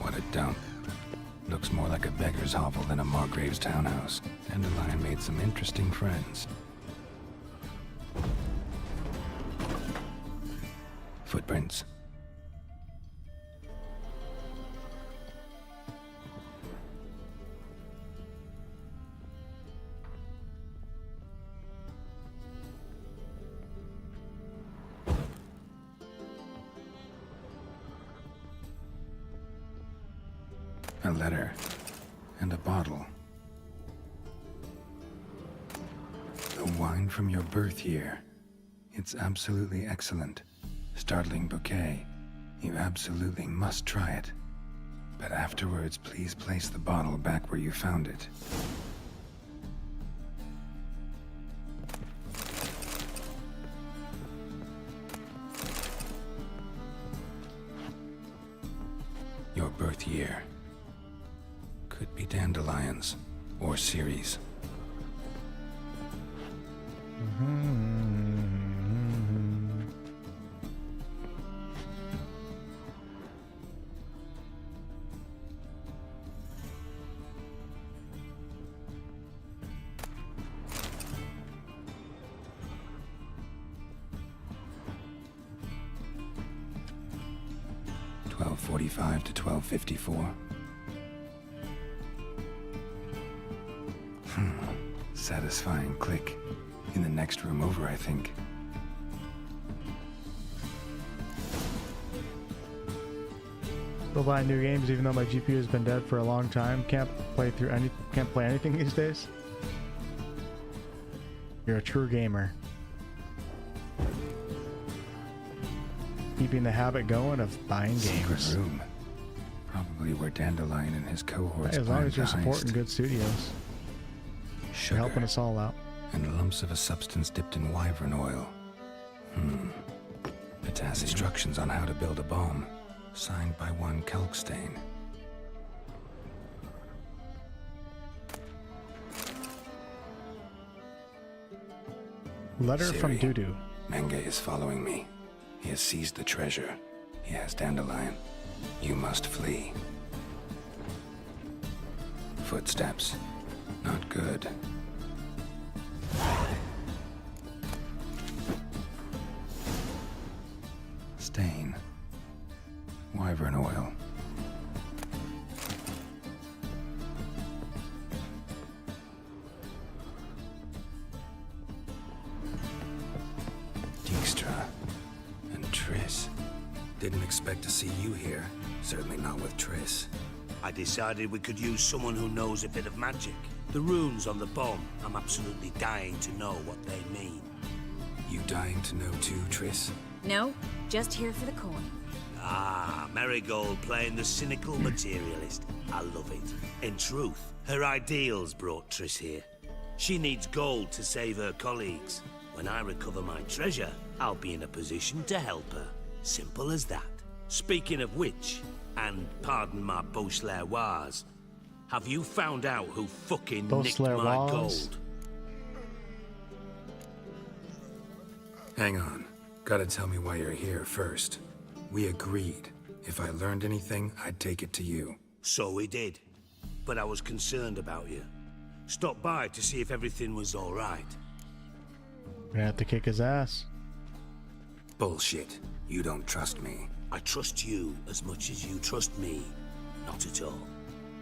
What a dump. Looks more like a beggar's hovel than a Margrave's townhouse. Dandelion made some interesting friends. Footprints. A letter. And a bottle. The wine from your birth year. It's absolutely excellent. Startling bouquet. You absolutely must try it. But afterwards, please place the bottle back where you found it. Your birth year. Could be Dandelion's, or Ciri's. 1245 to 1254. Satisfying click. In the next room over, I think. Still buying new games even though my GPU has been dead for a long time. Can't play anything these days. You're a true gamer. Keeping the habit going of buying games. Secret room. Probably where Dandelion and his cohorts. Hey, as long as you're climbed the supporting good studios. Sugar. You're helping us all out. And lumps of a substance dipped in wyvern oil. Potassium. Instructions on how to build a bomb. Signed by one Kalkstain. Letter from Dudu. Menge is following me. He has seized the treasure. He has Dandelion. You must flee. Footsteps. Not good. Stain. Wyvern oil. Dijkstra. And Triss. Didn't expect to see you here. Certainly not with Triss. I decided we could use someone who knows a bit of magic. The runes on the bomb, I'm absolutely dying to know what they mean. You dying to know too, Triss? No, just here for the coin. Ah, Marigold playing the cynical materialist. I love it. In truth, her ideals brought Triss here. She needs gold to save her colleagues. When I recover my treasure, I'll be in a position to help her. Simple as that. Speaking of which, and pardon my Beauclervois, have you found out who fucking nicked my gold? Hang on. Gotta tell me why you're here first. We agreed. If I learned anything, I'd take it to you. So we did. But I was concerned about you. Stopped by to see if everything was all right. Gonna have to kick his ass. Bullshit. You don't trust me. I trust you as much as you trust me. Not at all.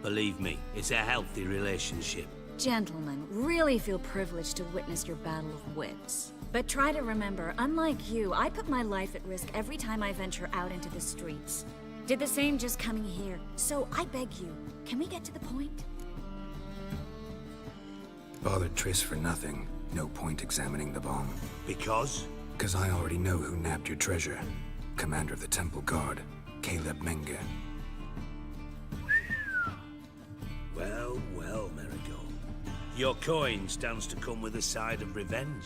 Believe me, it's a healthy relationship. Gentlemen, really feel privileged to witness your battle of wits. But try to remember, unlike you, I put my life at risk every time I venture out into the streets. Did the same just coming here. So I beg you, can we get to the point? Bothered Triss for nothing. No point examining the bomb. Because? Because I already know who nabbed your treasure. Commander of the Temple Guard, Caleb Menge. Well, well, Marigold. Your coin stands to come with a side of revenge.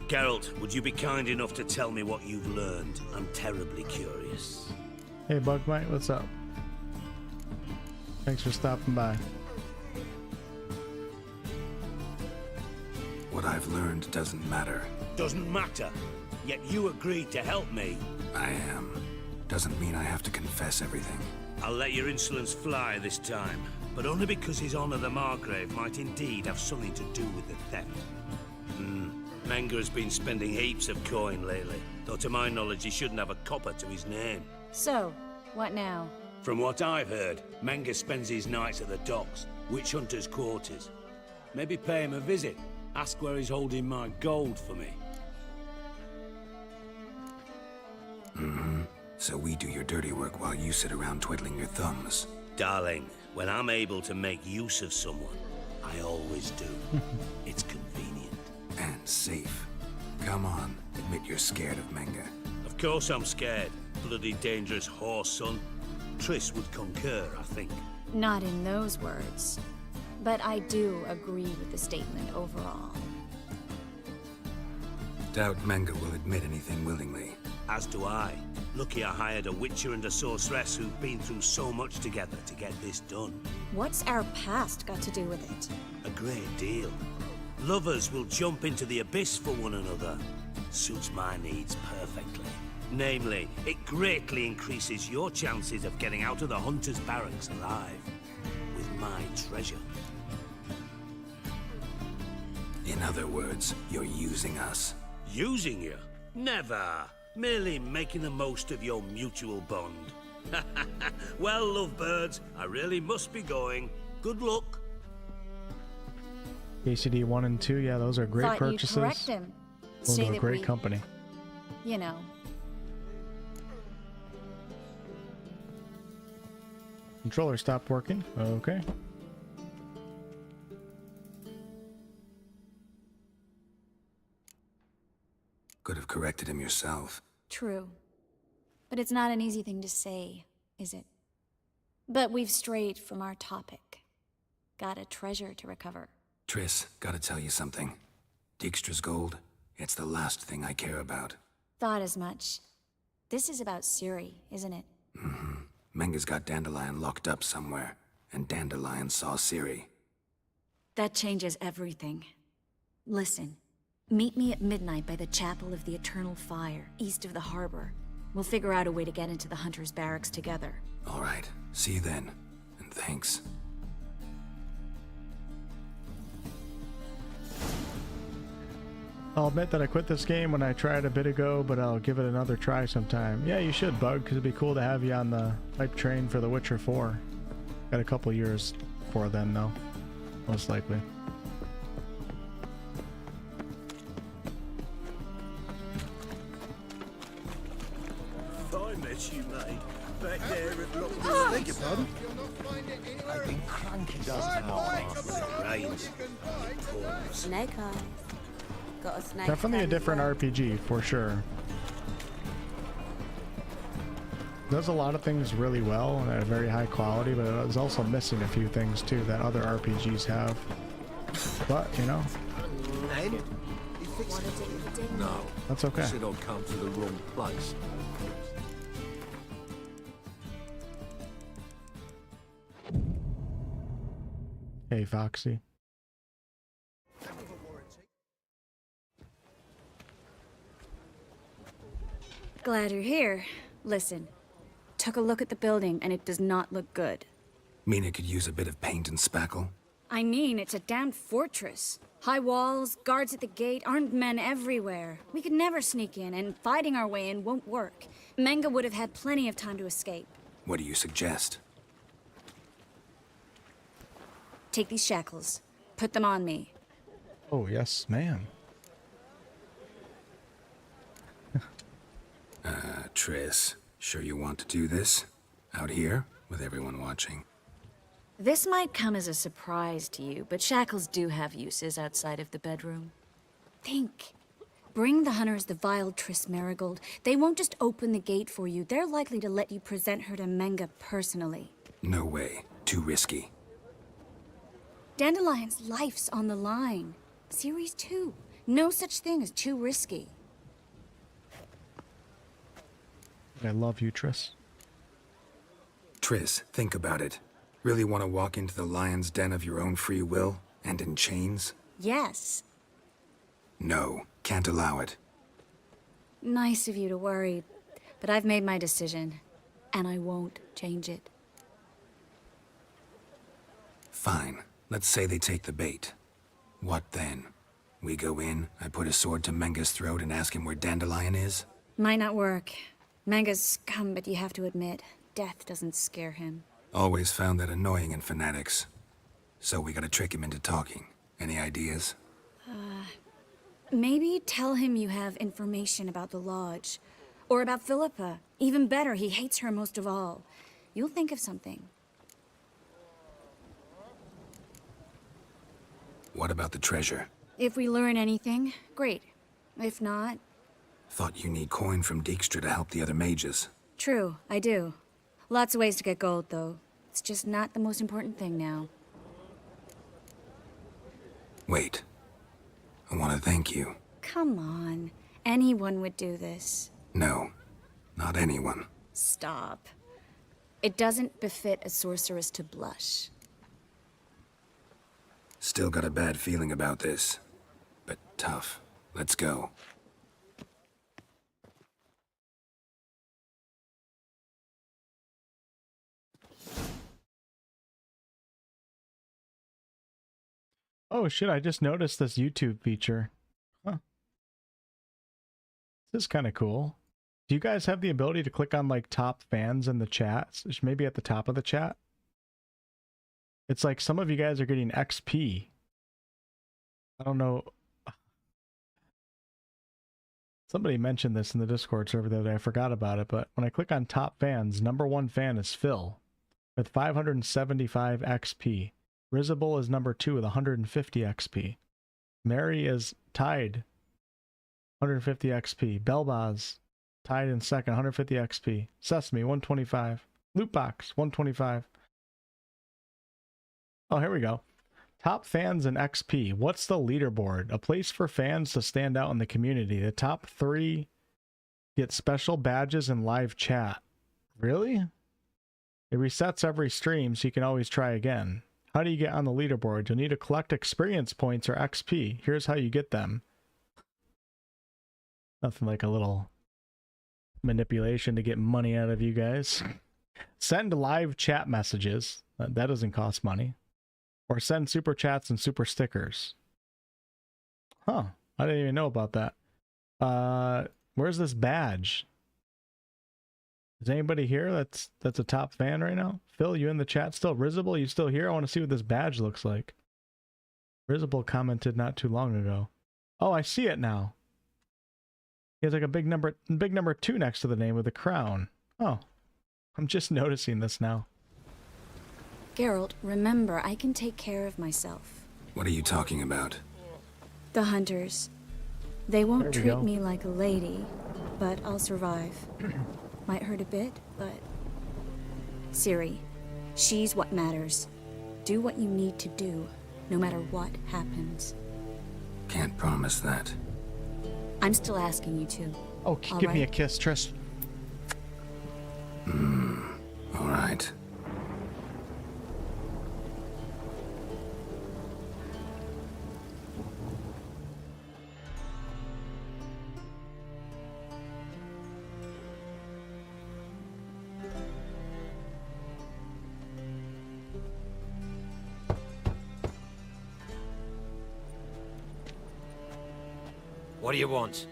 Geralt, would you be kind enough to tell me what you've learned? I'm terribly curious. Hey, Bugmite, what's up? Thanks for stopping by. What I've learned doesn't matter. Doesn't matter. Yet you agreed to help me. I am. Doesn't mean I have to confess everything. I'll let your insolence fly this time, but only because His Honor the Margrave might indeed have something to do with the theft. Menge has been spending heaps of coin lately, though to my knowledge he shouldn't have a copper to his name. So, what now? From what I've heard, Menge spends his nights at the docks, witch hunters' quarters. Maybe pay him a visit. Ask where he's holding my gold for me. So we do your dirty work while you sit around twiddling your thumbs. Darling, when I'm able to make use of someone, I always do. It's convenient. And safe. Come on, admit you're scared of Menge. Of course I'm scared. Bloody dangerous horse, son. Triss would concur, I think. Not in those words. But I do agree with the statement overall. Doubt Menge will admit anything willingly. As do I. Lucky I hired a witcher and a sorceress who've been through so much together to get this done. What's our past got to do with it? A great deal. Lovers will jump into the abyss for one another. Suits my needs perfectly. Namely, it greatly increases your chances of getting out of the hunter's barracks alive. With my treasure. In other words, you're using us. Using you? Never. Merely making the most of your mutual bond. Well, lovebirds, I really must be going. Good luck. KCD 1 and 2, yeah, those are great Thought purchases. you'd correct him. Those Say are a that great we- company. You know. Controller stopped working. Okay. Could have corrected him yourself. True. But it's not an easy thing to say, is it? But we've strayed from our topic. Got a treasure to recover. Triss, gotta tell you something. Dijkstra's gold, it's the last thing I care about. Thought as much. This is about Ciri, isn't it? Mm-hmm. Menga's got Dandelion locked up somewhere, and Dandelion saw Ciri. That changes everything. Listen, meet me at midnight by the Chapel of the Eternal Fire, east of the harbor. We'll figure out a way to get into the Hunter's barracks together. All right, see you then, and thanks. I'll admit that I quit this game when I tried a bit ago, but I'll give it another try sometime. Yeah, you should, Bug, because it'd be cool to have you on the hype train for The Witcher 4. Got a couple years before then, though. Most likely. I met you, mate. Back there at Lock. Beg your pardon? I've been cranky just now. Rains. Snake eyes. Got a snake. Definitely a fan different as well. RPG, for sure. Does a lot of things really well and at a very high quality, but it is also missing a few things too that other RPGs have. But, you know, Ned? You fixed it? No. That's okay. I said I'd come to the wrong place. hey, Foxy. Glad you're here. Listen, took a look at the building and it does not look good. Mina could use a bit of paint and spackle. I mean, it's a damn fortress. High walls, guards at the gate, armed men everywhere. We could never sneak in, and fighting our way in won't work. Menga would have had plenty of time to escape. What do you suggest? Take these shackles. Put them on me. Oh, yes, ma'am. Triss, sure you want to do this? Out here, with everyone watching? This might come as a surprise to you, but shackles do have uses outside of the bedroom. Think. Bring the hunters the vile Triss Marigold. They won't just open the gate for you. They're likely to let you present her to Menga personally. No way. Too risky. Dandelion's life's on the line. Series 2. No such thing as too risky. I love you, Triss. Triss, think about it. Really want to walk into the lion's den of your own free will, and in chains? Yes. No, can't allow it. Nice of you to worry, but I've made my decision, and I won't change it. Fine. Let's say they take the bait. What then? We go in, I put a sword to Menga's throat and ask him where Dandelion is? Might not work. Menga's scum, but you have to admit, death doesn't scare him. Always found that annoying in fanatics. So we gotta trick him into talking. Any ideas? Maybe tell him you have information about the lodge. Or about Philippa. Even better, he hates her most of all. You'll think of something. What about the treasure? If we learn anything, great. If not, Thought you need coin from Dijkstra to help the other mages. true, I do. Lots of ways to get gold, though. It's just not the most important thing now. Wait. I want to thank you. Come on. Anyone would do this. No, not anyone. Stop. It doesn't befit a sorceress to blush. Still got a bad feeling about this. But tough. Let's go. Oh shit, I just noticed this YouTube feature. Huh. This is kind of cool. Do you guys have the ability to click on like top fans in the chat? Maybe at the top of the chat? It's like some of you guys are getting XP. I don't know. Somebody mentioned this in the Discord server the other day. I forgot about it, but when I click on top fans, #1 fan is Phil with 575 XP. Risible is #2 with 150 XP. Mary is tied, 150 XP. Belbaz tied in second, 150 XP. Sesame, 125. Lootbox, 125. Oh, here we go. Top fans and XP. What's the leaderboard? A place for fans to stand out in the community. The top 3 get special badges and live chat. Really? It resets every stream, so you can always try again. How do you get on the leaderboard? You'll need to collect experience points or XP. Here's how you get them. Nothing like a little manipulation to get money out of you guys. Send live chat messages. That doesn't cost money. Or send super chats and super stickers. Huh. I didn't even know about that. Where's this badge? Is anybody here that's a top fan right now? Phil, you in the chat still? Risible, you still here? I want to see what this badge looks like. Risible commented not too long ago. Oh, I see it now. He has like a big number 2 next to the name with a crown. Oh, I'm just noticing this now. Geralt, remember, I can take care of myself. What are you talking about? The hunters. They won't There we treat go. me like a lady, but I'll survive. Might hurt a bit, but... Ciri, she's what matters. Do what you need to do, no matter what happens. Can't promise that. I'm still asking you to. Oh, All give me a right? kiss, Triss. All right. What do you want?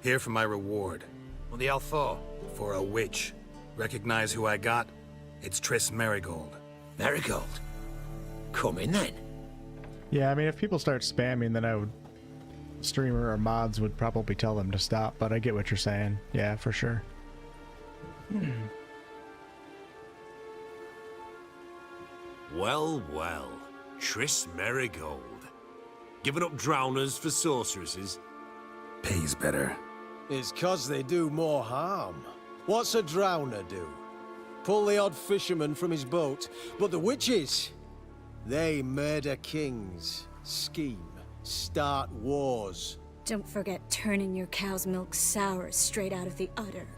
Here for my reward. What the hell for? For a witch. Recognize who I got? It's Triss Marigold. Marigold? Come in then. Yeah, I mean, if people start spamming, then I would... Streamer or mods would probably tell them to stop, but I get what you're saying. Yeah, for sure. Well, well. Triss Marigold. Giving up drowners for sorceresses? Pays better. It's 'cause they do more harm. What's a drowner do? Pull the odd fisherman from his boat, but the witches, they murder kings, scheme, start wars. Don't forget turning your cow's milk sour straight out of the udder.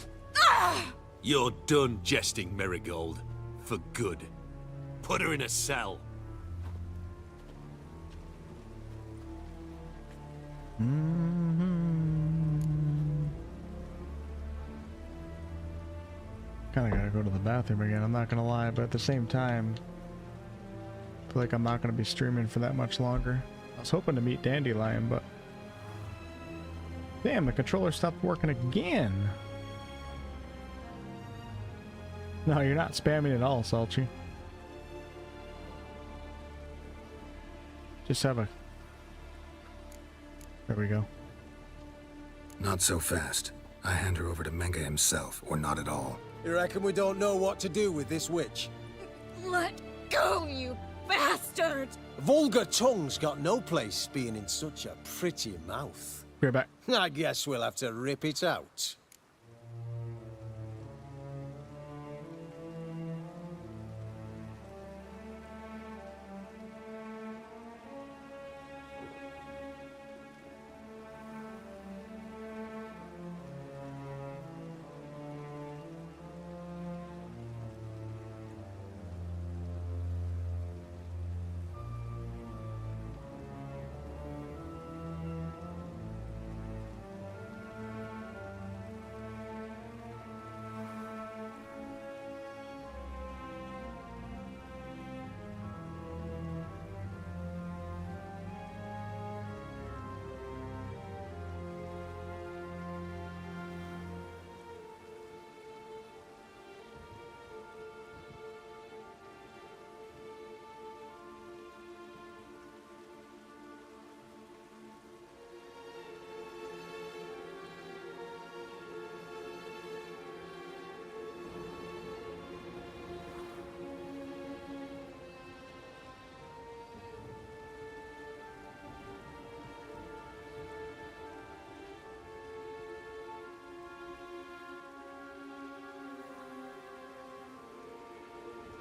You're done jesting, Marigold. For good. Put her in a cell. Kinda gotta go to the bathroom again, I'm not gonna lie, but at the same time, I feel like I'm not gonna be streaming for that much longer. I was hoping to meet Dandelion, but... Damn, the controller stopped working again! No, you're not spamming at all, Salchi. Just have a... There we go. Not so fast. I hand her over to Menga himself, or not at all. You reckon we don't know what to do with this witch? Let go, you bastard! Vulgar tongue's got no place being in such a pretty mouth. Be right back. I guess we'll have to rip it out.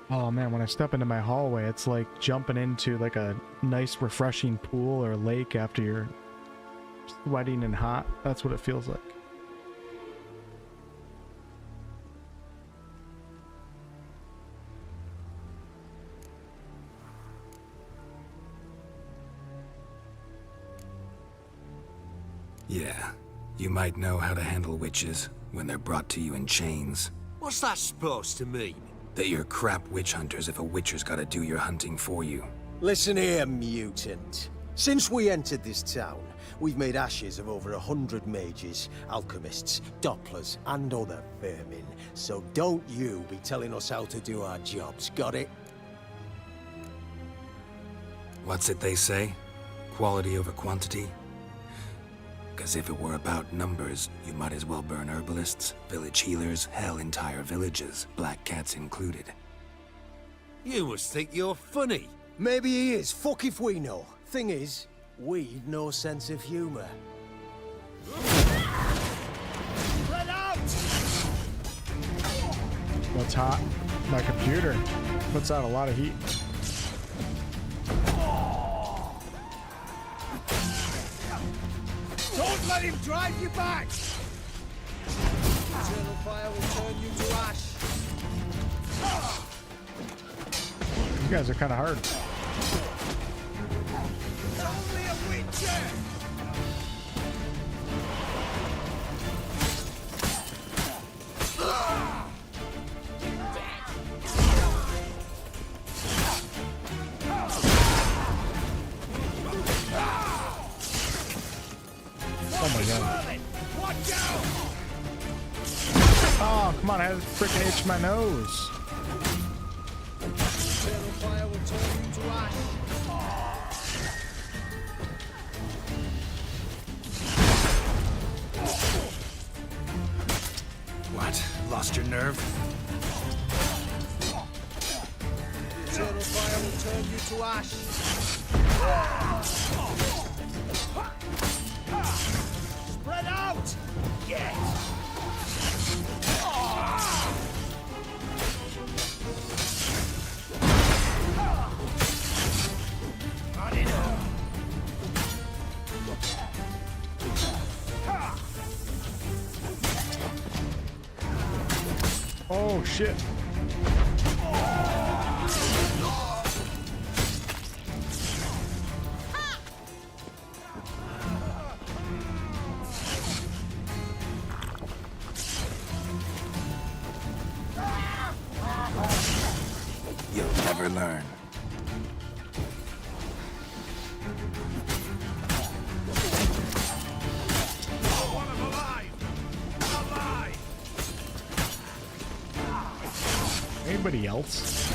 Oh man, when I step into my hallway, it's like jumping into like a nice refreshing pool or lake after you're sweating and hot. That's what it feels like. Yeah, you might know how to handle witches when they're brought to you in chains. What's that supposed to mean? That you're crap witch hunters if a witcher's gotta do your hunting for you. Listen here, mutant. Since we entered this town, we've made ashes of over 100 mages, alchemists, dopplers, and other vermin. So don't you be telling us how to do our jobs, got it? What's it they say? Quality over quantity? Because if it were about numbers, you might as well burn herbalists, village healers, hell, entire villages, black cats included. You must think you're funny. Maybe he is, fuck if we know. Thing is, we've no sense of humor. Let out! What's hot? My computer puts out a lot of heat. Don't let him drive you back! Eternal fire will turn you to ash. You guys are kind of hard. It's only a witcher! Oh my god. Oh, come on, I had to freaking itch my nose. Eternal fire will turn you to ash. What? Lost your nerve? Eternal fire will turn you to ash. Spread out! Yes! Oh shit. You'll never learn. Anybody else?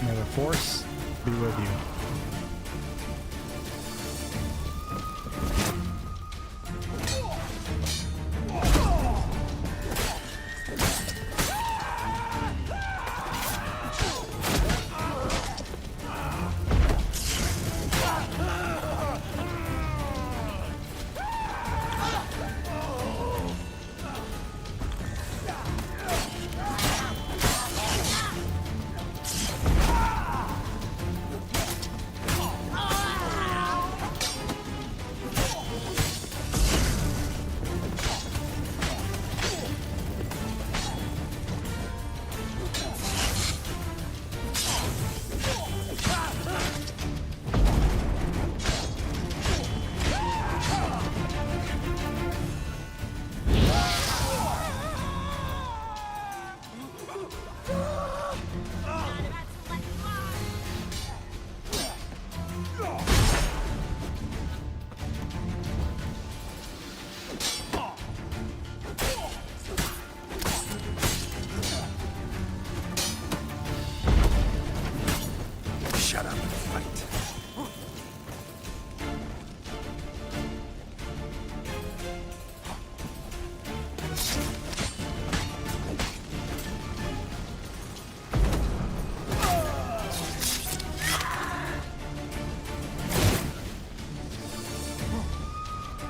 May the force be with you.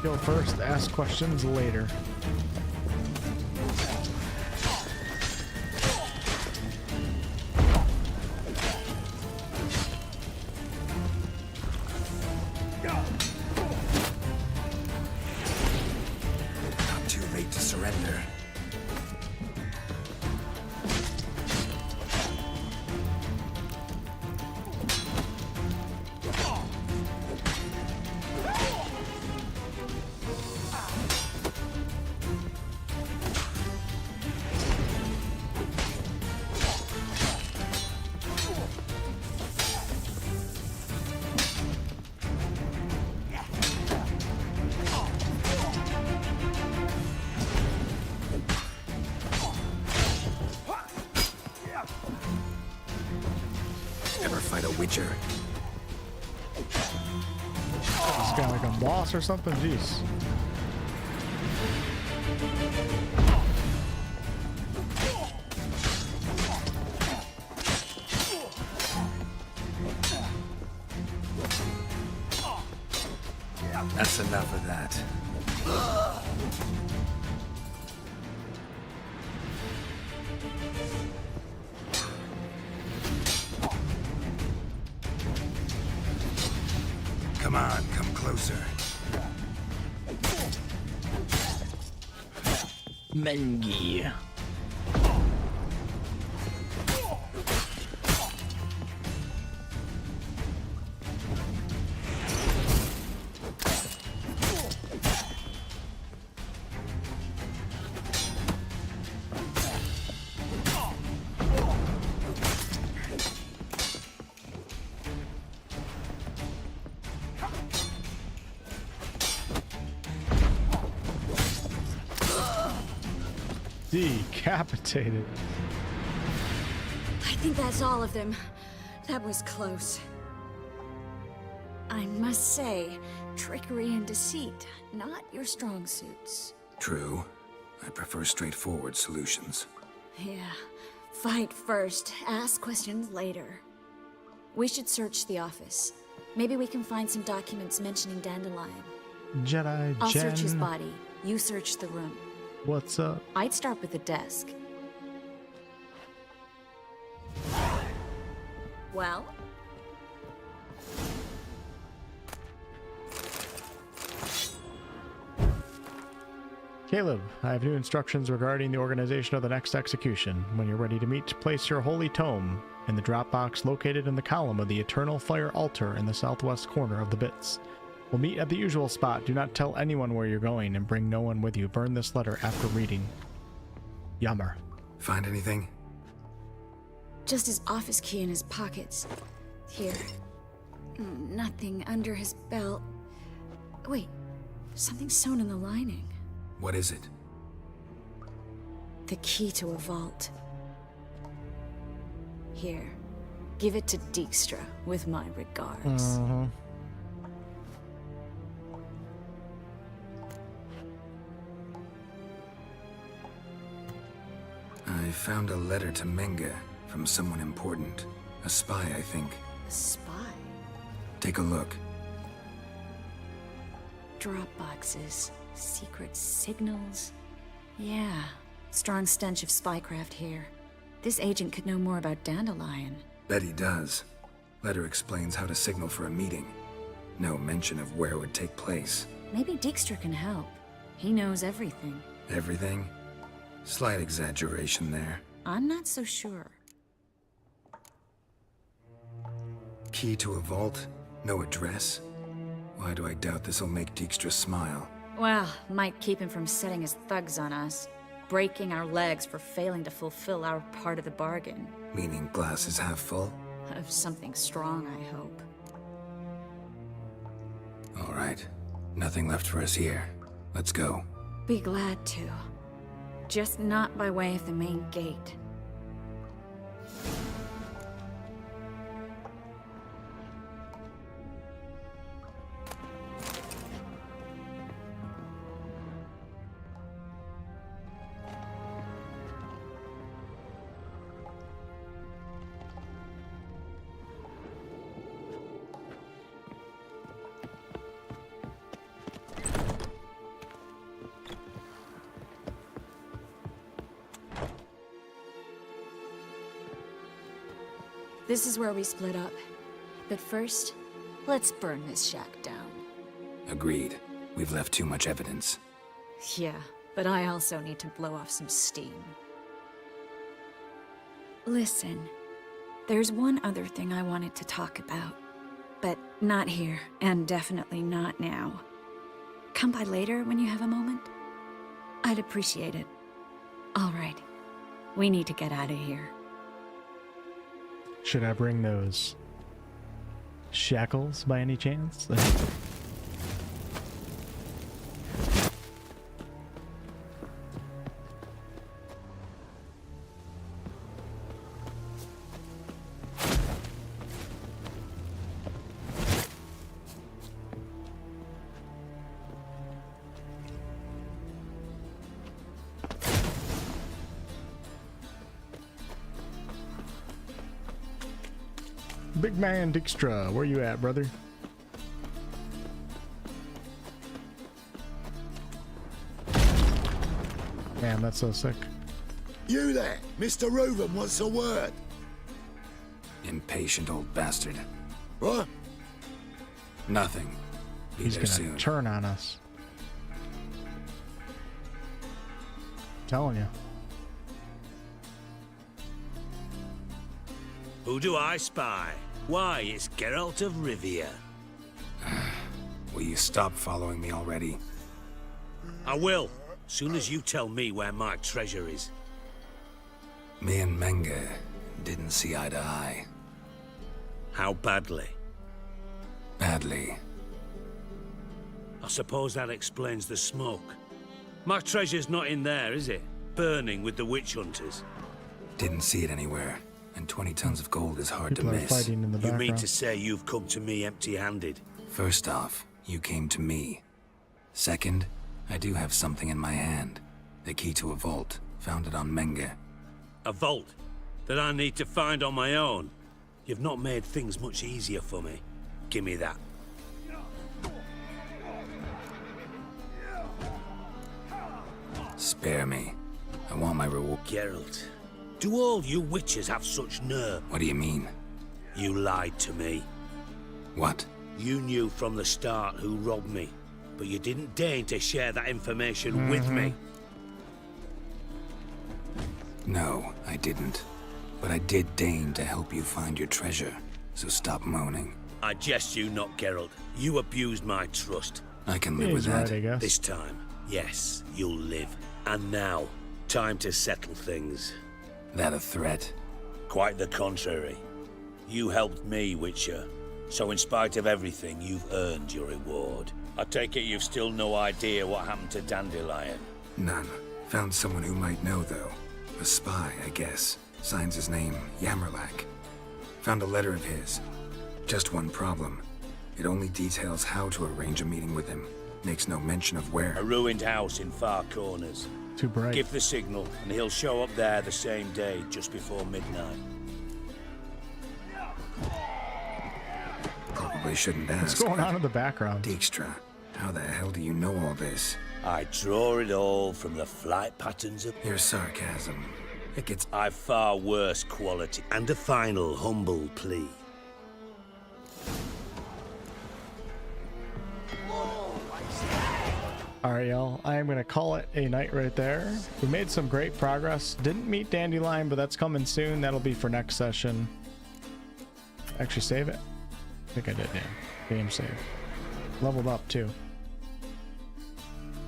Kill first, ask questions later. Not too late to surrender. Ever fight a witcher? This guy like a boss or something? Jeez. That's enough of that. Come on, come closer. Mengi. Decapitated. I think that's all of them. That was close. I must say, trickery and deceit, not your strong suits. True. I prefer straightforward solutions. Yeah. Fight first, ask questions later. We should search the office. Maybe we can find some documents mentioning Dandelion. Jedi I'll Jen. search his body. You search the room. What's up? I'd start with the desk. Well? Caleb, I have new instructions regarding the organization of the next execution. When you're ready to meet, place your holy tome in the drop box located in the column of the Eternal Fire altar in the southwest corner of the bits. We'll meet at the usual spot. Do not tell anyone where you're going and bring no one with you. Burn this letter after reading. Yammer. Find anything? Just his office key in his pockets. Here. Nothing under his belt. Wait, something sewn in the lining. What is it? The key to a vault. Here. Give it to Dijkstra with my regards. I found a letter to Menga from someone important. A spy, I think. A spy? Take a look. Drop boxes. Secret signals. Yeah. Strong stench of spycraft here. This agent could know more about Dandelion. Bet he does. Letter explains how to signal for a meeting. No mention of where it would take place. Maybe Dijkstra can help. He knows everything. Everything? Slight exaggeration there. I'm not so sure. Key to a vault? No address? Why do I doubt this'll make Dijkstra smile? Well, might keep him from setting his thugs on us. Breaking our legs for failing to fulfill our part of the bargain. Meaning glass is half full? Of something strong, I hope. All right. Nothing left for us here. Let's go. Be glad to. Just not by way of the main gate. This is where we split up. But first, let's burn this shack down. Agreed. We've left too much evidence. Yeah, but I also need to blow off some steam. Listen, there's one other thing I wanted to talk about. But not here, and definitely not now. Come by later when you have a moment? I'd appreciate it. All right. We need to get out of here. Should I bring those shackles by any chance? Big man Dijkstra, where you at, brother? Damn, that's so sick. You there, Mr. Reuben wants a word. Impatient old bastard. What? Nothing. Be He's there gonna soon. turn on us. Telling you. Who do I spy? Why, it's Geralt of Rivia. Will you stop following me already? I will, soon as you tell me where my treasure is. Me and Menge didn't see eye to eye. How badly? Badly. I suppose that explains the smoke. My treasure's not in there, is it? Burning with the witch hunters. Didn't see it anywhere. And 20 tons of gold is hard People to are miss. fighting in the You background. mean to say you've come to me empty-handed? First off, you came to me. Second, I do have something in my hand. The key to a vault, found it on Menge. A vault that I need to find on my own? You've not made things much easier for me. Give me that. Spare me. I want my reward. Geralt, do all you witches have such nerve? What do you mean? You lied to me. What? You knew from the start who robbed me, but you didn't deign to share that information with me. No, I didn't. But I did deign to help you find your treasure, so stop moaning. I jest you not, Geralt. You abused my trust. I can live with that. Right, I guess. This time, yes, you'll live. And now, time to settle things. That a threat? Quite the contrary. You helped me, Witcher. So in spite of everything, you've earned your reward. I take it you've still no idea what happened to Dandelion. None. Found someone who might know, though. A spy, I guess. Signs his name, Yammerlack. Found a letter of his. Just one problem. It only details how to arrange a meeting with him. Makes no mention of where. A ruined house in Far Corners. Too bright. Give the signal, and he'll show up there the same day, just before midnight. Probably shouldn't ask. What's going on in the background? Dijkstra, how the hell do you know all this? I draw it all from the flight patterns of... Your sarcasm. It gets... I've far worse quality. And a final humble plea. Alright, y'all. I am going to call it a night right there. We made some great progress. Didn't meet Dandelion, but that's coming soon. That'll be for next session. Actually, save it. I think I did, yeah. Game save. Leveled up, too.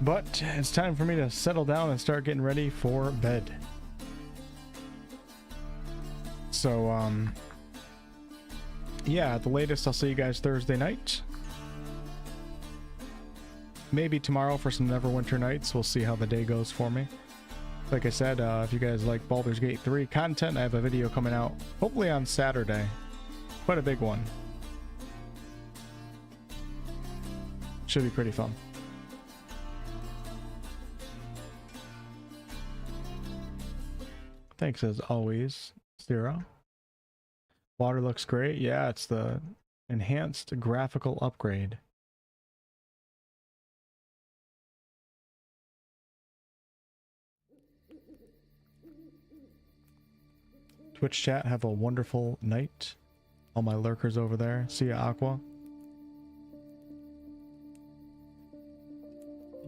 But it's time for me to settle down and start getting ready for bed. So, yeah, at the latest, I'll see you guys Thursday night. Maybe tomorrow for some Neverwinter Nights. We'll see how the day goes for me. Like I said, if you guys like Baldur's Gate 3 content, I have a video coming out hopefully on Saturday. Quite a big one. Should be pretty fun. Thanks as always, Zero. Water looks great. Yeah, it's the enhanced graphical upgrade. Twitch chat, have a wonderful night. All my lurkers over there. See ya, Aqua.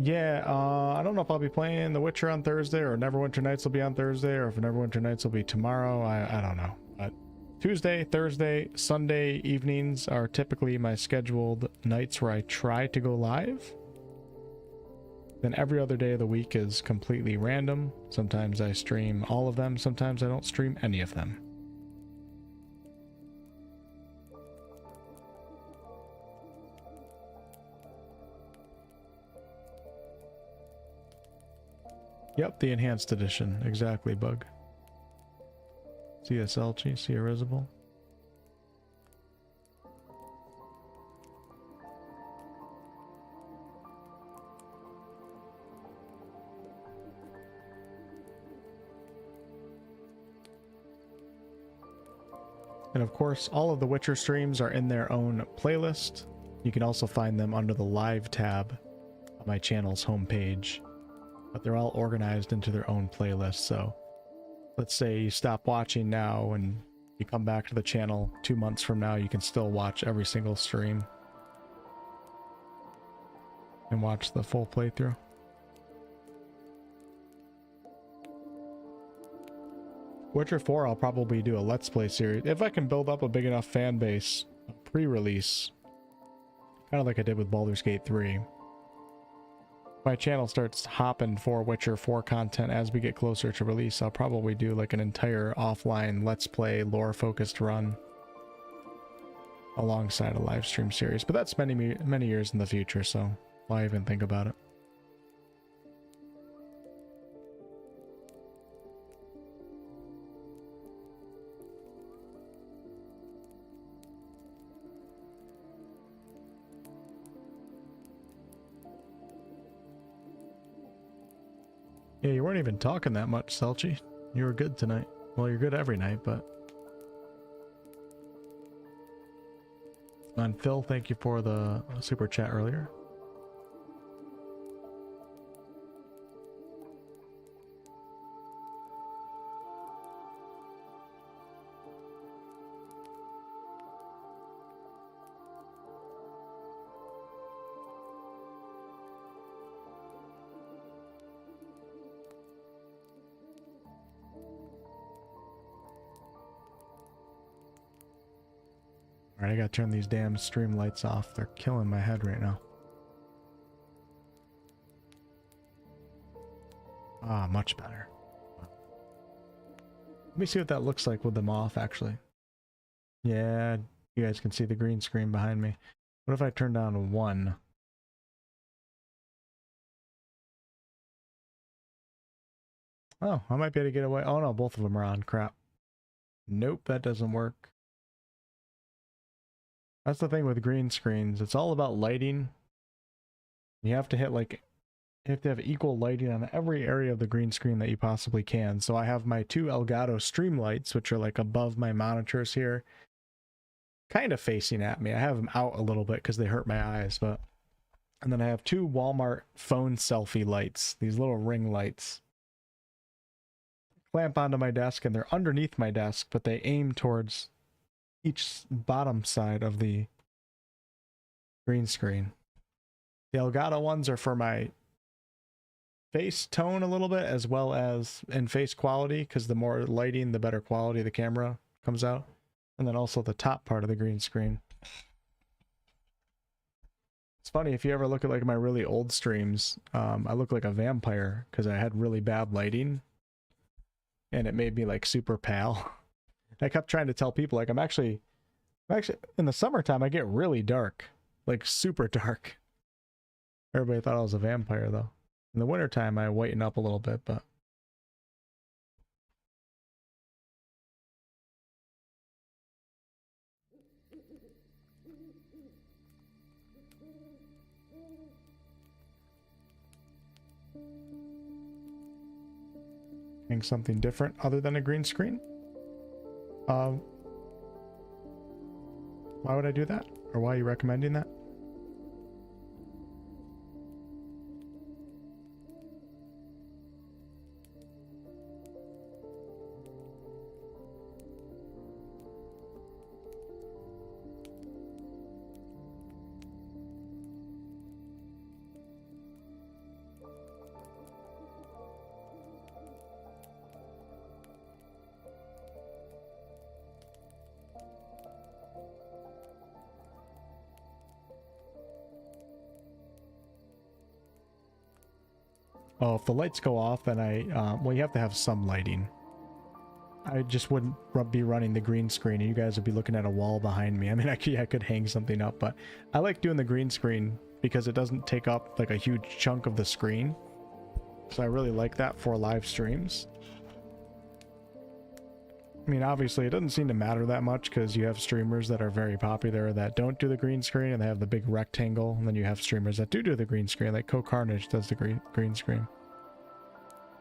Yeah, I don't know if I'll be playing The Witcher on Thursday, or Neverwinter Nights will be on Thursday, or if Neverwinter Nights will be tomorrow. I don't know. But Tuesday, Thursday, Sunday evenings are typically my scheduled nights where I try to go live. Then every other day of the week is completely random. Sometimes I stream all of them, sometimes I don't stream any of them. Yep, the enhanced edition. Exactly, Bug. See ya, Selchi. See ya, Risible. And of course, all of the Witcher streams are in their own playlist. You can also find them under the Live tab on my channel's homepage. But they're all organized into their own playlist, so let's say you stop watching now and you come back to the channel 2 months from now, you can still watch every single stream and watch the full playthrough. Witcher 4, I'll probably do a Let's Play series. If I can build up a big enough fan base, pre-release, kind of like I did with Baldur's Gate 3. My channel starts hopping for Witcher 4 content as we get closer to release. I'll probably do like an entire offline Let's Play lore-focused run alongside a live stream series. But that's many years in the future, so why even think about it? Yeah, you weren't even talking that much, Selchi. You were good tonight. Well, you're good every night, but... And Phil, thank you for the super chat earlier. Alright, I gotta turn these damn stream lights off. They're killing my head right now. Ah, much better. Let me see what that looks like with them off, actually. Yeah, you guys can see the green screen behind me. What if I turn down to 1? Oh, I might be able to get away. Oh no, both of them are on. Crap. Nope, that doesn't work. That's the thing with green screens. It's all about lighting. You have to hit like, you have to have equal lighting on every area of the green screen that you possibly can. So I have my 2 Elgato stream lights, which are like above my monitors here, kind of facing at me. I have them out a little bit because they hurt my eyes, but... And then I have 2 Walmart phone selfie lights, these little ring lights. Clamp onto my desk, and they're underneath my desk, but they aim towards each bottom side of the green screen. The Elgato ones are for my face tone a little bit, as well as in face quality, because the more lighting, the better quality the camera comes out. And then also the top part of the green screen. It's funny, if you ever look at like my really old streams, I look like a vampire because I had really bad lighting and it made me like super pale. I kept trying to tell people, like, I'm actually in the summertime I get really dark, like super dark. Everybody thought I was a vampire though. In the wintertime I whiten up a little bit, but something different other than a green screen. Why would I do that? Or why are you recommending that? Oh, if the lights go off, then well, you have to have some lighting. I just wouldn't be running the green screen, and you guys would be looking at a wall behind me. I mean, I could hang something up, but I like doing the green screen because it doesn't take up like a huge chunk of the screen. So I really like that for live streams. I mean, obviously, it doesn't seem to matter that much because you have streamers that are very popular that don't do the green screen and they have the big rectangle, and then you have streamers that do the green screen, like Co-Carnage does the green screen.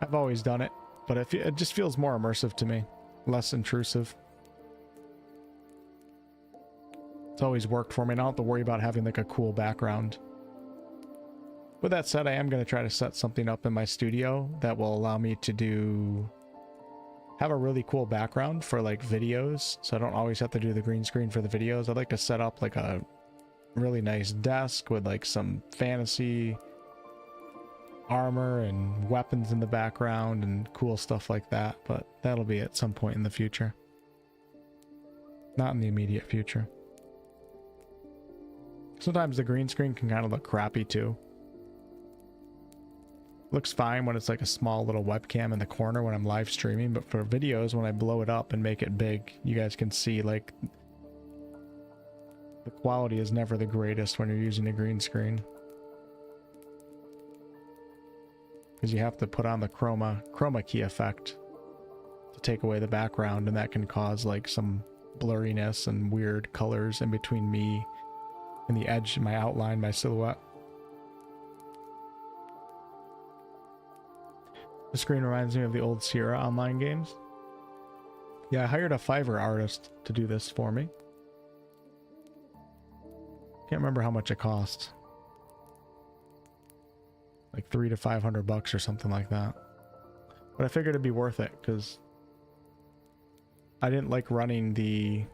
I've always done it, but it just feels more immersive to me, less intrusive. It's always worked for me, and I don't have to worry about having like a cool background. With that said, I am going to try to set something up in my studio that will allow me to have a really cool background for like videos, so I don't always have to do the green screen for the videos. I'd like to set up like a really nice desk with like some fantasy armor and weapons in the background and cool stuff like that, but that'll be at some point in the future. Not in the immediate future. Sometimes the green screen can kind of look crappy too. Looks fine when it's like a small little webcam in the corner when I'm live streaming, but for videos, when I blow it up and make it big, you guys can see like the quality is never the greatest when you're using a green screen. Because you have to put on the chroma key effect to take away the background, and that can cause like some blurriness and weird colors in between me and the edge, my outline, my silhouette. The screen reminds me of the old Sierra Online games. Yeah, I hired a Fiverr artist to do this for me. Can't remember how much it cost. Like $300 to $500 or something like that. But I figured it'd be worth it because I didn't like running the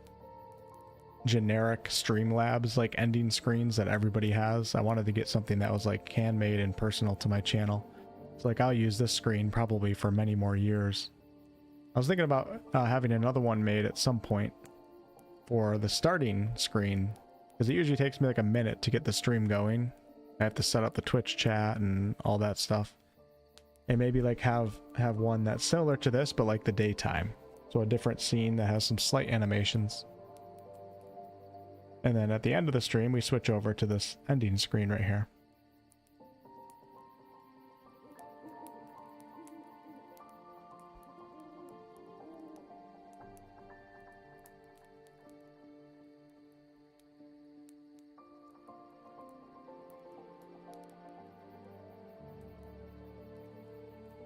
generic Streamlabs like ending screens that everybody has. I wanted to get something that was like handmade and personal to my channel. So like I'll use this screen probably for many more years. I was thinking about having another one made at some point for the starting screen, because it usually takes me like a minute to get the stream going. I have to set up the Twitch chat and all that stuff. And maybe like have one that's similar to this, but like the daytime. So a different scene that has some slight animations. And then at the end of the stream, we switch over to this ending screen right here.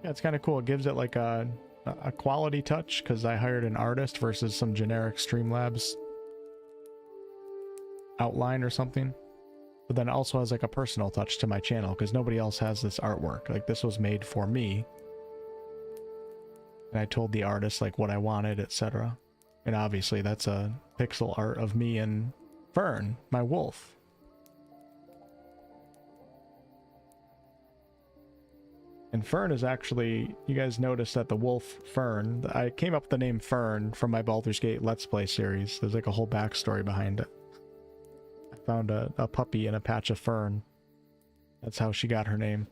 Yeah, it's kind of cool. It gives it like a quality touch because I hired an artist versus some generic Streamlabs outline or something. But then it also has like a personal touch to my channel because nobody else has this artwork. Like this was made for me. And I told the artist like what I wanted, etc. And obviously that's a pixel art of me and Fern, my wolf. And Fern is actually, you guys noticed that the wolf Fern, I came up with the name Fern from my Baldur's Gate Let's Play series. There's like a whole backstory behind it. I found a puppy in a patch of fern. That's how she got her name.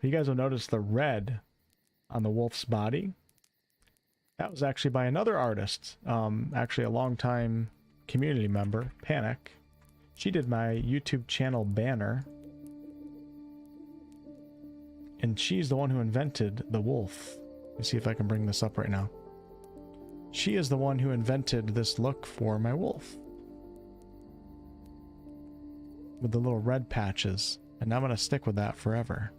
You guys will notice the red on the wolf's body. That was actually by another artist, actually a longtime community member, Panic. She did my YouTube channel banner. And she's the one who invented the wolf. Let me see if I can bring this up right now. She is the one who invented this look for my wolf. With the little red patches. And I'm going to stick with that forever.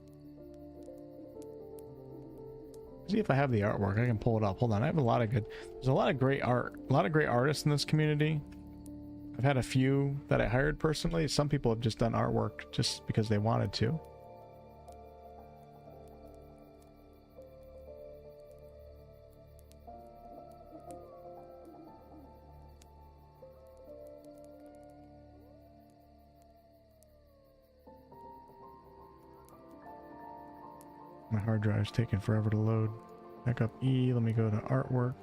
See if I have the artwork. I can pull it up. Hold on. I have a lot of there's a lot of great art. A lot of great artists in this community. I've had a few that I hired personally. Some people have just done artwork just because they wanted to. My hard drive's taking forever to load. Back up E, let me go to artwork.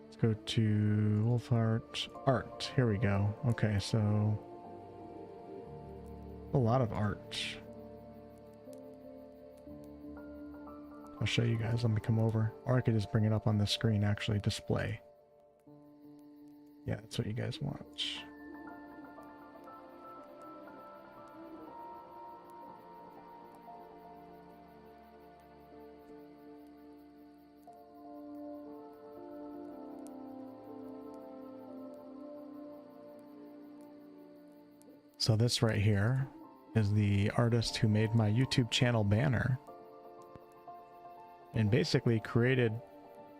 Let's go to Wolfheart art. Here we go. Okay, so a lot of art. I'll show you guys. Let me come over. Or I could just bring it up on the screen, actually. Display. Yeah, that's what you guys want. So this right here is the artist who made my YouTube channel banner and basically created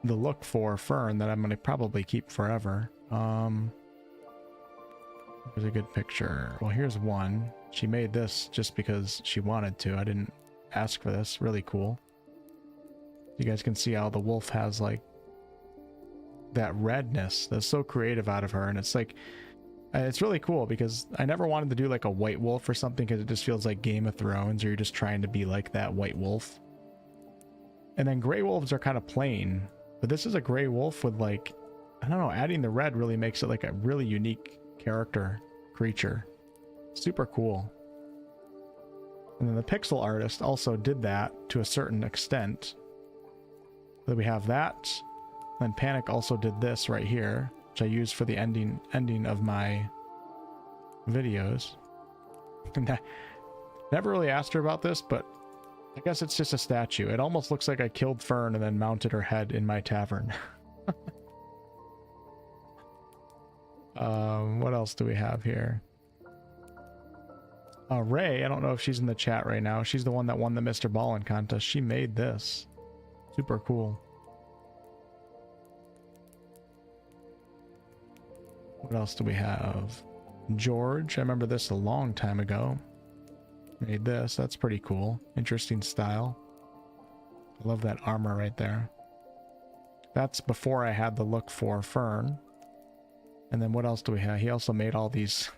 the look for Fern that I'm going to probably keep forever. Here's a good picture. Well, here's one. She made this just because she wanted to. I didn't ask for this. Really cool. You guys can see how the wolf has like that redness that's so creative out of her, and it's like it's really cool because I never wanted to do like a white wolf or something because it just feels like Game of Thrones, or you're just trying to be like that white wolf. And then gray wolves are kind of plain, but this is a gray wolf with like, I don't know, adding the red really makes it like a really unique character creature. Super cool. And then the pixel artist also did that to a certain extent. So we have that. Then Panic also did this right here, which I use for the ending of my videos. And I never really asked her about this, but I guess it's just a statue. It almost looks like I killed Fern and then mounted her head in my tavern. What else do we have here? Ray, I don't know if she's in the chat right now. She's the one that won the Mr. Ballin contest. She made this. Super cool. What else do we have? George, I remember this a long time ago. Made this. That's pretty cool. Interesting style. I love that armor right there. That's before I had the look for Fern. And then what else do we have? He also made all these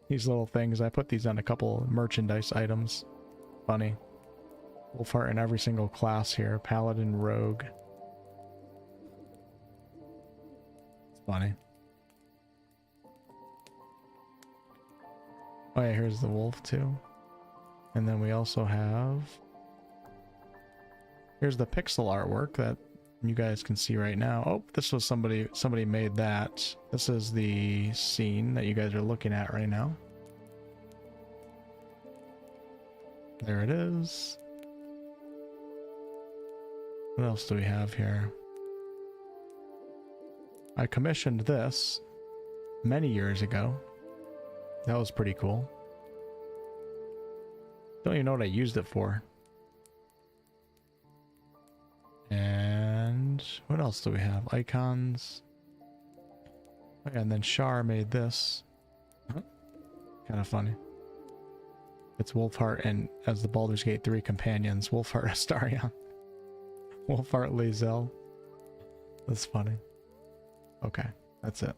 these little things. I put these on a couple merchandise items. Funny. Wolfheart in every single class here. Paladin, Rogue. It's funny. Oh yeah, here's the wolf too. And then we also have... Here's the pixel artwork that you guys can see right now. Oh, this was somebody made that. This is the scene that you guys are looking at right now. There it is. What else do we have here? I commissioned this many years ago. That was pretty cool. Don't even know what I used it for. And what else do we have? Icons. Oh yeah, and then Shar made this. Kind of funny. It's Wolfheart and as the Baldur's Gate 3 companions, Wolfheart Astarion. Wolfheart Lae'zel. That's funny. Okay, that's it.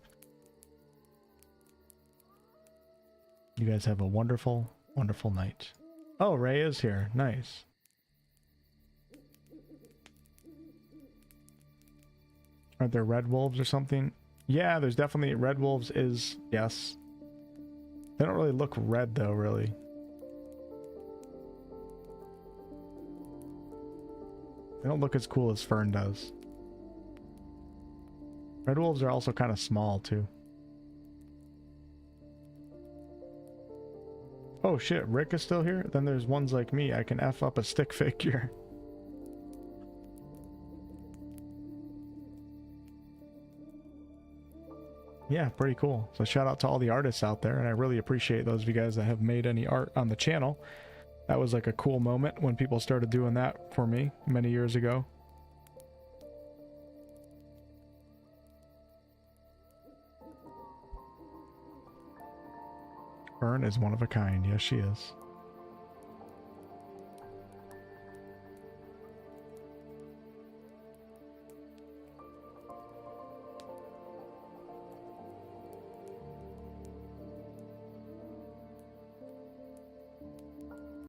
You guys have a wonderful, wonderful night. Oh, Ray is here. Nice. Are there red wolves or something? Yeah, there's definitely red wolves is, yes. They don't really look red though, really. They don't look as cool as Fern does. Red wolves are also kind of small too. Oh shit, Rick is still here? Then there's ones like me. I can F up a stick figure. Yeah, pretty cool. So shout out to all the artists out there, and I really appreciate those of you guys that have made any art on the channel. That was like a cool moment when people started doing that for me many years ago. Fern is one of a kind. Yes, she is.